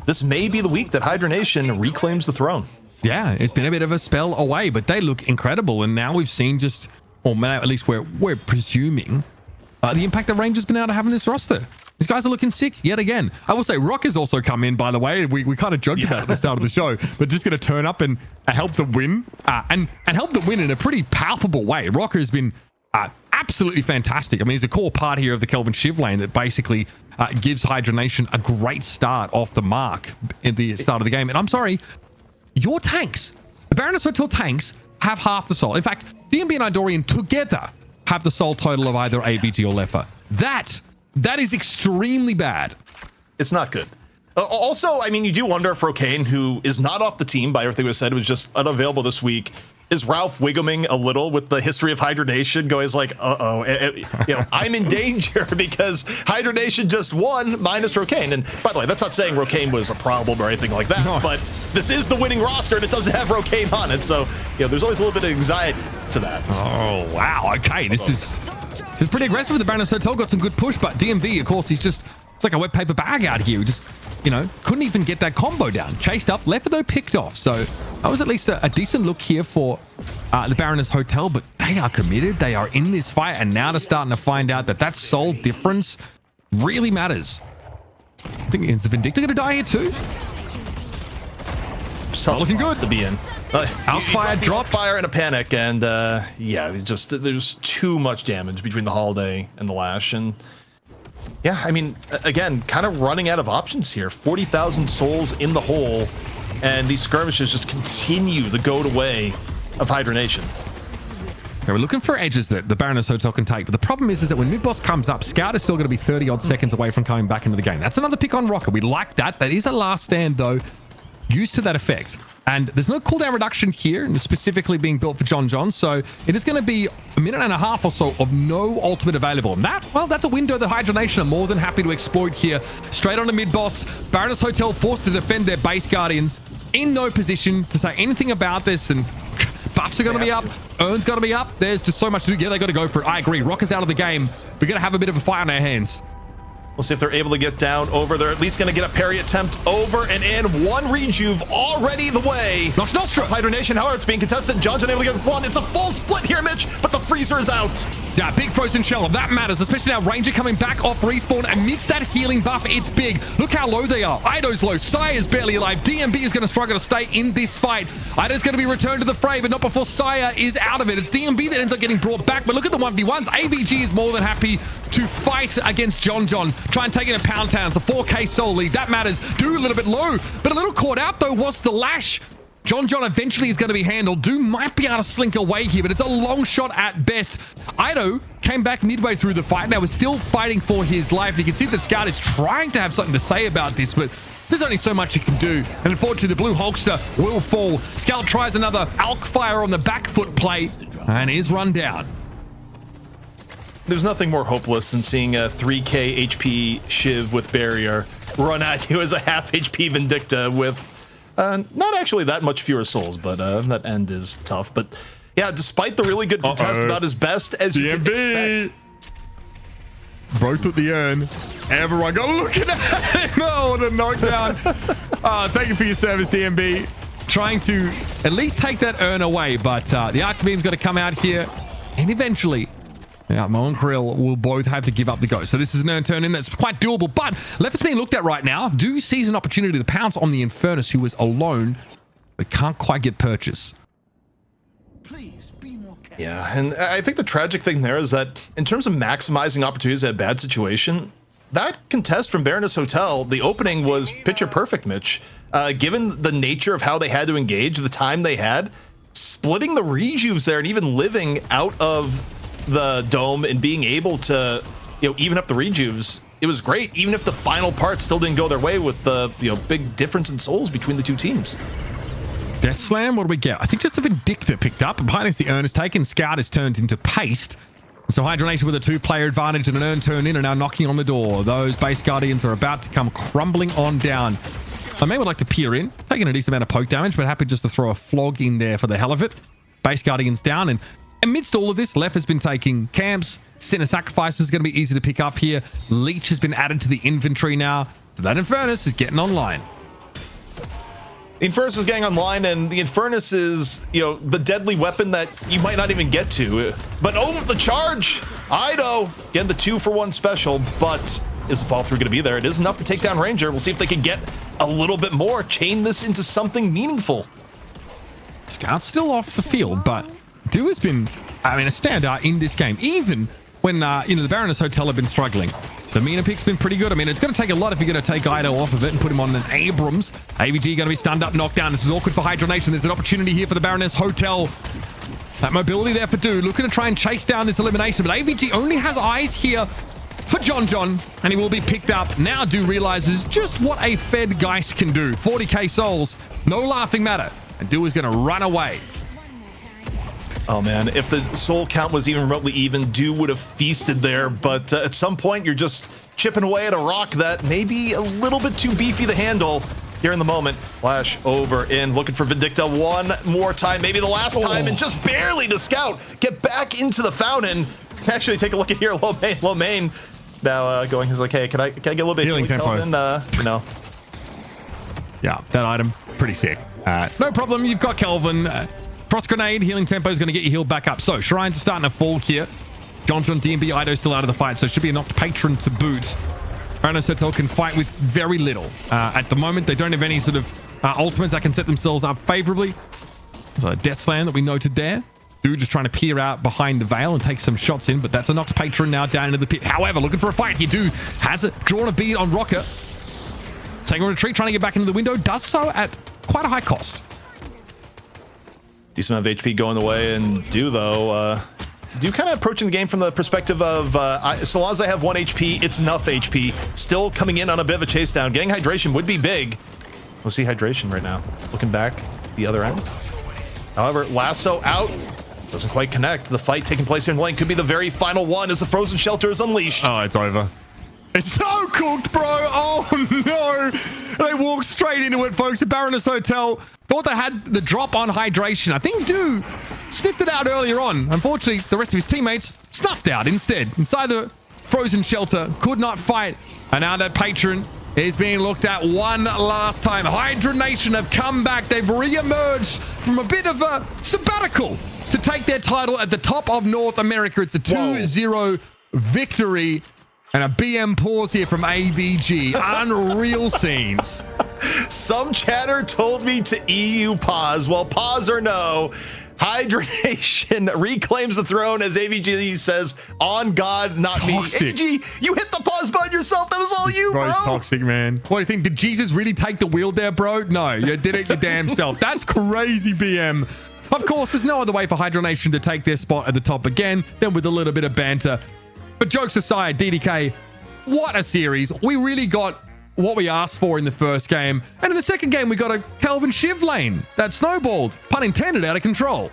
this may be the week that Hydra Nation reclaims the throne. Yeah, it's been a bit of a spell away, but they look incredible. And now we've seen just, or at least we're presuming, the impact that Ranger's been able to have in this roster. These guys are looking sick yet again. I will say Rock has also come in, by the way. We kind of joked about it at the start of the show, but just going to turn up and help them win and help them win in a pretty palpable way. Rocker has been absolutely fantastic. I mean, he's a core part here of the Kelvin Shiv lane that basically gives Hydra Nation a great start off the mark at the start of the game. And I'm sorry, your tanks, the Baroness Hotel tanks, have half the soul. In fact, DMB and Idorian together have the soul total of either AVG or Lefa. That is extremely bad. It's not good. Also, I mean, you do wonder if Rokane, who is not off the team by everything was said, was just unavailable this week, is Ralph wiggling a little with the history of Hydra Nation, going like, I'm in danger because Hydra Nation just won minus Rokane. And by the way, that's not saying Rokane was a problem or anything like that, but this is the winning roster and it doesn't have Rokane on it. So, there's always a little bit of anxiety to that. Oh, wow. Okay, this is pretty aggressive. The Baroness Hotel got some good push, but DMV, of course, it's like a wet paper bag out here. We just, couldn't even get that combo down. Chased up, left though, picked off. So that was at least a decent look here for the Baroness Hotel, but they are committed. They are in this fight, and now they're starting to find out that soul difference really matters. I think, is the Vindicta going to die here too? Not looking good to be in. Outfire, drop fire in a panic, and there's too much damage between the Holiday and the Lash, and yeah, I mean, again, kind of running out of options here. 40,000 souls in the hole, and these skirmishes just continue the goat away of Hydra Nation. Okay, we're looking for edges that the Baroness Hotel can take, but the problem is that when mid-boss comes up, Scout is still going to be 30-odd seconds away from coming back into the game. That's another pick on Rocker. We like that. That is a last stand, though, used to that effect. And there's no cooldown reduction here, and specifically being built for John. So it is going to be a minute and a half or so of no ultimate available. And that's a window that Hydra Nation are more than happy to exploit here. Straight on the mid-boss, Baroness Hotel forced to defend their base Guardians, in no position to say anything about this, and buffs are going to be up, Urn's got to be up. There's just so much to do. Yeah, they got to go for it. I agree. Rocker's out of the game. We're going to have a bit of a fight on our hands. We'll see if they're able to get down over. They're at least going to get a parry attempt over and in. One rejuve already the way. Nox Nostra. Hydra Nation, however, it's being contested. John's able to get one. It's a full split here, Mitch, but the freezer is out. Yeah, big frozen shell. That matters, especially now Ranger coming back off respawn amidst that healing buff. It's big. Look how low they are. Ido's low. Saya is barely alive. DMB is going to struggle to stay in this fight. Ido's going to be returned to the fray, but not before Saya is out of it. It's DMB that ends up getting brought back, but look at the 1v1s. AVG is more than happy to fight against John. Try and take it to Pound Town. It's a 4K soul lead. That matters. Do a little bit low, but a little caught out, though, was the Lash. John eventually is going to be handled. Doom might be able to slink away here, but it's a long shot at best. Ido came back midway through the fight. Now we're still fighting for his life. You can see that Scout is trying to have something to say about this, but there's only so much he can do. And unfortunately, the blue Hulkster will fall. Scout tries another Alk Fire on the back foot play and is run down. There's nothing more hopeless than seeing a 3k HP Shiv with barrier run at you as a half HP Vindicta with not actually that much fewer souls, but that end is tough. But yeah, despite the really good contest, about as best as you can expect. Both at the urn. Everyone go looking at him. Oh, what a knockdown. Thank you for your service, DMB. Trying to at least take that urn away, but the Arc Beam's got to come out here, and eventually Mo and Krill will both have to give up the ghost. So this is an urn turn in that's quite doable, but Left is being looked at right now. Do seize an opportunity to pounce on the Infernus, who is alone, but can't quite get purchase. Please be more careful. Yeah, and I think the tragic thing there is that in terms of maximizing opportunities at a bad situation, that contest from Baroness Hotel, the opening was picture perfect, Mitch. Given the nature of how they had to engage, the time they had, splitting the rejuves there and even living out of the dome and being able to, even up the rejuves, it was great, even if the final part still didn't go their way with the, big difference in souls between the two teams. Death Slam, what do we get? I think just the Vindicta picked up. And behind us, the urn is taken. Scout is turned into paste. So Hydra Nation with a 2-player advantage and an urn turn in are now knocking on the door. Those base Guardians are about to come crumbling on down. I may would like to peer in, taking a decent amount of poke damage, but happy just to throw a flog in there for the hell of it. base guardians down. And amidst all of this, Left has been taking camps. Sinner Sacrifice is going to be easy to pick up here. Leech has been added to the inventory now. So that Infernus is getting online. The Infernus is getting online, and the Infernus is, the deadly weapon that you might not even get to. But the charge! Ido getting the 2-for-1 special, but is the fall through going to be there? It is enough to take down Ranger. We'll see if they can get a little bit more, chain this into something meaningful. Scout's still off the field, but Do has been, a standout in this game, even when, the Baroness Hotel have been struggling. The Mina pick's been pretty good. It's going to take a lot if you're going to take Ido off of it and put him on an Abrams. AVG going to be stunned up, knocked down. This is awkward for Hydra Nation. There's an opportunity here for the Baroness Hotel. That mobility there for Do, looking to try and chase down this elimination, but AVG only has eyes here for John, and he will be picked up. Now Do realizes just what a Fed Geist can do. 40k souls, no laughing matter. And Do is going to run away. Oh man, if the soul count was even remotely even, Do would have feasted there, but at some point you're just chipping away at a rock that may be a little bit too beefy to handle here in the moment. Flash over in, looking for Vindicta one more time, maybe the last time, and just barely to Scout get back into the fountain. Actually, take a look at here, low main. Now going, he's like, hey, can I get a little bit healing tempo? Yeah, that item, pretty sick. No problem, you've got Kelvin. Cross grenade, healing tempo is going to get you healed back up. So shrines are starting to fall here. John, DMB, Ido still out of the fight, so it should be a knocked patron to boot. Baroness Hotel can fight with very little. At the moment, they don't have any sort of ultimates that can set themselves up favorably. So a Death Slam that we noted there. Dude just trying to peer out behind the veil and take some shots in, but that's a knocked patron now down into the pit. However, looking for a fight here. Dude has it, drawn a bead on Rocker. Taking a retreat, trying to get back into the window, does so at quite a high cost. Decent amount of HP going the way, and Do though, Do kind of approaching the game from the perspective of, so long as I have 1 HP, it's enough HP. Still coming in on a bit of a chase down. Getting hydration would be big. We'll see hydration right now. Looking back the other end. However, lasso out. Doesn't quite connect. The fight taking place in lane could be the very final one as the frozen shelter is unleashed. Oh, it's over. It's so cooked, bro. Oh, no. They walked straight into it, folks. The Baroness Hotel thought they had the drop on hydration. I think Do sniffed it out earlier on. Unfortunately, the rest of his teammates snuffed out instead. Inside the frozen shelter, could not fight. And now that patron is being looked at one last time. Hydra Nation have come back. They've re-emerged from a bit of a sabbatical to take their title at the top of North America. It's a 2-0 victory. And a BM pause here from AVG. Unreal scenes. Some chatter told me to EU pause. Well, pause or no, Hydra Nation reclaims the throne as AVG says, on God, not toxic. me. AVG, you hit the pause button yourself. That was all you, bro. Bro's toxic, man. What do you think? Did Jesus really take the wheel there, bro? No, you did it your damn self. That's crazy, BM. Of course, there's no other way for Hydra Nation to take their spot at the top again than with a little bit of banter. But jokes aside, DDK, what a series. We really got what we asked for in the first game. And in the second game, we got a Kelvin Shiv lane that snowballed, pun intended, out of control.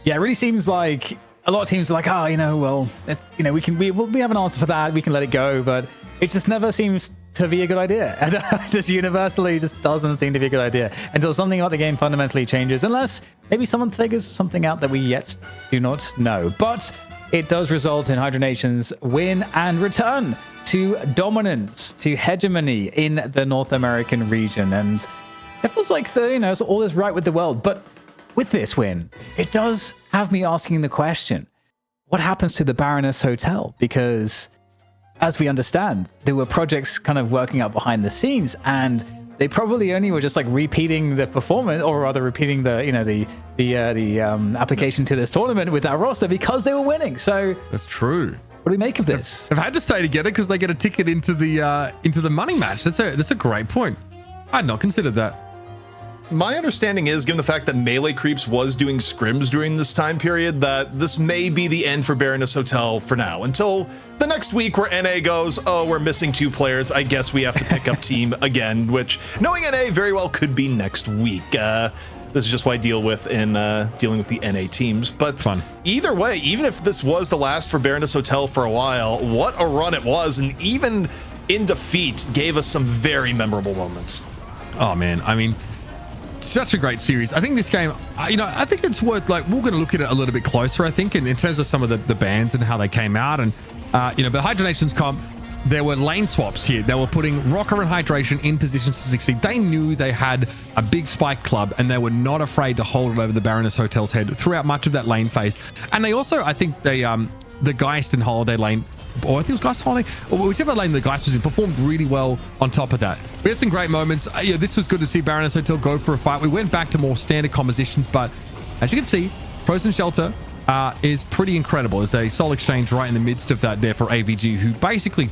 Yeah, it really seems like a lot of teams are like, we have an answer for that. We can let it go. But it just never seems to be a good idea. It just universally just doesn't seem to be a good idea until something about the game fundamentally changes. Unless maybe someone figures something out that we yet do not know. But it does result in Hydra Nation's win and return to dominance, to hegemony in the North American region. And it feels like all is right with the world. But with this win, it does have me asking the question, what happens to the Baroness Hotel? Because as we understand, there were projects kind of working out behind the scenes, and they probably only were just like repeating the performance, or rather repeating the application to this tournament with that roster because they were winning. So that's true. What do we make of this? They've had to stay together because they get a ticket into the money match. That's a great point. I'd not considered that. My understanding is, given the fact that Melee Creeps was doing scrims during this time period, that this may be the end for Baroness Hotel for now, until the next week where NA goes, oh, we're missing 2 players. I guess we have to pick up team again, which, knowing NA, very well could be next week. This is just what I deal with in dealing with the NA teams. But fun. Either way, even if this was the last for Baroness Hotel for a while, what a run it was, and even in defeat, gave us some very memorable moments. Oh, man. such a great series. I think this game, I think it's worth, like, we're going to look at it a little bit closer, I think, in terms of some of the bans and how they came out. And, but Hydra Nation's comp, there were lane swaps here. They were putting Rocker and Hydration in positions to succeed. They knew they had a big spike club, and they were not afraid to hold it over the Baroness Hotel's head throughout much of that lane phase. And they also, I think, the Geist and Holiday lane, or I think it was Geist Holiday, or whichever lane the Geist was in, performed really well on top of that. We had some great moments. This was good to see Baroness Hotel go for a fight. We went back to more standard compositions, but as you can see, Frozen Shelter is pretty incredible. There's a soul exchange right in the midst of that there for AVG, who basically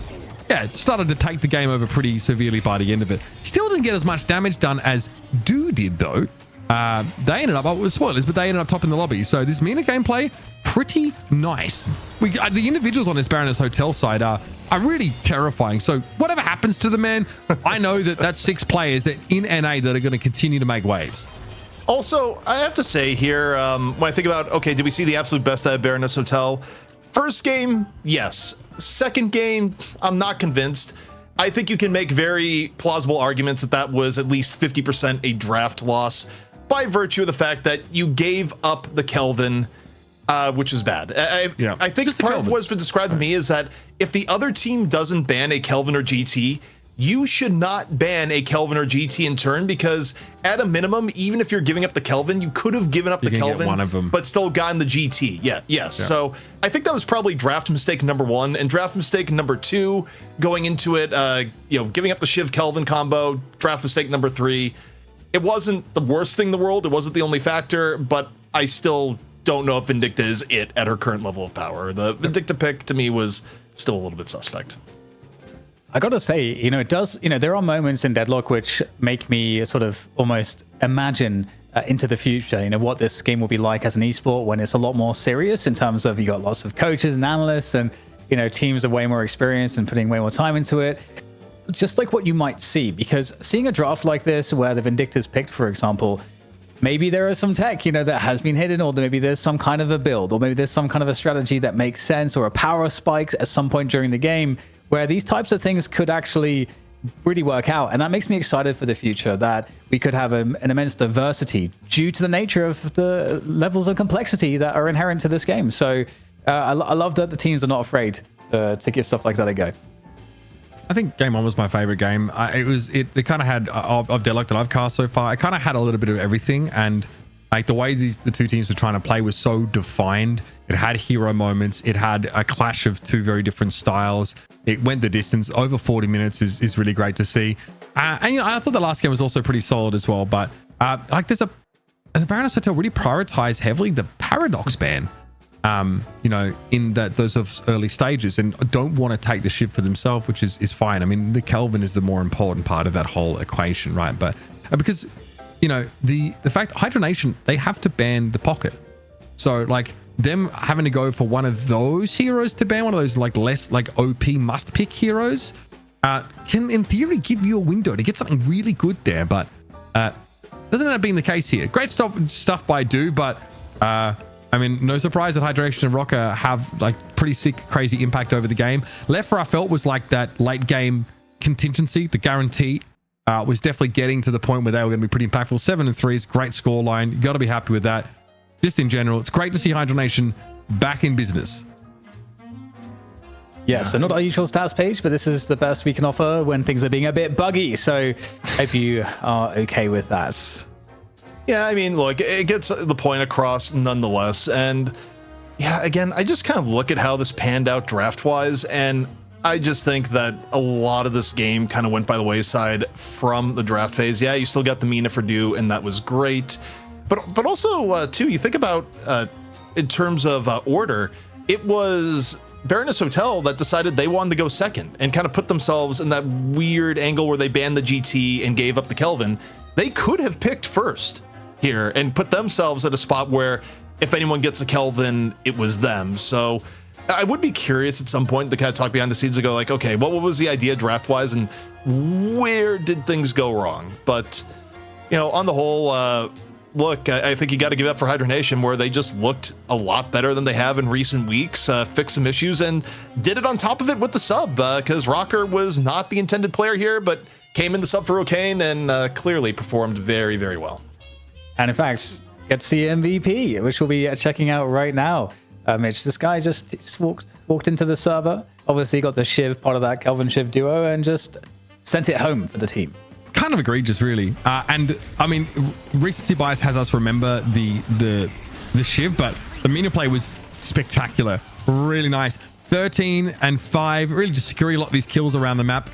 started to take the game over pretty severely by the end of it. Still didn't get as much damage done as Do did, though. They ended up, with spoilers, but they ended up top in the lobby. So this Mina gameplay, pretty nice. The individuals on this Baroness Hotel side are really terrifying. So whatever happens to the man, I know that's 6 players that in NA that are going to continue to make waves. Also, I have to say here, when I think about, okay, did we see the absolute best out of Baroness Hotel? First game, yes. Second game, I'm not convinced. I think you can make very plausible arguments that was at least 50% a draft loss by virtue of the fact that you gave up the Kelvin, which is bad. I think part of what's been described to me is that if the other team doesn't ban a Kelvin or GT, you should not ban a Kelvin or GT in turn, because at a minimum, even if you're giving up the Kelvin, you could have given up the Kelvin, one of them, but still gotten the GT. Yes. So I think that was probably draft mistake number 1, and draft mistake number 2 going into it, giving up the Shiv Kelvin combo. Draft mistake number 3. It wasn't the worst thing in the world. It wasn't the only factor, but I still don't know if Vindicta is it at her current level of power. The Vindicta pick to me was still a little bit suspect. I gotta say, it does, there are moments in Deadlock which make me sort of almost imagine into the future, what this game will be like as an esport when it's a lot more serious in terms of you got lots of coaches and analysts and, teams are way more experienced and putting way more time into it. Just like what you might see, because seeing a draft like this where the Vindicta's picked, for example, maybe there is some tech, that has been hidden, or maybe there's some kind of a build, or maybe there's some kind of a strategy that makes sense, or a power spikes at some point during the game, where these types of things could actually really work out. And that makes me excited for the future, that we could have an immense diversity due to the nature of the levels of complexity that are inherent to this game. So I love that the teams are not afraid to give stuff like that a go. I think game 1 was my favorite game. It kind of had of Deadlock that I've cast so far. It kind of had a little bit of everything, and like the way the two teams were trying to play was so defined. It had hero moments. It had a clash of 2 very different styles. It went the distance. Over 40 minutes is really great to see. And I thought the last game was also pretty solid as well. But the Baroness Hotel really prioritized heavily the Paradox ban. In those early stages, and don't want to take the ship for themselves, which is fine. I mean, the Kelvin is the more important part of that whole equation, right? But because the fact Hydra Nation, they have to ban the pocket, so like them having to go for one of those heroes to ban, one of those like less like OP must pick heroes, can in theory give you a window to get something really good there, but doesn't end up being the case here. Great stuff by Do, but I mean, no surprise that Hydration and Rocker have like pretty sick, crazy impact over the game. Left, I felt, was like that late game contingency, the guarantee was definitely getting to the point where they were going to be pretty impactful. 7-3 is great score line. You got to be happy with that. Just in general, it's great to see Hydra Nation back in business. Yeah, so not our usual stats page, but this is the best we can offer when things are being a bit buggy. So hope you are okay with that. Yeah, I mean, look, it gets the point across nonetheless. And yeah, again, I just kind of look at how this panned out draft-wise, and I just think that a lot of this game kind of went by the wayside from the draft phase. Yeah, you still got the Mina for Do, and that was great. But also, too, you think about in terms of order, it was Baroness Hotel that decided they wanted to go second and kind of put themselves in that weird angle where they banned the GT and gave up the Kelvin. They could have picked first here and put themselves at a spot where if anyone gets a Kelvin, it was them. So I would be curious at some point to kind of talk behind the scenes and go like, okay, what was the idea draft wise and where did things go wrong? But, on the whole, look, I think you got to give up for Hydra Nation, where they just looked a lot better than they have in recent weeks, fixed some issues, and did it on top of it with the sub, because Rocker was not the intended player here, but came in the sub for O'Kane and clearly performed very, very well. And in fact, gets the MVP, which we'll be checking out right now. Mitch, this guy just walked into the server. Obviously got the Shiv, part of that Kelvin Shiv duo, and just sent it home for the team. Kind of egregious, really. And I mean, recency bias has us remember the Shiv, but the Mina play was spectacular. Really nice. 13 and 5, really just securing a lot of these kills around the map.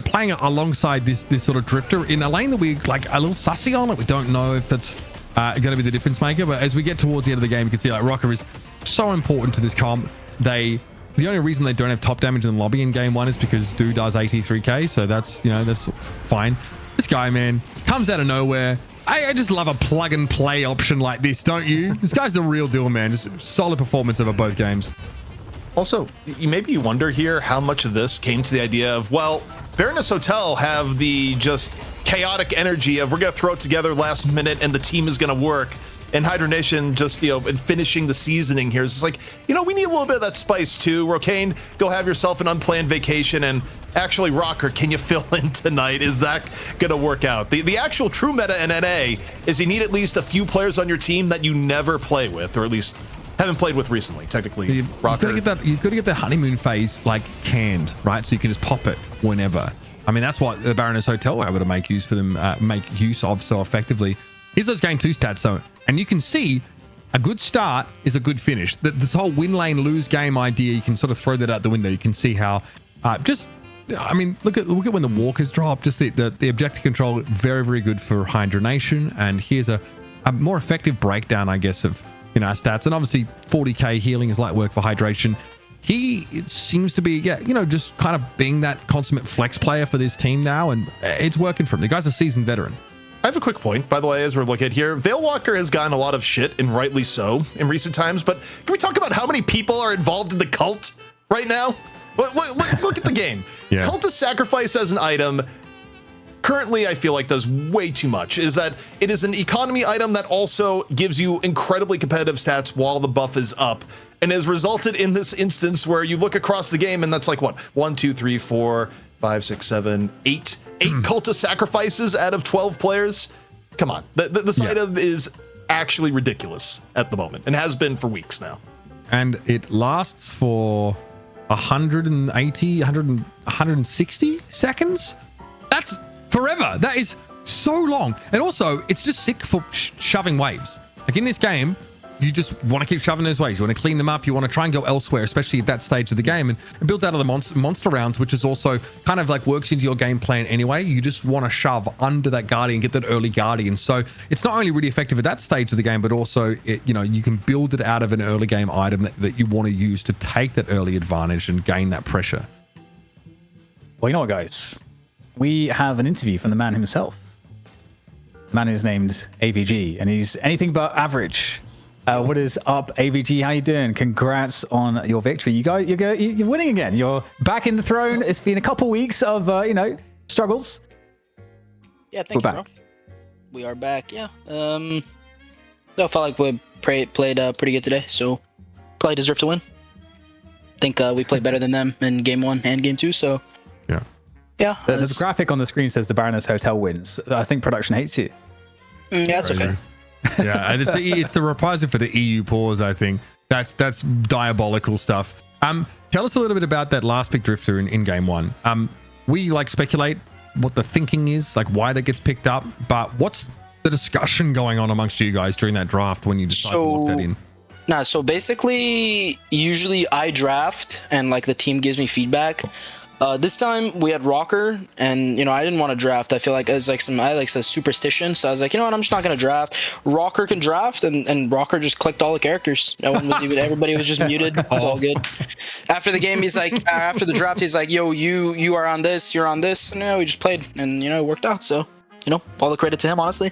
Playing alongside this sort of drifter in a lane that we like a little sussy on. We don't know if that's going to be the difference maker, but as we get towards the end of the game, you can see like Rocker is so important to this comp. The only reason they don't have top damage in the lobby in game 1 is because Stu does 83k, so that's fine. This guy, man, comes out of nowhere. I just love a plug and play option like this, don't you? This guy's the real deal, man. Just solid performance over both games. Also, you wonder here how much of this came to the idea of, well, Baroness Hotel have the just chaotic energy of we're going to throw it together last minute and the team is going to work. And Hydra Nation just, and finishing the seasoning here is just like, we need a little bit of that spice too. Rokane, go have yourself an unplanned vacation. And actually, Rocker, can you fill in tonight? Is that going to work out? The actual true meta in NA is you need at least a few players on your team that you never play with, or at least haven't played with recently, technically. Rocker. You've got to get that honeymoon phase like canned, right? So you can just pop it whenever. I mean, that's what the Baroness Hotel were able to make use of so effectively. Here's those game 2 stats though, and you can see a good start is a good finish. This whole win lane lose game idea, you can sort of throw that out the window. You can see how look at when the walkers drop. Just the objective control, very, very good for Hydra Nation. And here's a more effective breakdown, I guess, of stats. And obviously 40k healing is light work for hydration. It seems to be just kind of being that consummate flex player for this team now, and it's working for him. The guy's a seasoned veteran. I have a quick point, by the way, as we're looking at here. Veilwalker has gotten a lot of shit, and rightly so, in recent times, but can we talk about how many people are involved in the cult right now? Look at the game. Yeah. Cult of Sacrifice as an item, currently I feel like does way too much. Is that it is an economy item that also gives you incredibly competitive stats while the buff is up, and has resulted in this instance where you look across the game and that's like, what, 1, 2, 3, 4, 5, 6, 7, 8 Cult of Sacrifices out of 12 players. Come on, this item is actually ridiculous at the moment and has been for weeks now. And it lasts for 180, 160 seconds. That's forever. That is so long. And also, it's just sick for shoving waves. Like in this game, you just want to keep shoving those waves. You want to clean them up. You want to try and go elsewhere, especially at that stage of the game. And it builds out of the monster rounds, which is also kind of like works into your game plan anyway. You just want to shove under that Guardian, get that early Guardian. So it's not only really effective at that stage of the game, but also, you can build it out of an early game item that you want to use to take that early advantage and gain that pressure. Well, you know what, guys? We have an interview from the man himself. The man is named AVG, and he's anything but average. What is up, AVG? How you doing? Congrats on your victory. You're winning again. You're back in the throne. It's been a couple weeks of struggles. Yeah, thank you, bro. We are back. Yeah. So I felt like we played pretty good today. So probably deserve to win. I think we played better than them in game 1 and game 2. So yeah. The graphic on the screen says the Baroness Hotel wins. I think production hates you. Yeah, that's okay. Yeah, and it's the reprisal for the EU pause. I think that's diabolical stuff. Tell us a little bit about that last pick drifter in game 1. We speculate what the thinking is, like why that gets picked up, but what's the discussion going on amongst you guys during that draft when you decide to lock that in? So basically, usually I draft and the team gives me feedback. This time we had Rocker, and I didn't want to draft. I feel like it was I some superstition, so I was like, you know what, I'm just not gonna draft. Rocker can draft, and Rocker just clicked all the characters. No one was even. Everybody was just muted. It was all good. After the game, he's like, after the draft, he's like, yo, you are on this, you're on this, and we just played, and it worked out. So all the credit to him, honestly.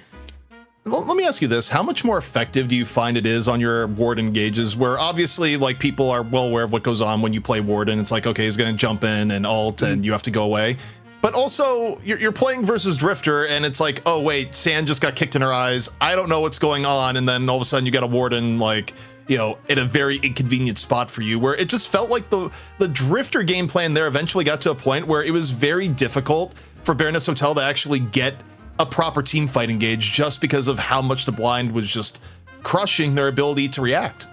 Let me ask you this. How much more effective do you find it is on your Ward engages, where obviously people are well aware of what goes on when you play Warden? It's like, okay, he's going to jump in and ult and you have to go away. But also you're playing versus Drifter and it's like, oh wait, Sand just got kicked in her eyes. I don't know what's going on. And then all of a sudden you got a Warden in a very inconvenient spot for you, where it just felt like the Drifter game plan there eventually got to a point where it was very difficult for Baroness Hotel to actually get a proper team fight engage just because of how much the blind was just crushing their ability to react.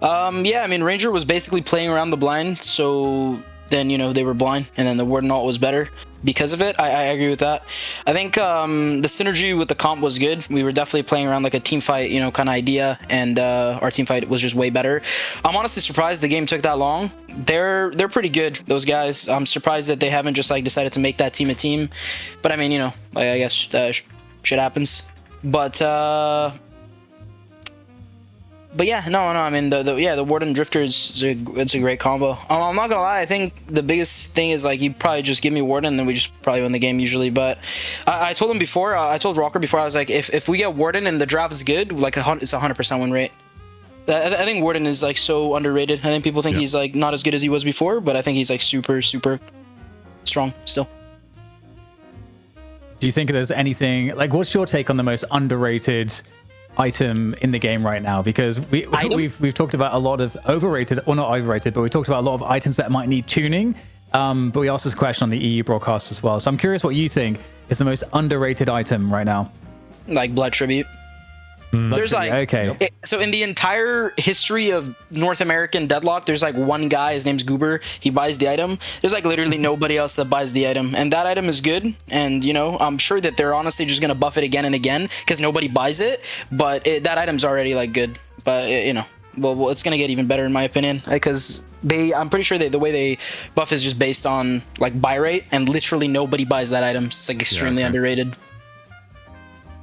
Yeah, I mean, Ranger was basically playing around the blind, so then, you know, they were blind, and then the Warden ult was better because of it. I agree with that. I think the synergy with the comp was good. We were definitely playing around like a team fight, you know, kind of idea, and our team fight was just way better. I'm honestly surprised the game took that long. They're pretty good, those guys. I'm surprised that they haven't just like decided to make that team a team. But I mean, you know, I guess shit happens. But yeah, no, I mean, the Warden Drifter it's a great combo. I'm not gonna lie, I think the biggest thing is like you probably just give me Warden and then we just probably win the game usually. But I told him before, I told Rocker before, I was like, if we get Warden and the draft is good, like it's 100% win rate. I think Warden is like so underrated. I think people think he's like not as good as he was before, but I think he's like super strong still. Do you think there's anything like? What's your take on the most underrated item in the game right now? Because we've talked about a lot of overrated, or not overrated, but we talked about a lot of items that might need tuning. But we asked this question on the EU broadcast as well. So I'm curious what you think is the most underrated item right now. Like Blood Tribute. There's like, so in the entire history of North American Deadlock, there's like one guy, his name's Goober, he buys the item. There's like literally nobody else that buys the item, and that item is good. And you know, I'm sure that they're honestly just gonna buff it again and again because nobody buys it, but that item's already like good. But you know, well, it's gonna get even better in my opinion, because I'm pretty sure the way they buff is just based on like buy rate, and literally nobody buys that item. So it's like extremely underrated.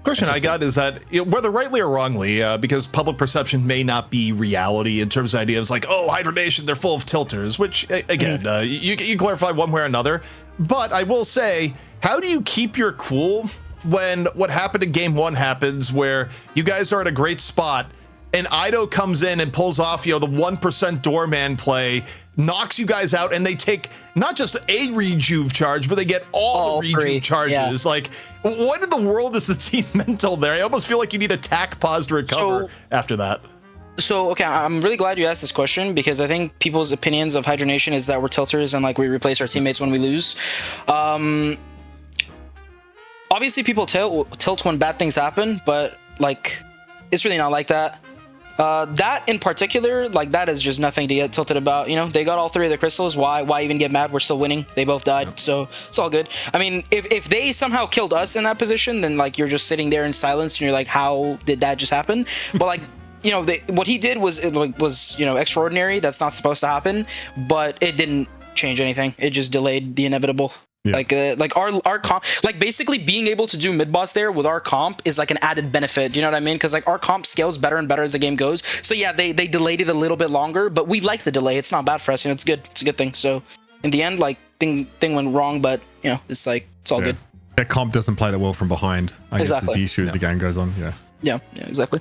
Question I got is that, you know, whether rightly or wrongly, because public perception may not be reality in terms of ideas like, oh, Hydra Nation, they're full of tilters, which, again, you clarify one way or another. But I will say, how do you keep your cool when what happened in game one happens, where you guys are at a great spot and Ido comes in and pulls off, you know, the 1% doorman play, knocks you guys out, and they take not just a rejuve charge, but they get all the rejuve charges. Like, what in the world is the team mental there? I almost feel like you need a tack pause to recover after that. So, okay, I'm really glad you asked this question, because I think people's opinions of Hydra Nation is that we're tilters and like we replace our teammates when we lose. Obviously people tilt when bad things happen, but like it's really not like that. That in particular, like that is just nothing to get tilted about. You know, they got all three of the crystals. Why even get mad? We're still winning. They both died, so it's all good. I mean, if they somehow killed us in that position, then like you're just sitting there in silence and you're like, how did that just happen? But like, you know, what he did was you know, extraordinary. That's not supposed to happen, but it didn't change anything. It just delayed the inevitable. Yeah. Like our comp, like basically being able to do mid boss there with our comp is like an added benefit. You know what I mean? Because like our comp scales better and better as the game goes. So yeah, they delayed it a little bit longer, but we like the delay. It's not bad for us. You know, it's good. It's a good thing. So in the end, like thing went wrong, but you know, it's like it's all good. That comp doesn't play that well from behind. I guess is the issue as the game goes on. Yeah, exactly.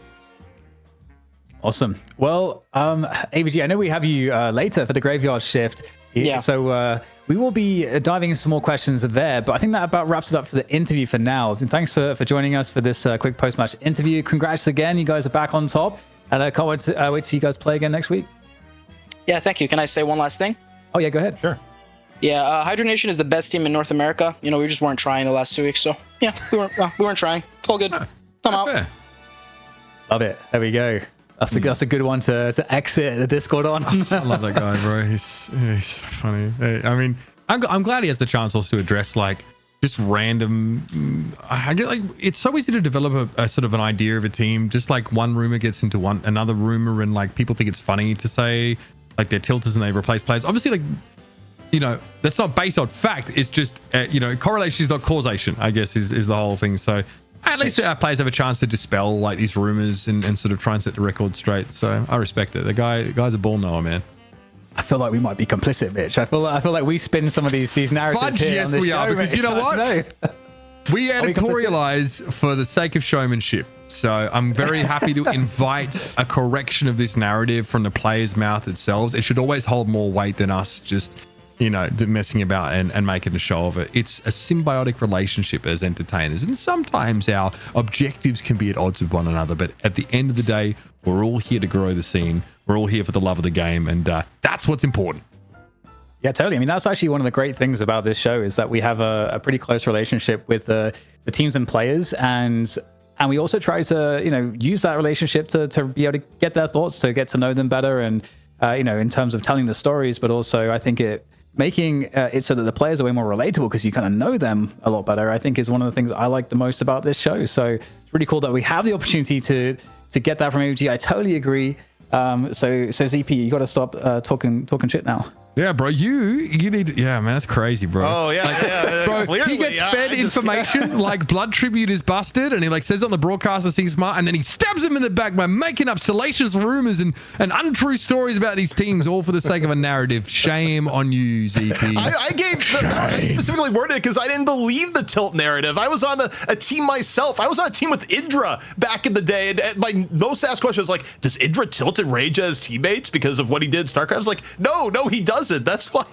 Awesome. Well, AVG, I know we have you later for the graveyard shift. Yeah. So we will be diving into some more questions there, but I think that about wraps it up for the interview for now. And thanks for joining us for this quick post-match interview. Congrats again. You guys are back on top. And I can't wait to see you guys play again next week. Yeah, thank you. Can I say one last thing? Oh, yeah, go ahead. Sure. Yeah, Hydra Nation is the best team in North America. You know, we just weren't trying the last 2 weeks. So, yeah, we weren't trying. It's all good. I'm out. Fair. Love it. There we go. That's a good one to exit the Discord on. I love that guy, bro. He's funny. I mean, I'm glad he has the chance also to address like just random. I get like it's so easy to develop a sort of an idea of a team. Just like one rumor gets into another rumor, and like people think it's funny to say like they're tilters and they replace players. Obviously, like, you know, that's not based on fact. It's just you know, correlation is not causation, I guess is the whole thing. So at least our players have a chance to dispel like these rumors and sort of try and set the record straight. So I respect it. The guy's a ball knower, man. I feel like we might be complicit, Mitch. I feel like we spin some of these narratives. Fudge, here yes, on this we show, are. Because Mitch. you know what? No. We editorialize for the sake of showmanship. So I'm very happy to invite a correction of this narrative from the player's mouth itself. It should always hold more weight than us just, you know, messing about and making a show of it. It's a symbiotic relationship as entertainers. And sometimes our objectives can be at odds with one another. But at the end of the day, we're all here to grow the scene. We're all here for the love of the game. And that's what's important. Yeah, totally. I mean, that's actually one of the great things about this show is that we have a pretty close relationship with the teams and players, and we also try to, use that relationship to be able to get their thoughts, to get to know them better, and in terms of telling the stories, but also I think making it so that the players are way more relatable because you kind of know them a lot better, I think is one of the things I like the most about this show. So it's really cool that we have the opportunity to get that from AVG. I totally agree. So ZP, you got to stop talking shit now. Yeah, bro, you need to, yeah, man, that's crazy, bro. Oh yeah, bro, clearly, he gets fed information like blood tribute is busted, and he like says on the broadcast that he's smart, and then he stabs him in the back by making up salacious rumors and untrue stories about these teams, all for the sake of a narrative. Shame on you, ZP. I specifically worded it because I didn't believe the tilt narrative. I was on a team myself. I was on a team with Hydra back in the day, and my most asked question was like, does Hydra tilt and rage at his teammates because of what he did in StarCraft? I was like, no, he doesn't. That's why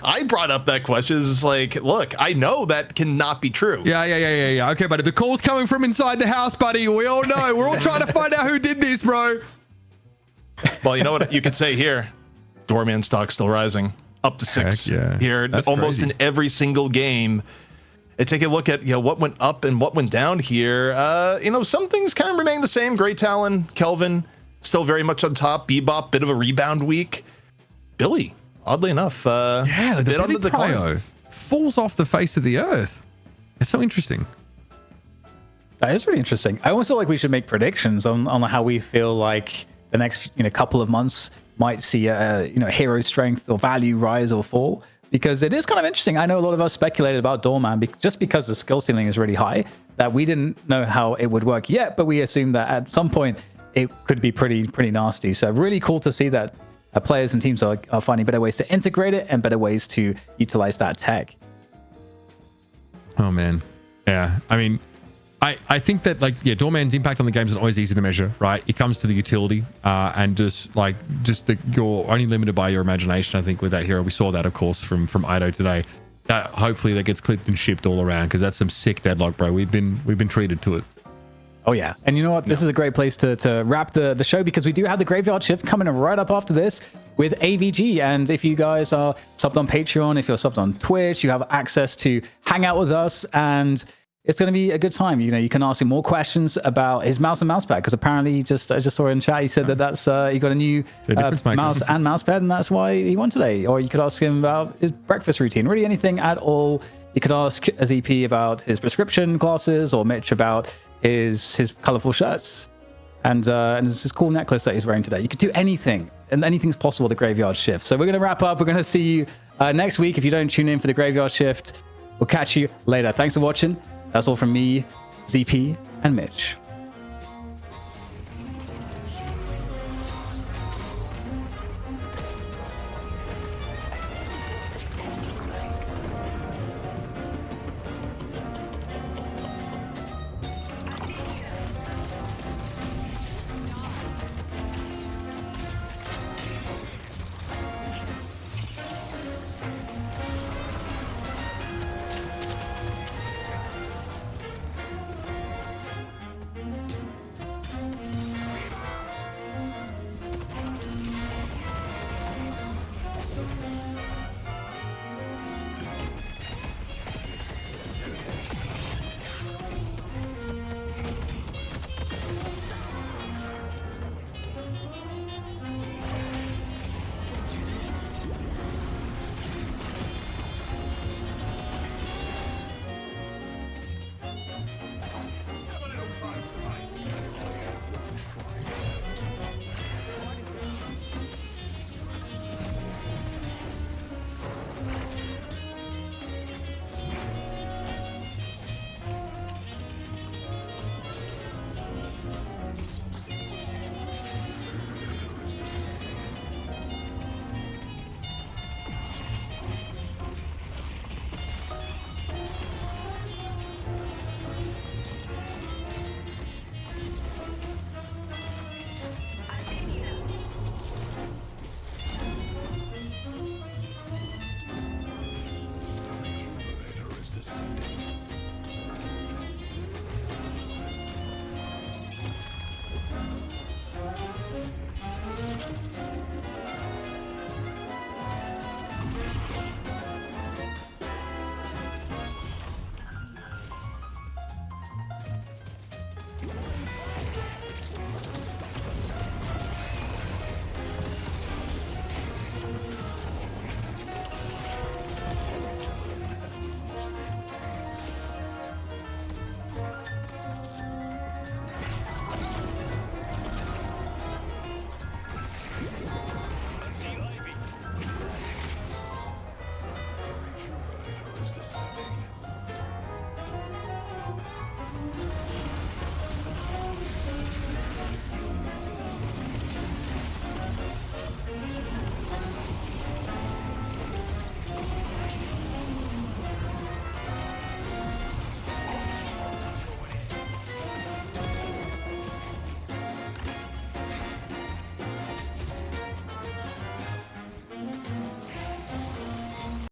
I brought up that question. It's like, look, I know that cannot be true. Yeah. Okay, buddy. The call's coming from inside the house, buddy. We all know. We're all trying to find out who did this, bro. Well, you know what you could say here? Doorman stock still rising. Up to 6 here. That's almost crazy. in every single game. And take a look at what went up and what went down here. Some things kind of remain the same. Great Talon, Kelvin, still very much on top. Bebop, bit of a rebound week. Billy, oddly enough, a bit on the decline. Falls off the face of the earth. It's so interesting. That is really interesting. I also we should make predictions on how we feel like the next couple of months might see a hero strength or value rise or fall, because it is kind of interesting. I know a lot of us speculated about Doorman just because the skill ceiling is really high, that we didn't know how it would work yet, but we assumed that at some point it could be pretty nasty. So really cool to see that players and teams are finding better ways to integrate it and better ways to utilize that tech. Oh man, yeah. I mean, I think that Doorman's impact on the game isn't always easy to measure, right? It comes to the utility and you're only limited by your imagination. I think with that hero, we saw that of course from Ido today. That hopefully that gets clipped and shipped all around, because that's some sick Deadlock, bro. We've been treated to it. Oh yeah, and you know what? This is a great place to wrap the show, because we do have the graveyard shift coming right up after this with AVG. And if you guys are subbed on Patreon, if you're subbed on Twitch, you have access to hang out with us, and it's going to be a good time. You can ask him more questions about his mouse and mousepad, because apparently I just saw in chat he said that's he got a new mouse and mousepad, and that's why he won today. Or you could ask him about his breakfast routine, really anything at all. You could ask ZP about his prescription glasses, or Mitch about his colorful shirts and this cool necklace that he's wearing today. You could do anything, and anything's possible with the graveyard shift. So we're going to wrap up. We're going to see you next week. If you don't tune in for the graveyard shift, we'll catch you later. Thanks for watching. That's all from me, ZP, and Mitch.